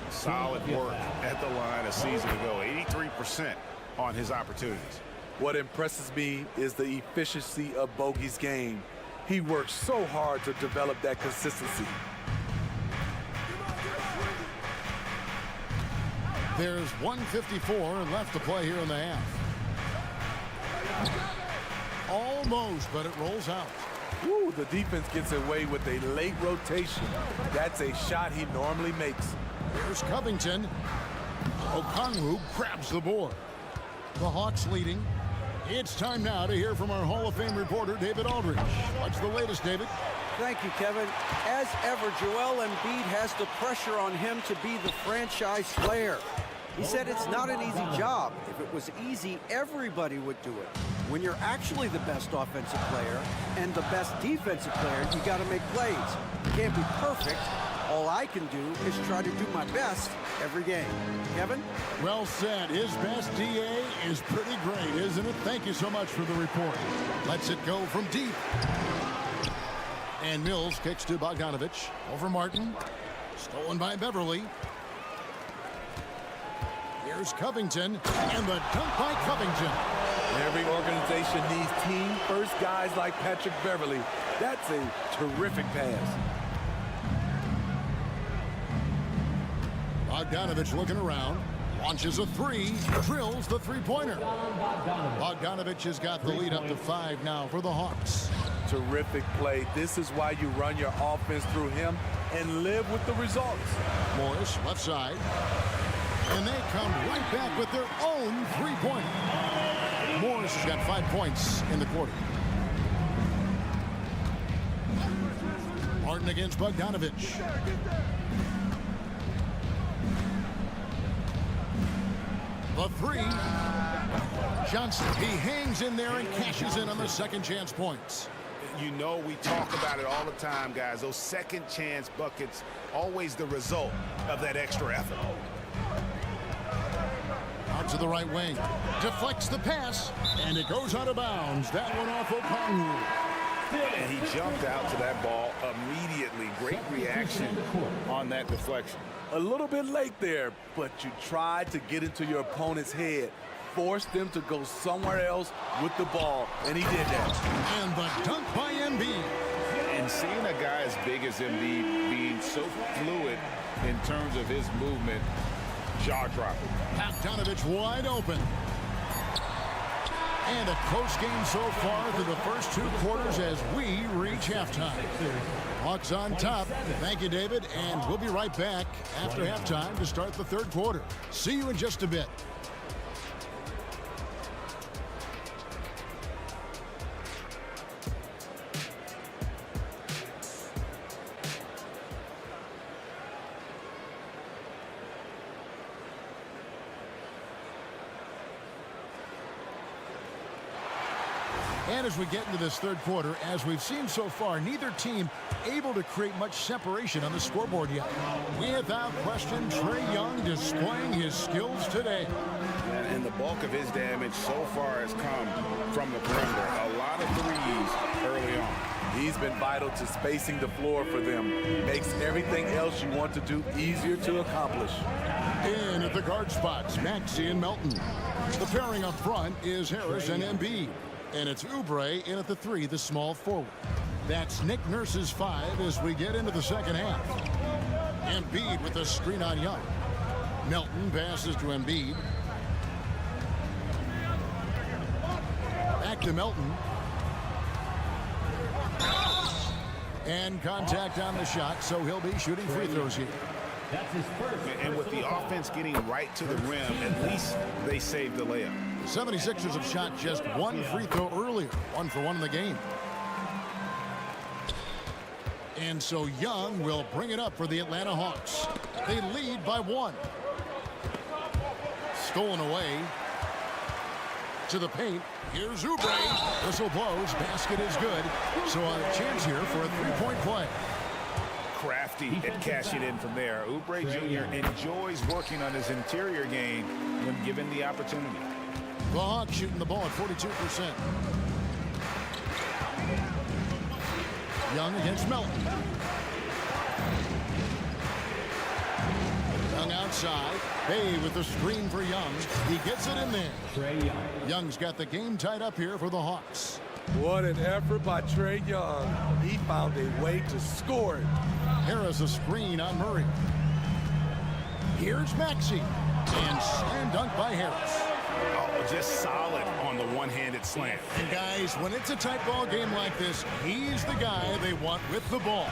Solid work at the line a season ago. 83% on his opportunities. What impresses me is the efficiency of Bogey's game. He works so hard to develop that consistency. There's 1:54 left to play here in the half. Almost, but it rolls out. Woo, the defense gets away with a late rotation. That's a shot he normally makes. Here's Covington. Okongwu grabs the board. The Hawks leading. It's time now to hear from our Hall of Fame reporter, David Aldridge. What's the latest, David? Thank you, Kevin. As ever, Joel Embiid has the pressure on him to be the franchise player. He said it's not an easy job. If it was easy, everybody would do it. When you're actually the best offensive player and the best defensive player, you got to make plays. You can't be perfect. All I can do is try to do my best every game. Kevin? Well said. His best DA is pretty great, isn't it? Thank you so much for the report. Lets it go from deep. And Mills kicks to Bogdanovich. Over Martin. Stolen by Beverly. Here's Covington. And the dunk by Covington. Every organization needs team-first guys like Patrick Beverly. That's a terrific pass. Bogdanovich looking around. Launches a three. Drills the three-pointer. Bogdanovich has got the lead up to 5 now for the Hawks. Terrific play. This is why you run your offense through him and live with the results. Morris, left side. And they come right back with their own three-pointer. Morris has got 5 points in the quarter. Martin against Bogdanovich. The three. Johnson, he hangs in there and cashes in on the second chance points. You know, we talk about it all the time, guys. Those second chance buckets, always the result of that extra effort. Out to the right wing. Deflects the pass, and it goes out of bounds. That one off Okongwu. And he jumped out to that ball immediately. Great reaction on that deflection. A little bit late there, but you tried to get into your opponent's head. Force them to go somewhere else with the ball, and he did that. And the dunk by Embiid. And seeing a guy as big as Embiid being so fluid in terms of his movement, jaw-dropping. Bogdanovich wide open. And a close game so far through the first 2 quarters as we reach halftime. Hawks on top. Thank you, David. And we'll be right back after halftime to start the 3rd quarter. See you in just a bit. And as we get into this 3rd quarter, as we've seen so far, neither team able to create much separation on the scoreboard yet. Without question, Trae Young displaying his skills today. And the bulk of his damage so far has come from the perimeter. A lot of threes early on. He's been vital to spacing the floor for them. Makes everything else you want to do easier to accomplish. In at the guard spots, Maxey and Melton. The pairing up front is Harris and Embiid. And it's Oubre in at the 3, the small forward. That's Nick Nurse's 5 as we get into the second half. Embiid with a screen on Young. Melton passes to Embiid. Back to Melton. And contact on the shot, so he'll be shooting free throws here. And with the offense getting right to the rim, at least they saved the layup. The 76ers have shot just 1 free throw earlier, 1 for 1 in the game. And so Young will bring it up for the Atlanta Hawks. They lead by 1. Stolen away to the paint. Here's Oubre. Whistle blows. Basket is good. So a chance here for a 3-point play. Crafty at cashing in from there. Oubre Jr. enjoys working on his interior game when given the opportunity. The Hawks shooting the ball at 42%. Young against Melton. Young outside. Bay with the screen for Young. He gets it in there. Young's got the game tied up here for the Hawks. What an effort by Trae Young. He found a way to score it. Harris a screen on Murray. Here's Maxey. And slam dunk by Harris. Oh, just solid on the one-handed slam. And guys, when it's a tight ball game like this, he's the guy they want with the ball.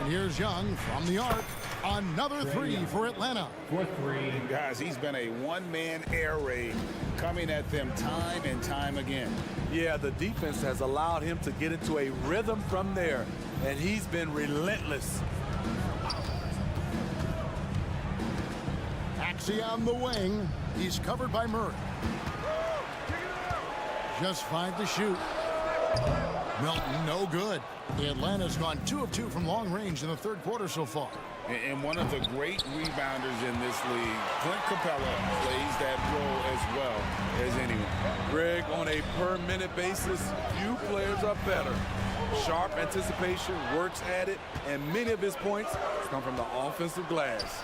And here's Young from the arc. Another 3 for Atlanta. And guys, he's been a one-man air raid coming at them time and time again. Yeah, the defense has allowed him to get into a rhythm from there, and he's been relentless. Maxey on the wing. He's covered by Murray. Just 5 to shoot. Melton, no good. Atlanta's gone 2 of 2 from long range in the third quarter so far. And one of the great rebounders in this league, Clint Capella, plays that role as well as anyone. Greg, on a per-minute basis, few players are better. Sharp anticipation, works at it, and many of his points come from the offensive glass.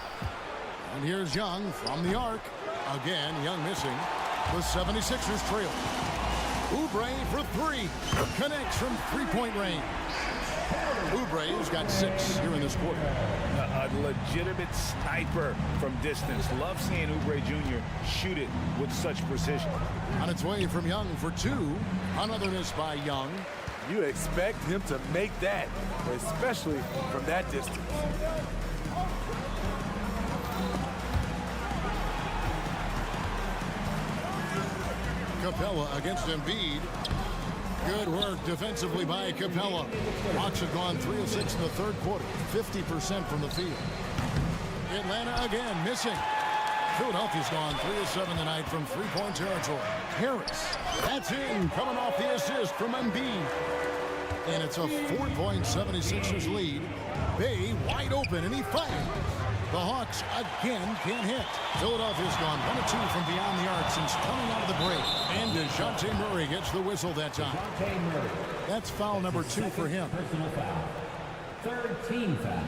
And here's Young from the arc. Again, Young missing. The 76ers trail. Oubre for 3. Connects from three-point range. Oubre's got 6 here in this quarter. A legitimate sniper from distance. Love seeing Oubre Jr. shoot it with such precision. On its way from Young for 2. Another miss by Young. You expect him to make that, especially from that distance. Capella against Embiid. Good work defensively by Capella. Hawks have gone 3 of 6 in the third quarter, 50% from the field. Atlanta again missing. Philadelphia's gone 3 of 7 tonight from three-point territory. Harris, that's in, coming off the assist from Embiid. And it's a 4-point 76ers lead. Bay wide open, and he fires. The Hawks again can't hit. Philadelphia's gone 1 of 2 from beyond the arc since coming out of the break. And DeJounte Murray gets the whistle that time. That's foul number 2 for him. Personal foul. Third team foul.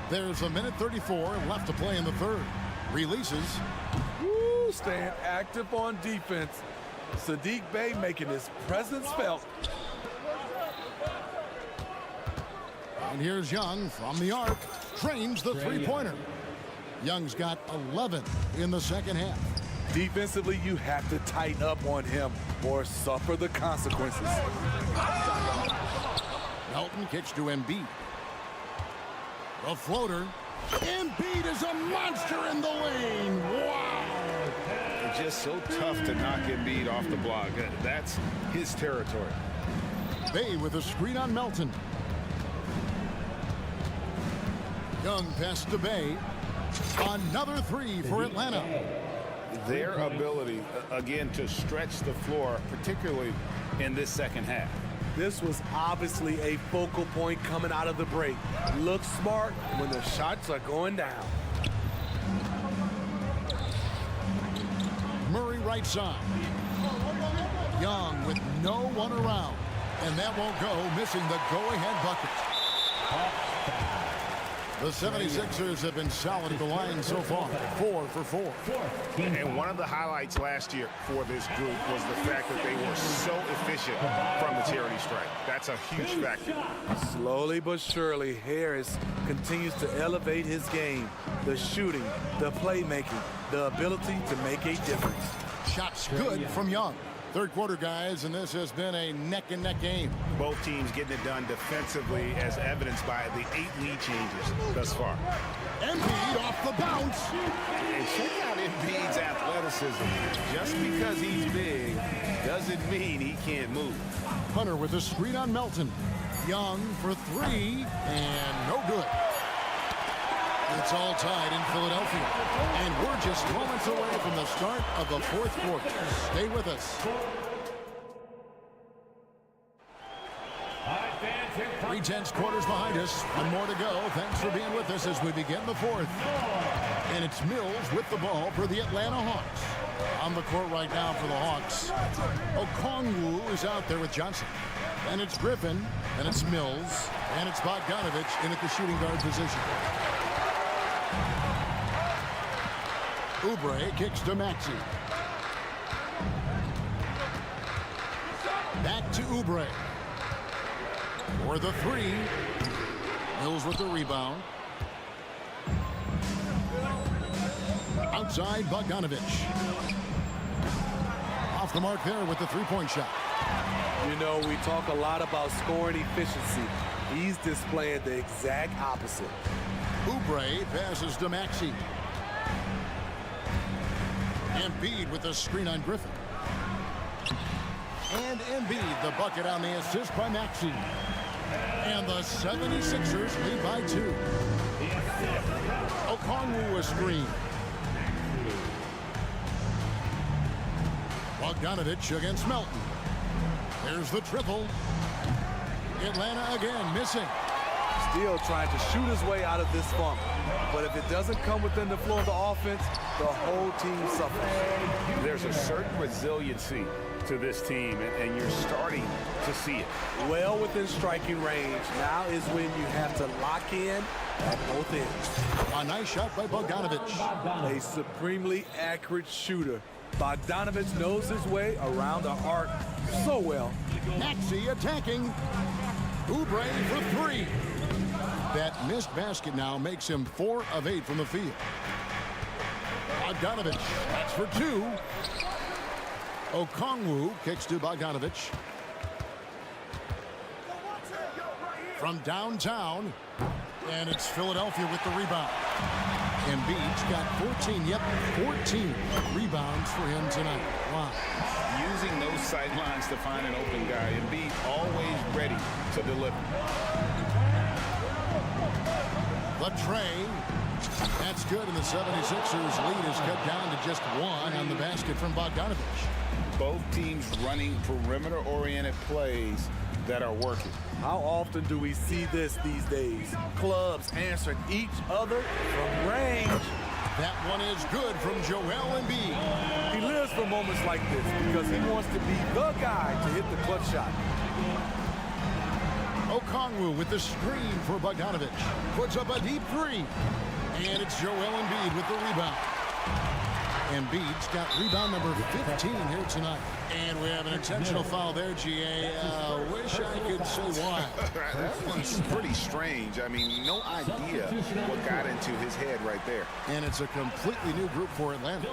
There's a minute 34 left to play in the third. Releases. Woo, staying active on defense. Sadiq Bey making his presence felt. And here's Young from the arc. Trains the three-pointer. Young's got 11 in the second half. Defensively, you have to tighten up on him or suffer the consequences. Melton kicks to Embiid. The floater. Embiid is a monster in the lane. Wow. It's just so tough to knock Embiid off the block. That's his territory. Bay with a screen on Melton. Young pass to Bay. Another 3 for Atlanta. Their ability, again, to stretch the floor, particularly in this second half. This was obviously a focal point coming out of the break. Look smart when the shots are going down. Murray right side. Young with no one around. And that won't go, missing the go-ahead bucket. The 76ers have been solid at the line so far, 4 for 4. And one of the highlights last year for this group was the fact that they were so efficient from the charity stripe. That's a huge factor. Slowly but surely, Harris continues to elevate his game. The shooting, the playmaking, the ability to make a difference. Shots good from Young. Third quarter, guys, and this has been a neck-and-neck game. Both teams getting it done defensively, as evidenced by the 8 lead changes thus far. Embiid off the bounce. And check out Embiid's athleticism. Just because he's big doesn't mean he can't move. Hunter with a screen on Melton. Young for 3, and no good. It's all tied in Philadelphia. And we're just moments away from the start of the fourth quarter. Stay with us. 3/10 quarters behind us. One more to go. Thanks for being with us as we begin the fourth. And it's Mills with the ball for the Atlanta Hawks. On the court right now for the Hawks. Okongwu is out there with Johnson. And it's Griffin. And it's Mills. And it's Bogdanovich in at the shooting guard position. Oubre kicks to Maxey. Back to Oubre. For the 3. Mills with the rebound. Outside Bogdanovich. Off the mark there with the three-point shot. You know, we talk a lot about scoring efficiency. He's displaying the exact opposite. Oubre passes to Maxey. Embiid with the screen on Griffin. And Embiid, the bucket on the assist by Maxey. And the 76ers lead by 2. Okongwu a screen. Bogdanovich against Melton. There's the triple. Atlanta again missing. Still trying to shoot his way out of this funk. But if it doesn't come within the flow of the offense, the whole team suffers. There's a certain resiliency to this team, and you're starting to see it. Well within striking range. Now is when you have to lock in at both ends. A nice shot by Bogdanovich. A supremely accurate shooter. Bogdanovich knows his way around the arc so well. Maxey attacking. Oubre for three. That missed basket now makes him 4 of 8 from the field. Bogdanovich, that's for 2. Okongwu kicks to Bogdanovich. From downtown, and it's Philadelphia with the rebound. Embiid's got 14, 14 rebounds for him tonight. Wow. Using those sidelines to find an open guy. Embiid always ready to deliver. The tray. That's good, and the 76ers lead is cut down to just 1 on the basket from Bogdanovich. Both teams running perimeter-oriented plays that are working. How often do we see this these days? Clubs answering each other from range. That one is good from Joel Embiid. He lives for moments like this because he wants to be the guy to hit the clutch shot. Okongwu with the screen for Bogdanovich. Puts up a deep 3. And it's Joel Embiid with the rebound. Embiid's got rebound number 15 here tonight. And we have an intentional foul there, GA. Wish I could say why. That one's pretty strange. I mean, no idea what got into his head right there. And it's a completely new group for Atlanta.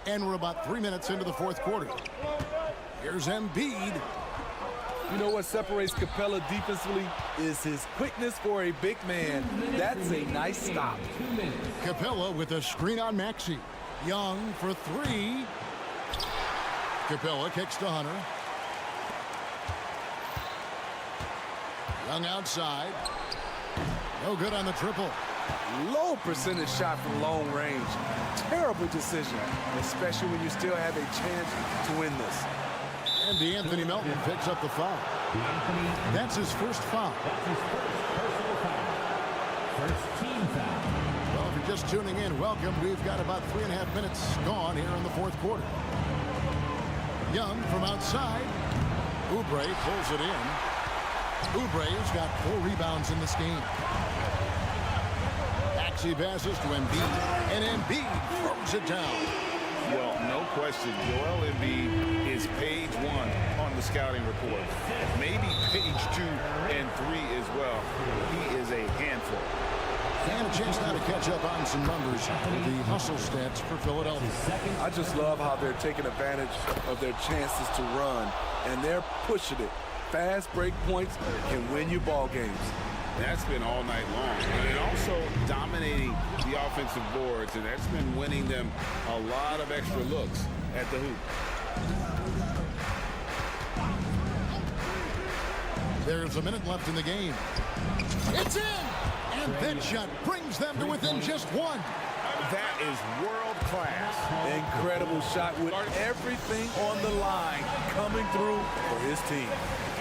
And we're about 3 minutes into the fourth quarter. Here's Embiid. You know what separates Capella defensively is his quickness for a big man. That's a nice stop. Capella with a screen on Maxey. Young for 3. Capella kicks to Hunter. Young outside. No good on the triple. Low percentage shot from long range. Terrible decision, especially when you still have a chance to win this. And DeAnthony Melton picks up the foul. That's his first foul. First team foul. Well, if you're just tuning in, welcome. We've got about 3.5 minutes gone here in the fourth quarter. Young from outside. Oubre pulls it in. Oubre's got 4 rebounds in this game. Maxey passes to Embiid, and Embiid throws it down. Well, no question, Joel Embiid is page 1 on the scouting report. Maybe page 2 and 3 as well. He is a handful. And a chance now to catch up on some numbers with the hustle stats for Philadelphia. I just love how they're taking advantage of their chances to run, and they're pushing it. Fast break points can win you ball games. That's been all night long. And also dominating the offensive boards, and that's been winning them a lot of extra looks at the hoop. There's a minute left in the game. It's in! And that shot brings them to within just 1. That is world class. Incredible shot with everything on the line coming through for his team.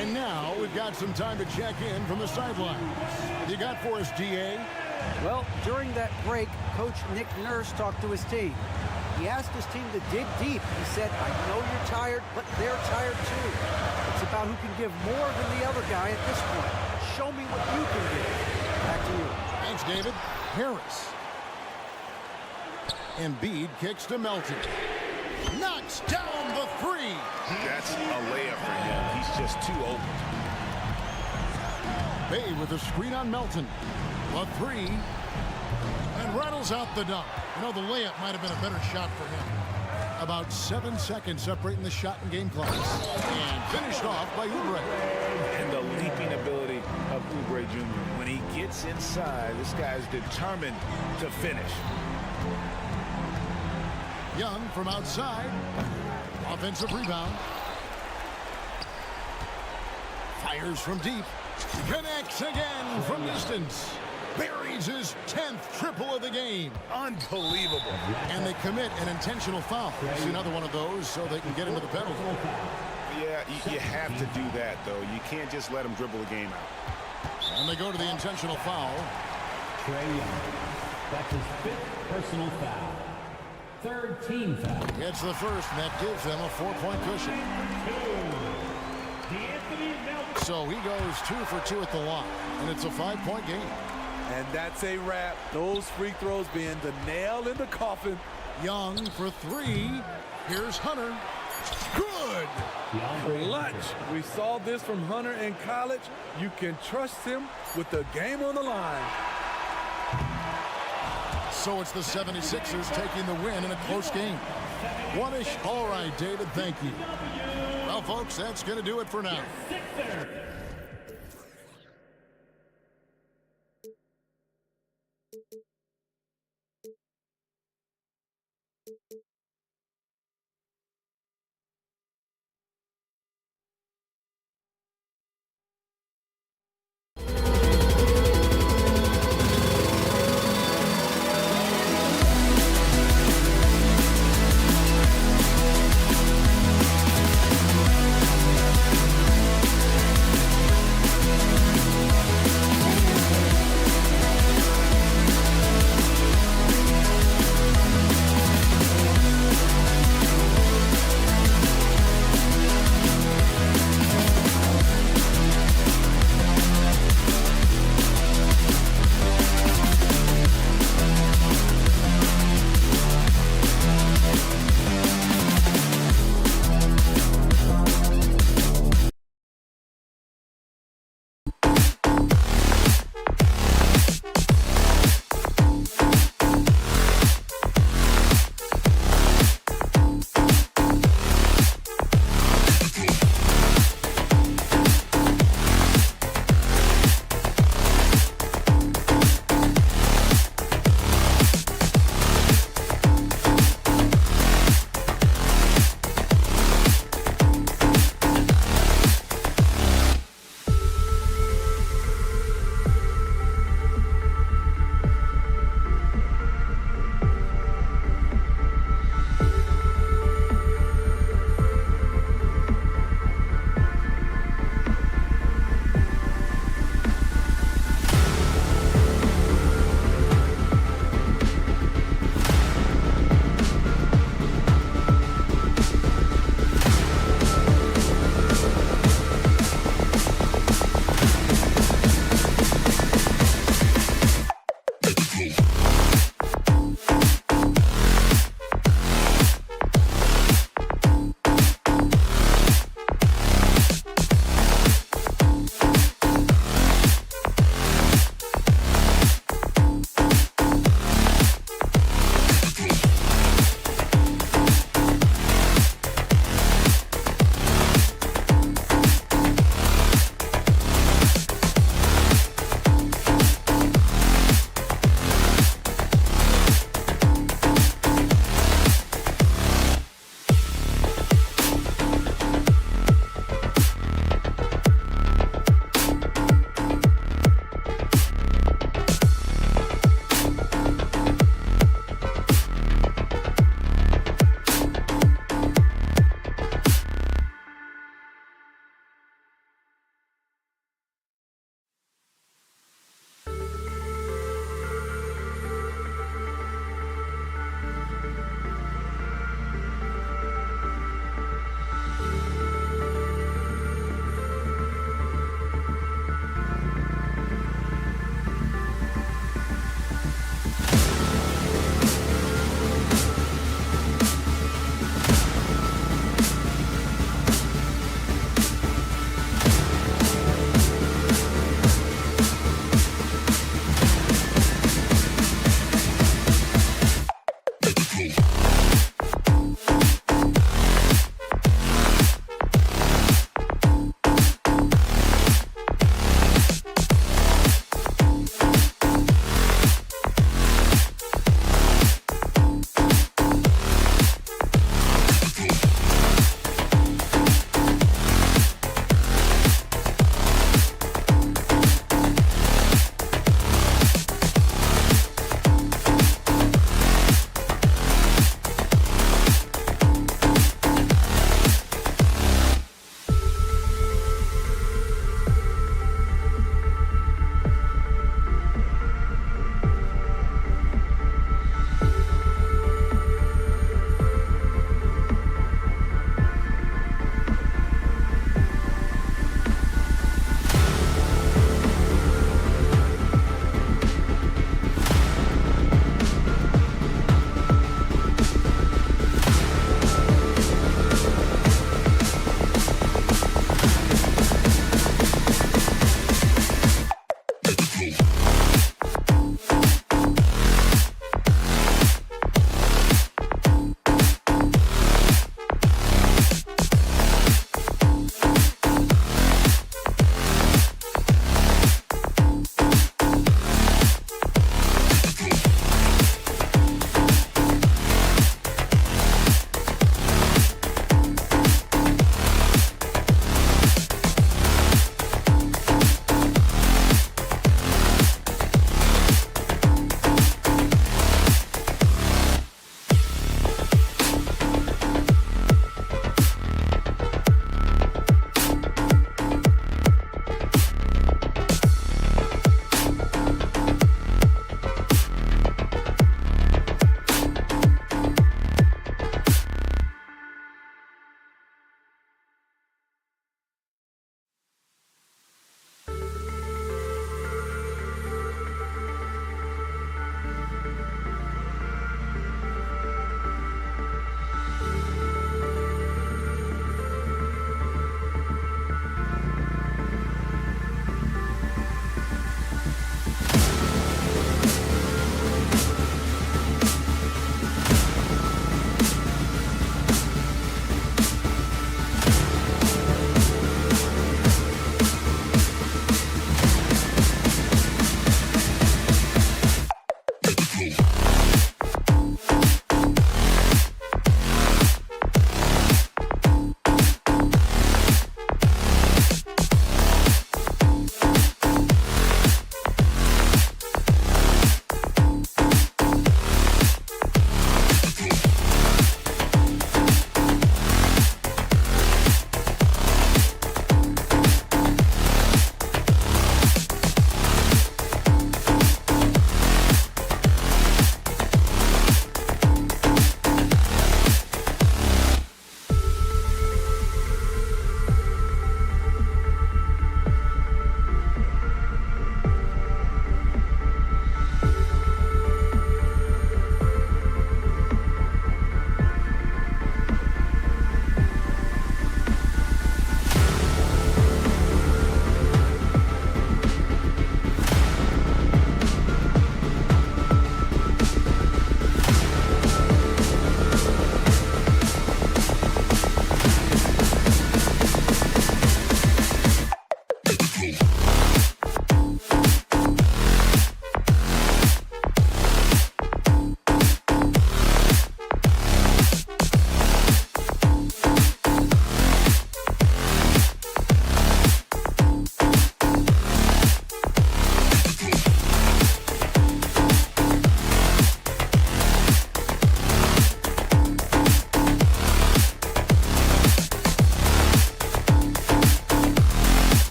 And now we've got some time to check in from the sideline. What you got for us, DA? Well, during that break, Coach Nick Nurse talked to his team. He asked his team to dig deep. He said, I know you're tired, but they're tired too. It's about who can give more than the other guy at this point. Show me what you can do. Back to you. Thanks, David. Harris. Embiid kicks to Melton. Knocks down the 3. That's a layup for him. He's just too open. Bay with a screen on Melton. A 3. And rattles out the dunk. You know, the layup might have been a better shot for him. About 7 seconds separating the shot and game clock. And finished off by Oubre. And the leaping ability of Oubre Jr. When he gets inside, this guy's determined to finish. Young from outside. Offensive rebound. Fires from deep. Connects again from distance. buries his 10th triple of the game. Unbelievable. And they commit an intentional foul. See another one of those so they can get into the penalty. Yeah, you have to do that, though. You can't just let him dribble the game out. And they go to the intentional foul. Trae Young. That's his 5th personal foul. 3rd team foul. It's the first, and that gives them a 4-point cushion. So he goes 2 for 2 at the line, and it's a 5-point game. And that's a wrap. Those free throws being the nail in the coffin. Young for 3. Here's Hunter. Good. Clutch. We saw this from Hunter in college. You can trust him with the game on the line. So it's the 76ers taking the win in a close game. One-ish. All right, David, thank you. Well, folks, that's going to do it for now.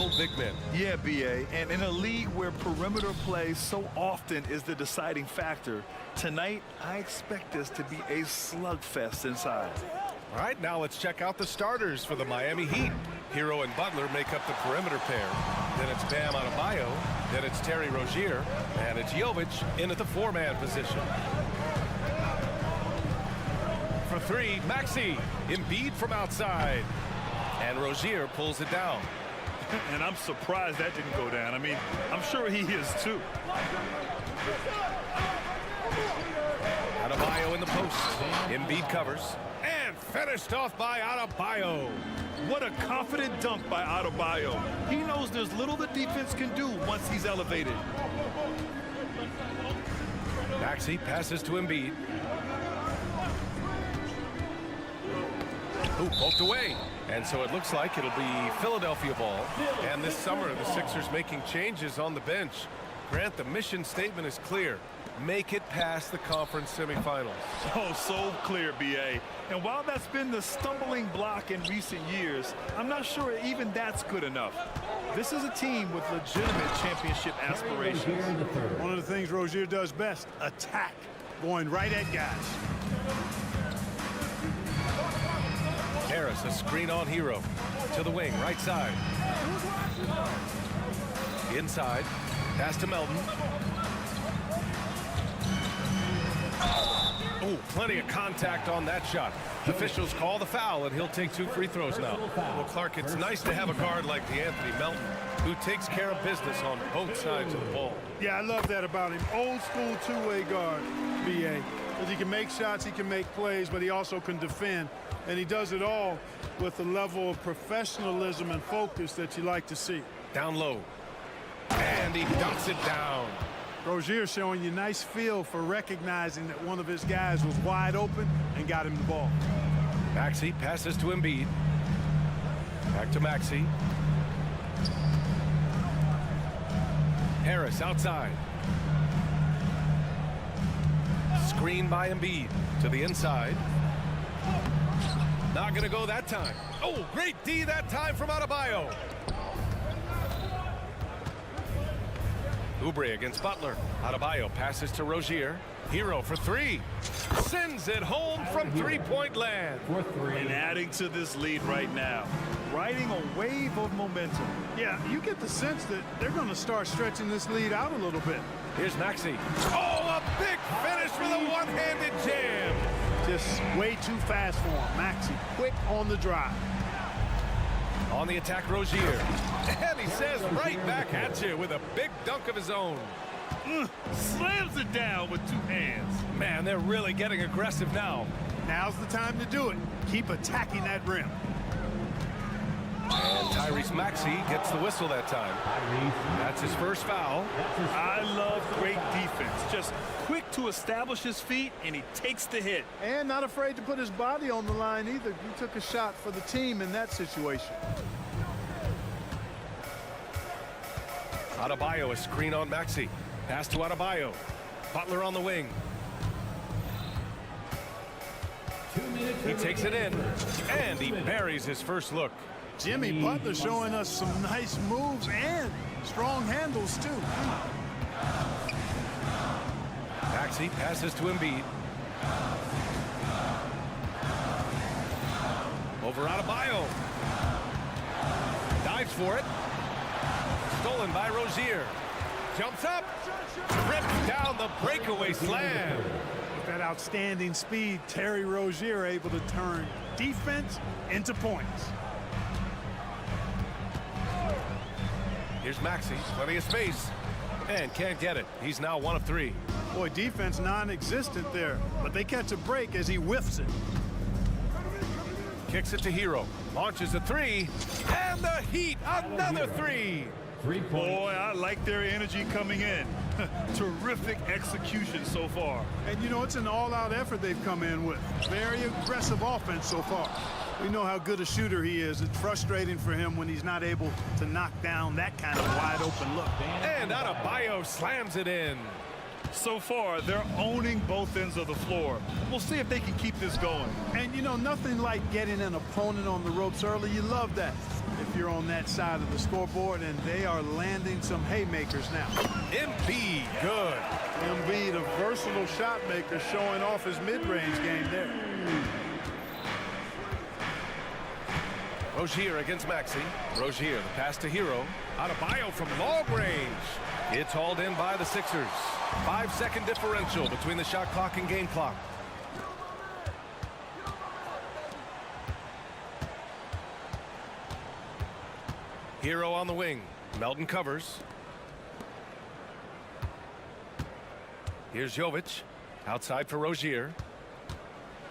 physical big men. Yeah, BA, and in a league where perimeter play so often is the deciding factor, tonight I expect this to be a slugfest inside. All right, now let's check out the starters for the Miami Heat. Hero and Butler make up the perimeter pair. Then it's Bam Adebayo. Then it's Terry Rozier. And it's Jovic in at the four-man position. For three, Maxey. Embiid from outside. And Rozier pulls it down. And I'm surprised that didn't go down. I mean, I'm sure he is too. Adebayo in the post. Embiid covers. And finished off by Adebayo. What a confident dunk by Adebayo. He knows there's little the defense can do once he's elevated. Maxey passes to Embiid. Ooh, poked away. And so it looks like it'll be Philadelphia ball. And this summer, the Sixers making changes on the bench. Grant, the mission statement is clear. Make it past the conference semifinals. Oh, so clear, BA. And while that's been the stumbling block in recent years, I'm not sure even that's good enough. This is a team with legitimate championship aspirations. One of the things Rozier does best, attack, going right at guys. Harris, a screen on Hero. To the wing, right side. Inside, pass to Melton. Oh, plenty of contact on that shot. Officials call the foul, and he'll take 2 free throws now. Well, Clark, it's nice to have a guard like DeAnthony Melton, who takes care of business on both sides of the ball. Yeah, I love that about him. Old school two-way guard, BA. Because he can make shots, he can make plays, but he also can defend. And he does it all with a level of professionalism and focus that you like to see. Down low. And he dunks it down. Rozier showing you nice feel for recognizing that one of his guys was wide open and got him the ball. Maxey passes to Embiid. Back to Maxey. Harris outside. Screen by Embiid to the inside. Not going to go that time. Oh, great D that time from Adebayo. Oubre against Butler. Adebayo passes to Rozier. Hero for three. Sends it home from three-point land. And adding to this lead right now. Riding a wave of momentum. Yeah, you get the sense that they're going to start stretching this lead out a little bit. Here's Maxey. Oh, a big finish with a one-handed jam. Just way too fast for him. Maxey, quick on the drive. On the attack, Rozier. And he says right back at you with a big dunk of his own. Slams it down with 2 hands. Man, they're really getting aggressive now. Now's the time to do it. Keep attacking that rim. And Tyrese Maxey gets the whistle that time. That's his first foul. I love great defense. Just quick to establish his feet, and he takes the hit. And not afraid to put his body on the line either. He took a shot for the team in that situation. Adebayo, a screen on Maxey. Pass to Adebayo. Butler on the wing. He takes it in, and he buries his first look. Jimmy Butler showing us some nice moves and strong handles, too. Maxey passes to Embiid. Over Adebayo. Dives for it. Stolen by Rozier. Jumps up. Rips down the breakaway slam. With that outstanding speed, Terry Rozier able to turn defense into points. Here's Maxey, plenty of space, and can't get it. He's now 1 of 3. Boy, defense non-existent there, but they catch a break as he whiffs it. Kicks it to Hero, launches a 3, and the Heat, another 3. Boy, I like their energy coming in. Terrific execution so far. And, you know, it's an all-out effort they've come in with. Very aggressive offense so far. We know how good a shooter he is. It's frustrating for him when he's not able to knock down that kind of wide-open look. And Adebayo slams it in. So far, they're owning both ends of the floor. We'll see if they can keep this going. And, you know, nothing like getting an opponent on the ropes early. You love that if you're on that side of the scoreboard, and they are landing some haymakers now. Embiid, good. Embiid, a versatile shot maker, showing off his mid-range game there. Rozier against Maxey. Rozier, the pass to Hero. Adebayo from long range. It's hauled in by the Sixers. 5-second differential between the shot clock and game clock. Hero on the wing. Melton covers. Here's Jovic. Outside for Rozier.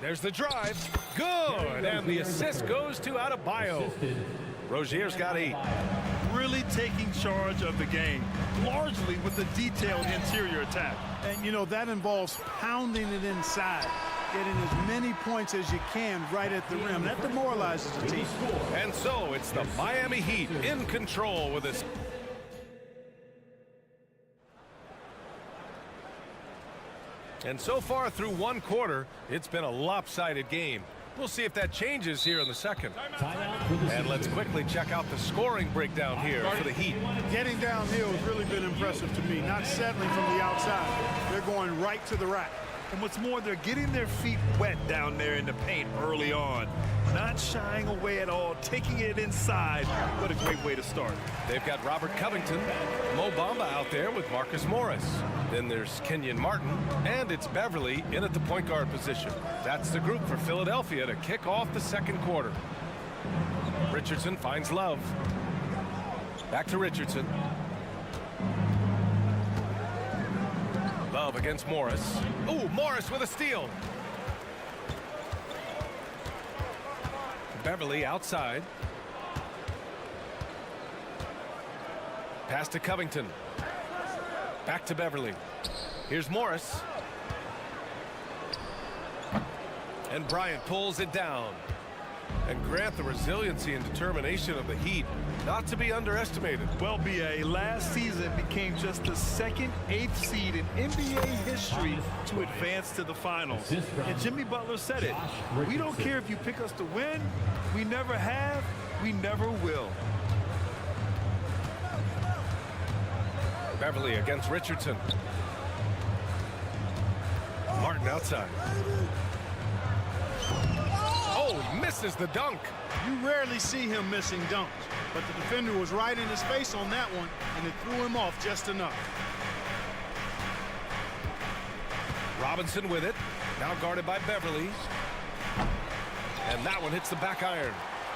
There's the drive. Good. And the assist goes to Adebayo. Rozier's got 8. Really taking charge of the game, largely with a detailed interior attack. And, you know, that involves pounding it inside, getting as many points as you can right at the rim. That demoralizes the team. And so it's the Miami Heat in control with this. And so far through one quarter, it's been a lopsided game. We'll see if that changes here in the second. And let's quickly check out the scoring breakdown here for the Heat. Getting downhill has really been impressive to me, not settling from the outside. They're going right to the rack. And what's more, they're getting their feet wet down there in the paint early on. Not shying away at all, taking it inside. What a great way to start. They've got Robert Covington, Mo Bamba out there with Marcus Morris. Then there's Kenyon Martin, and it's Beverly in at the point guard position. That's the group for Philadelphia to kick off the second quarter. Richardson finds Love. Back to Richardson. Love against Morris. Ooh, Morris with a steal. Beverly outside. Pass to Covington. Back to Beverly. Here's Morris. And Bryant pulls it down. And Grant, the resiliency and determination of the Heat, not to be underestimated. Well, BA, last season became just the second 8th seed in NBA history to advance to the finals. And Jimmy Butler said it. We don't care if you pick us to win. We never have. We never will. Beverly against Richardson. Martin outside. Oh, he misses the dunk. You rarely see him missing dunks, but the defender was right in his face on that one, and it threw him off just enough. Robinson with it. Now guarded by Beverly. And that one hits the back iron.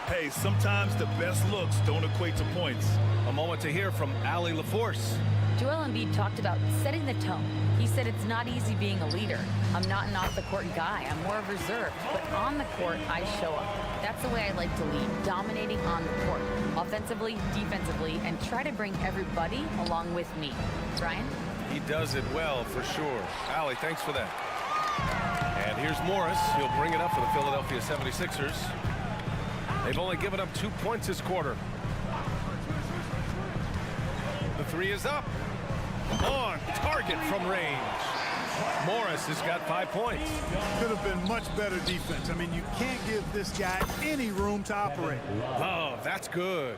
Hey, sometimes the best looks don't equate to points. A moment to hear from Allie LaForce. Joel Embiid talked about setting the tone. He said it's not easy being a leader. I'm not an off-the-court guy. I'm more reserved. But on the court, I show up. That's the way I like to lead, dominating on the court. Offensively, defensively, and try to bring everybody along with me. Brian? He does it well, for sure. Allie, thanks for that. And here's Morris. He'll bring it up for the Philadelphia 76ers. They've only given up 2 points this quarter. The three is up. On target from range. Morris has got 5 points. Could have been much better defense. I mean, you can't give this guy any room to operate. Oh, that's good.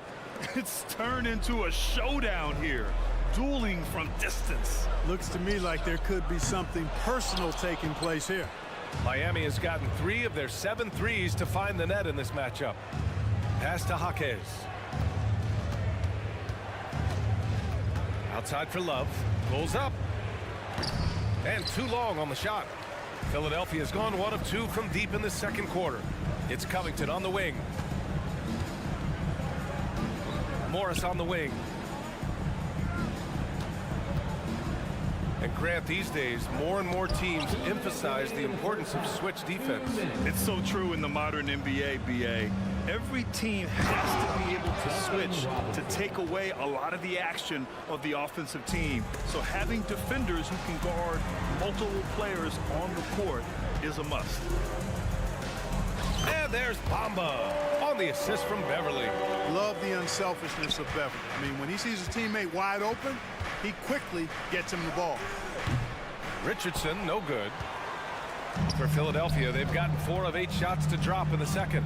It's turned into a showdown here. Dueling from distance. Looks to me like there could be something personal taking place here. Miami has gotten 3 of their 7 threes to find the net in this matchup. Pass to Jaquez. Outside for Love. Pulls up. And too long on the shot. Philadelphia has gone 1 of 2 from deep in the second quarter. It's Covington on the wing. Morris on the wing. And Grant, these days, more and more teams emphasize the importance of switch defense. It's so true in the modern NBA, BA. Every team has to be able to switch to take away a lot of the action of the offensive team. So having defenders who can guard multiple players on the court is a must. And there's Bamba on the assist from Beverly. Love the unselfishness of Beverly. I mean, when he sees his teammate wide open, he quickly gets him the ball. Richardson, no good. For Philadelphia, they've gotten 4 of 8 shots to drop in the second.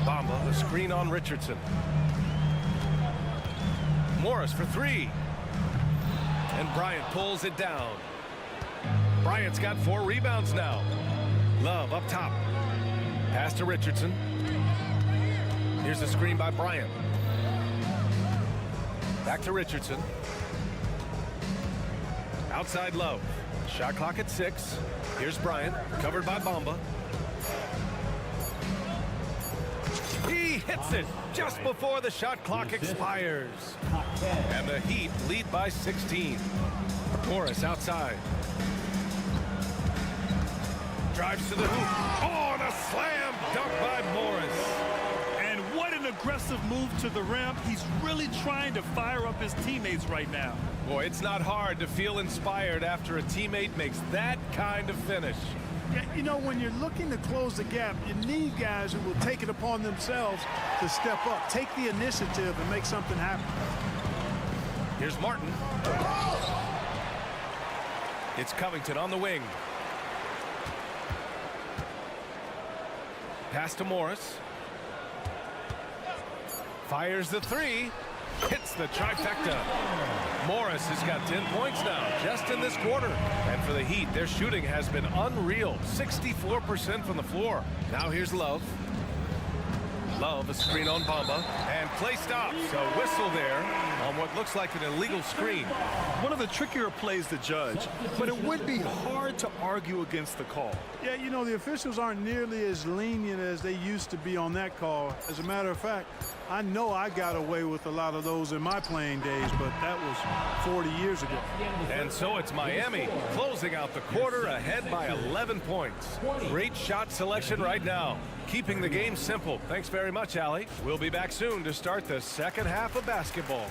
Bamba, the screen on Richardson. Morris for 3. And Bryant pulls it down. Bryant's got 4 rebounds now. Love up top. Pass to Richardson. Here's the screen by Bryant. Back to Richardson. Outside Love. Shot clock at 6. Here's Bryant, covered by Bamba. He hits it just before the shot clock expires. And the Heat lead by 16. Morris outside. Drives to the hoop. Oh, and a slam dunk by Morris. And what an aggressive move to the rim. He's really trying to fire up his teammates right now. Boy, it's not hard to feel inspired after a teammate makes that kind of finish. Yeah, you know, when you're looking to close the gap, you need guys who will take it upon themselves to step up, take the initiative, and make something happen. Here's Martin. It's Covington on the wing. Pass to Morris. Fires the 3. Hits the trifecta. Morris has got 10 points now, just in this quarter. And for the Heat, their shooting has been unreal. 64% from the floor. Now here's Love. Love, a screen on Bamba. And play stops. A whistle there on what looks like an illegal screen. One of the trickier plays to judge, but it would be hard to argue against the call. Yeah, you know, the officials aren't nearly as lenient as they used to be on that call. As a matter of fact, I know I got away with a lot of those in my playing days, but that was 40 years ago. And so it's Miami closing out the quarter ahead by 11 points. Great shot selection right now, keeping the game simple. Thanks very much, Allie. We'll be back soon to start the second half of basketball.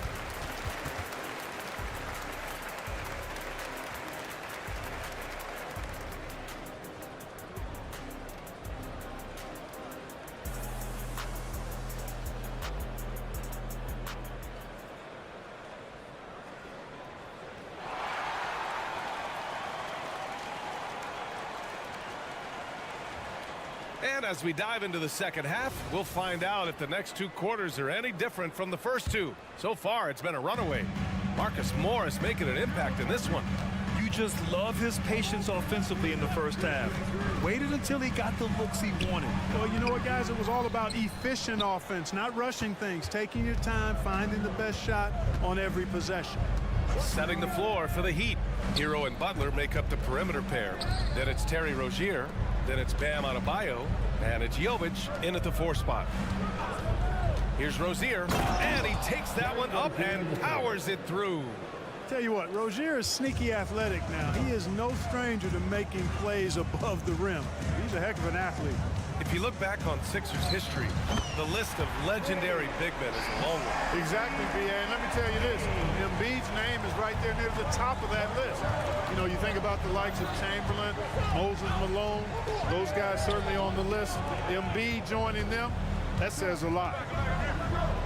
And as we dive into the second half, we'll find out if the next 2 quarters are any different from the first 2. So far, it's been a runaway. Marcus Morris making an impact in this one. You just love his patience offensively in the first half. Waited until he got the looks he wanted. Well, you know what, guys? It was all about efficient offense, not rushing things, taking your time, finding the best shot on every possession. Setting the floor for the Heat. Hero and Butler make up the perimeter pair. Then it's Terry Rozier. Then it's Bam Adebayo. And it's Jovic in at the 4 spot. Here's Rozier. And he takes that one up and powers it through. Tell you what, Rozier is sneaky athletic now. He is no stranger to making plays above the rim. He's a heck of an athlete. If you look back on Sixers history, the list of legendary big men is a long one. Exactly, B.A. And let me tell you this, Embiid's name is right there near the top of that list. You know, you think about the likes of Chamberlain, Moses Malone, those guys certainly on the list. Embiid joining them, that says a lot.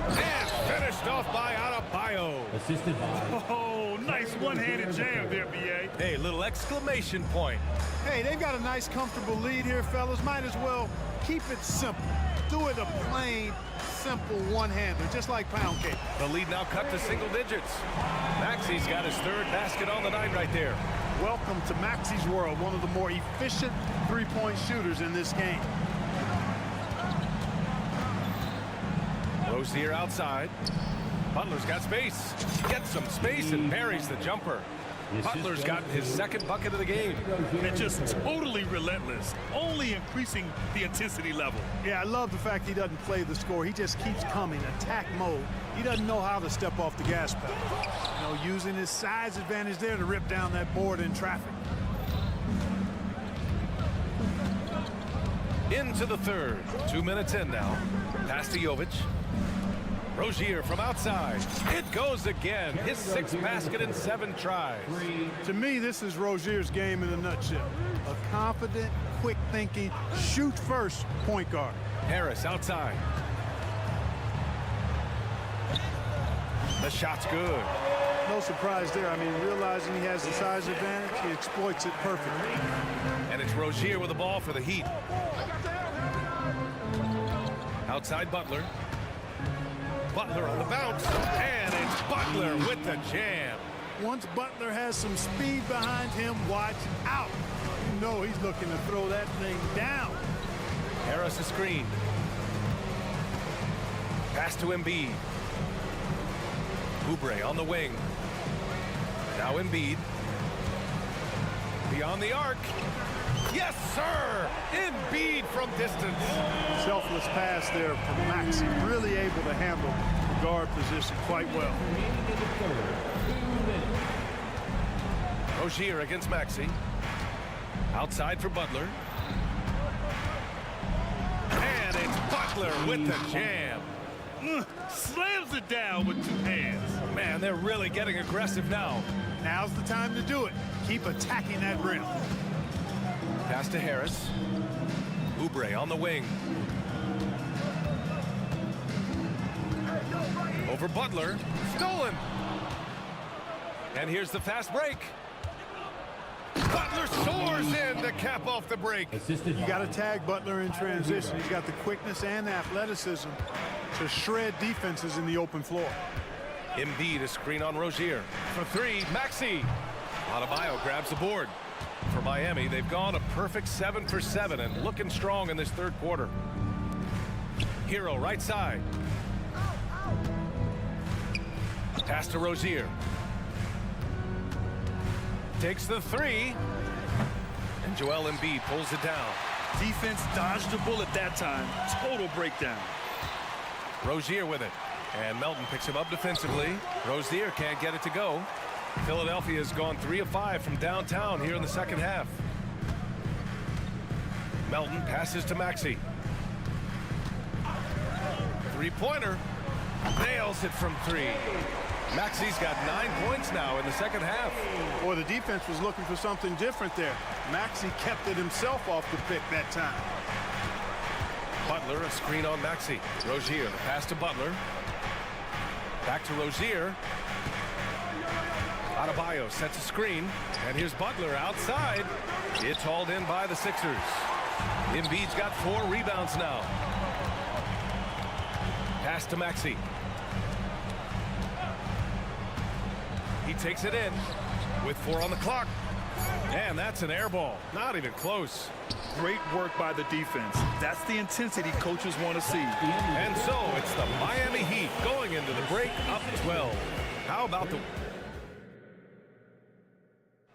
And finished off by Adebayo. Assisted by. Oh, nice one-handed jam there, B.A. Hey, little exclamation point. Hey, they've got a nice, comfortable lead here, fellas. Might as well keep it simple. Do it a plain, simple one-hander, just like pound cake. The lead now cut to single digits. Maxi's got his 3rd basket on the night right there. Welcome to Maxi's world, one of the more efficient three-point shooters in this game. Rozier outside. Butler's got space. Gets some space and parries the jumper. Butler's gotten his 2nd bucket of the game. And just totally relentless, only increasing the intensity level. Yeah, I love the fact he doesn't play the score. He just keeps coming, attack mode. He doesn't know how to step off the gas pedal. You know, using his size advantage there to rip down that board in traffic. Into the 3rd. 2 minutes in now. Pass to Jovic. Rozier from outside. It goes again. His 6th basket in 7 tries. To me, this is Rozier's game in a nutshell. A confident, quick-thinking, shoot-first point guard. Harris outside. The shot's good. No surprise there. I mean, realizing he has the size advantage, he exploits it perfectly. And it's Rozier with the ball for the Heat. Outside Butler. Butler on the bounce. And it's Butler with the jam. Once Butler has some speed behind him, watch out. You know he's looking to throw that thing down. Harris a screen. Pass to Embiid. Oubre on the wing. Now Embiid. Beyond the arc. Yes, sir! Embiid from distance. Selfless pass there from Maxey. Really able to handle the guard position quite well. Rozier against Maxey. Outside for Butler. And it's Butler with the jam. Slams it down with two hands. Man, they're really getting aggressive now. Now's the time to do it. Keep attacking that rim. Pass to Harris. Oubre on the wing. Over Butler. Stolen. And here's the fast break. Butler soars in to cap off the break. You got to tag Butler in transition. He's got the quickness and athleticism to shred defenses in the open floor. Embiid a screen on Rozier. For three, Maxey. Adebayo grabs the board. For Miami, they've gone a perfect 7 for 7 and looking strong in this third quarter. Hero right side. Pass to Rozier. Takes the three. And Joel Embiid pulls it down. Defense dodged the bullet that time. Total breakdown. Rozier with it. And Melton picks him up defensively. Rozier can't get it to go. Philadelphia has gone 3 of 5 from downtown here in the second half. Melton passes to Maxey. Three-pointer. Nails it from three. Maxey's got 9 points now in the second half. Boy, the defense was looking for something different there. Maxey kept it himself off the pick that time. Butler, a screen on Maxey. Rozier, the pass to Butler. Back to Rozier. Adebayo sets a screen. And here's Butler outside. It's hauled in by the Sixers. Embiid's got 4 rebounds now. Pass to Maxey. He takes it in with 4 on the clock. And that's an air ball. Not even close. Great work by the defense. That's the intensity coaches want to see. And so it's the Miami Heat going into the break up 12. How about the...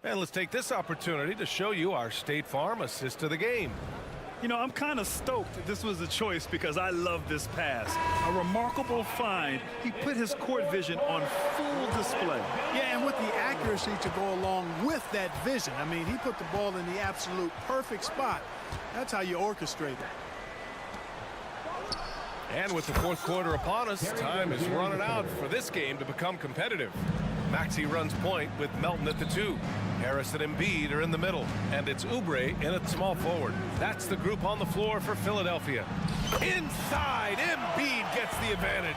And let's take this opportunity to show you our State Farm assist of the game. You know, I'm kind of stoked this was a choice because I love this pass. A remarkable find. He put his court vision on full display. Yeah, and with the accuracy to go along with that vision. I mean, he put the ball in the absolute perfect spot. That's how you orchestrate it. And with the fourth quarter upon us, time is running out for this game to become competitive. Maxey runs point with Melton at the 2. Harris and Embiid are in the middle, and it's Oubre in at small forward. That's the group on the floor for Philadelphia. Inside, Embiid gets the advantage.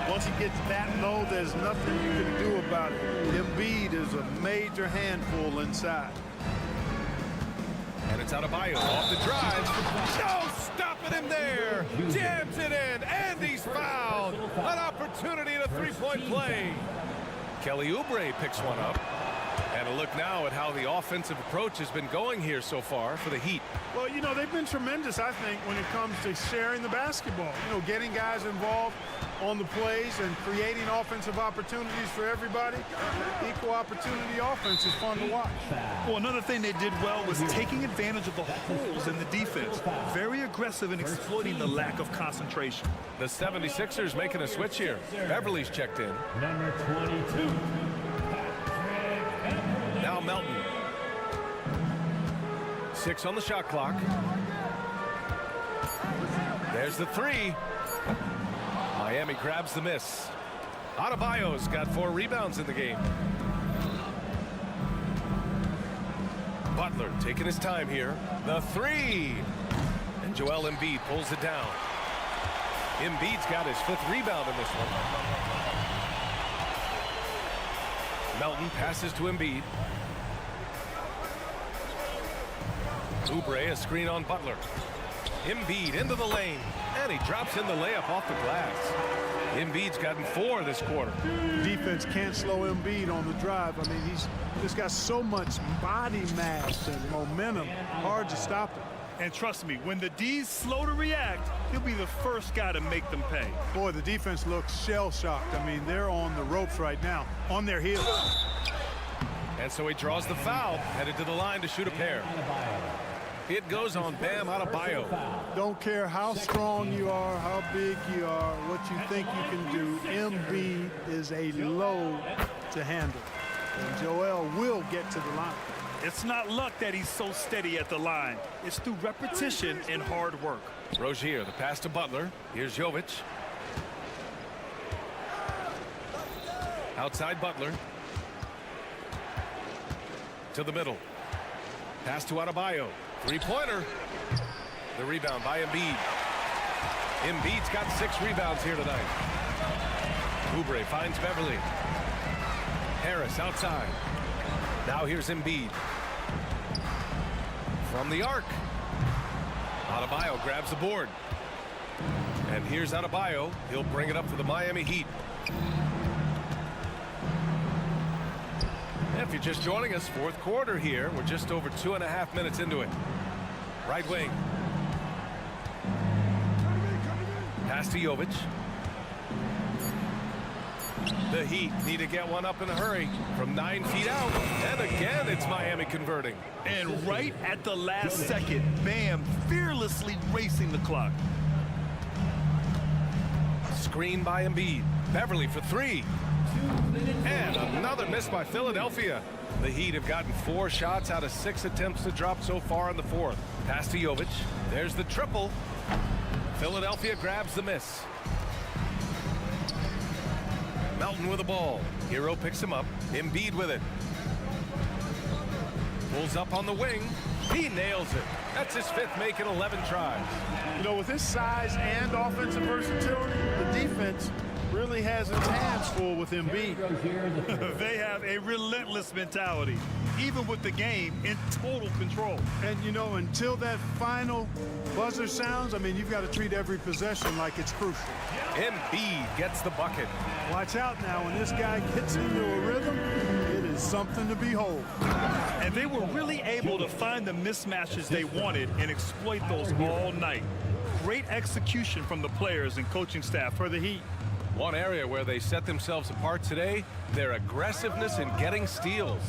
Once he gets that low, there's nothing you can do about it. Embiid is a major handful inside. And it's Adebayo off the drive. No stopping him there. Jams it in, and he's fouled. An opportunity in a three-point play. Kelly Oubre picks one up. And a look now at how the offensive approach has been going here so far for the Heat. Well, you know, they've been tremendous, I think, when it comes to sharing the basketball. You know, getting guys involved on the plays and creating offensive opportunities for everybody. Equal opportunity offense is fun to watch. Well, another thing they did well was taking advantage of the holes in the defense. Very aggressive in exploiting the lack of concentration. The 76ers making a switch here. Beverly's checked in. Number 22. Now Melton. 6 on the shot clock. There's the 3. Miami grabs the miss. Adebayo's got 4 rebounds in the game. Butler taking his time here. The 3. And Joel Embiid pulls it down. Embiid's got his 5th rebound in this one. Melton passes to Embiid. Oubre, a screen on Butler. Embiid into the lane, and he drops in the layup off the glass. Embiid's gotten 4 this quarter. Defense can't slow Embiid on the drive. I mean, he's just got so much body mass and momentum. Hard to stop him. And trust me, when the D's slow to react, he'll be the first guy to make them pay. Boy, the defense looks shell-shocked. I mean, they're on the ropes right now, on their heels. And so he draws the foul, headed to the line to shoot a pair. It goes on Bam Adebayo. Don't care how strong you are, how big you are, what you think you can do. Embiid is a load to handle. And Joel will get to the line. It's not luck that he's so steady at the line. It's through repetition and hard work. Rozier, the pass to Butler. Here's Jovic. Outside Butler. To the middle. Pass to Adebayo. Three-pointer. The rebound by Embiid. Embiid's got 6 rebounds here tonight. Oubre finds Beverly. Harris outside. Now here's Embiid. From the arc. Adebayo grabs the board. And here's Adebayo. He'll bring it up for the Miami Heat. If you're just joining us, 4th quarter here. We're just over 2.5 minutes into it. Right wing. Pass to Jovic. The Heat need to get one up in a hurry from 9 feet out. And again, it's Miami converting. And right at the last second, Bam fearlessly racing the clock. Screen by Embiid. Beverly for 3. And another miss by Philadelphia. The Heat have gotten 4 shots out of 6 attempts to drop so far in the 4th. Pass to Jovic. There's the triple. Philadelphia grabs the miss. Melton with the ball. Hero picks him up. Embiid with it. Pulls up on the wing. He nails it. That's his 5th make in 11 tries. You know, with his size and offensive versatility, the defense really has its hands full with Embiid. They have a relentless mentality, even with the game in total control. And, you know, until that final buzzer sounds, I mean, you've got to treat every possession like it's crucial. Embiid gets the bucket. Watch out now. When this guy gets into a rhythm, it is something to behold. And they were really able to find the mismatches they wanted and exploit those all night. Great execution from the players and coaching staff for the Heat. One area where they set themselves apart today, their aggressiveness in getting steals.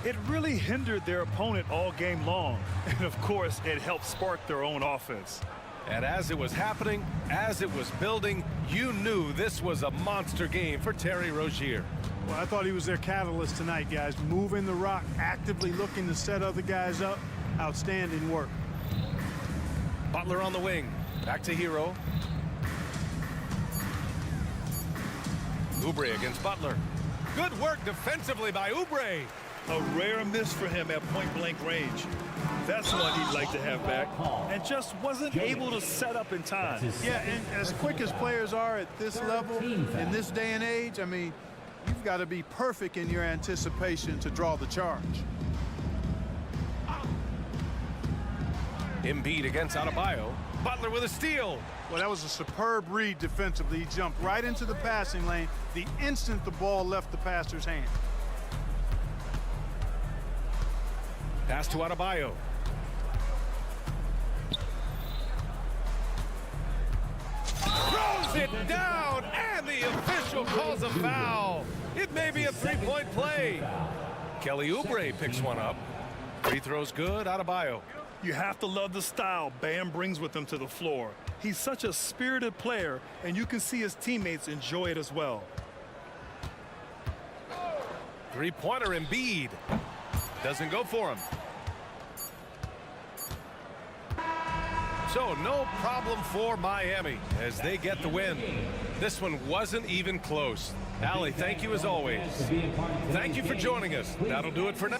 It really hindered their opponent all game long. And of course, it helped spark their own offense. And as it was happening, as it was building, you knew this was a monster game for Terry Rozier. Well, I thought he was their catalyst tonight, guys. Moving the rock, actively looking to set other guys up. Outstanding work. Butler on the wing. Back to Hero. Oubre against Butler. Good work defensively by Oubre. A rare miss for him at point-blank range. That's one he'd like to have back. And just wasn't able to set up in time. Yeah, and as quick as players are at this level, in this day and age, I mean, you've got to be perfect in your anticipation to draw the charge. Embiid against Adebayo. Butler with a steal. Well, that was a superb read defensively. He jumped right into the passing lane the instant the ball left the passer's hand. Pass to Adebayo. Throws it down, and the official calls a foul. It may be a 3-point play. Kelly Oubre picks one up. Free throw's good. Adebayo. You have to love the style Bam brings with him to the floor. He's such a spirited player, and you can see his teammates enjoy it as well. Three-pointer Embiid. Doesn't go for him. So no problem for Miami as they get the win. This one wasn't even close. Allie, thank you as always. Thank you for joining us. That'll do it for now.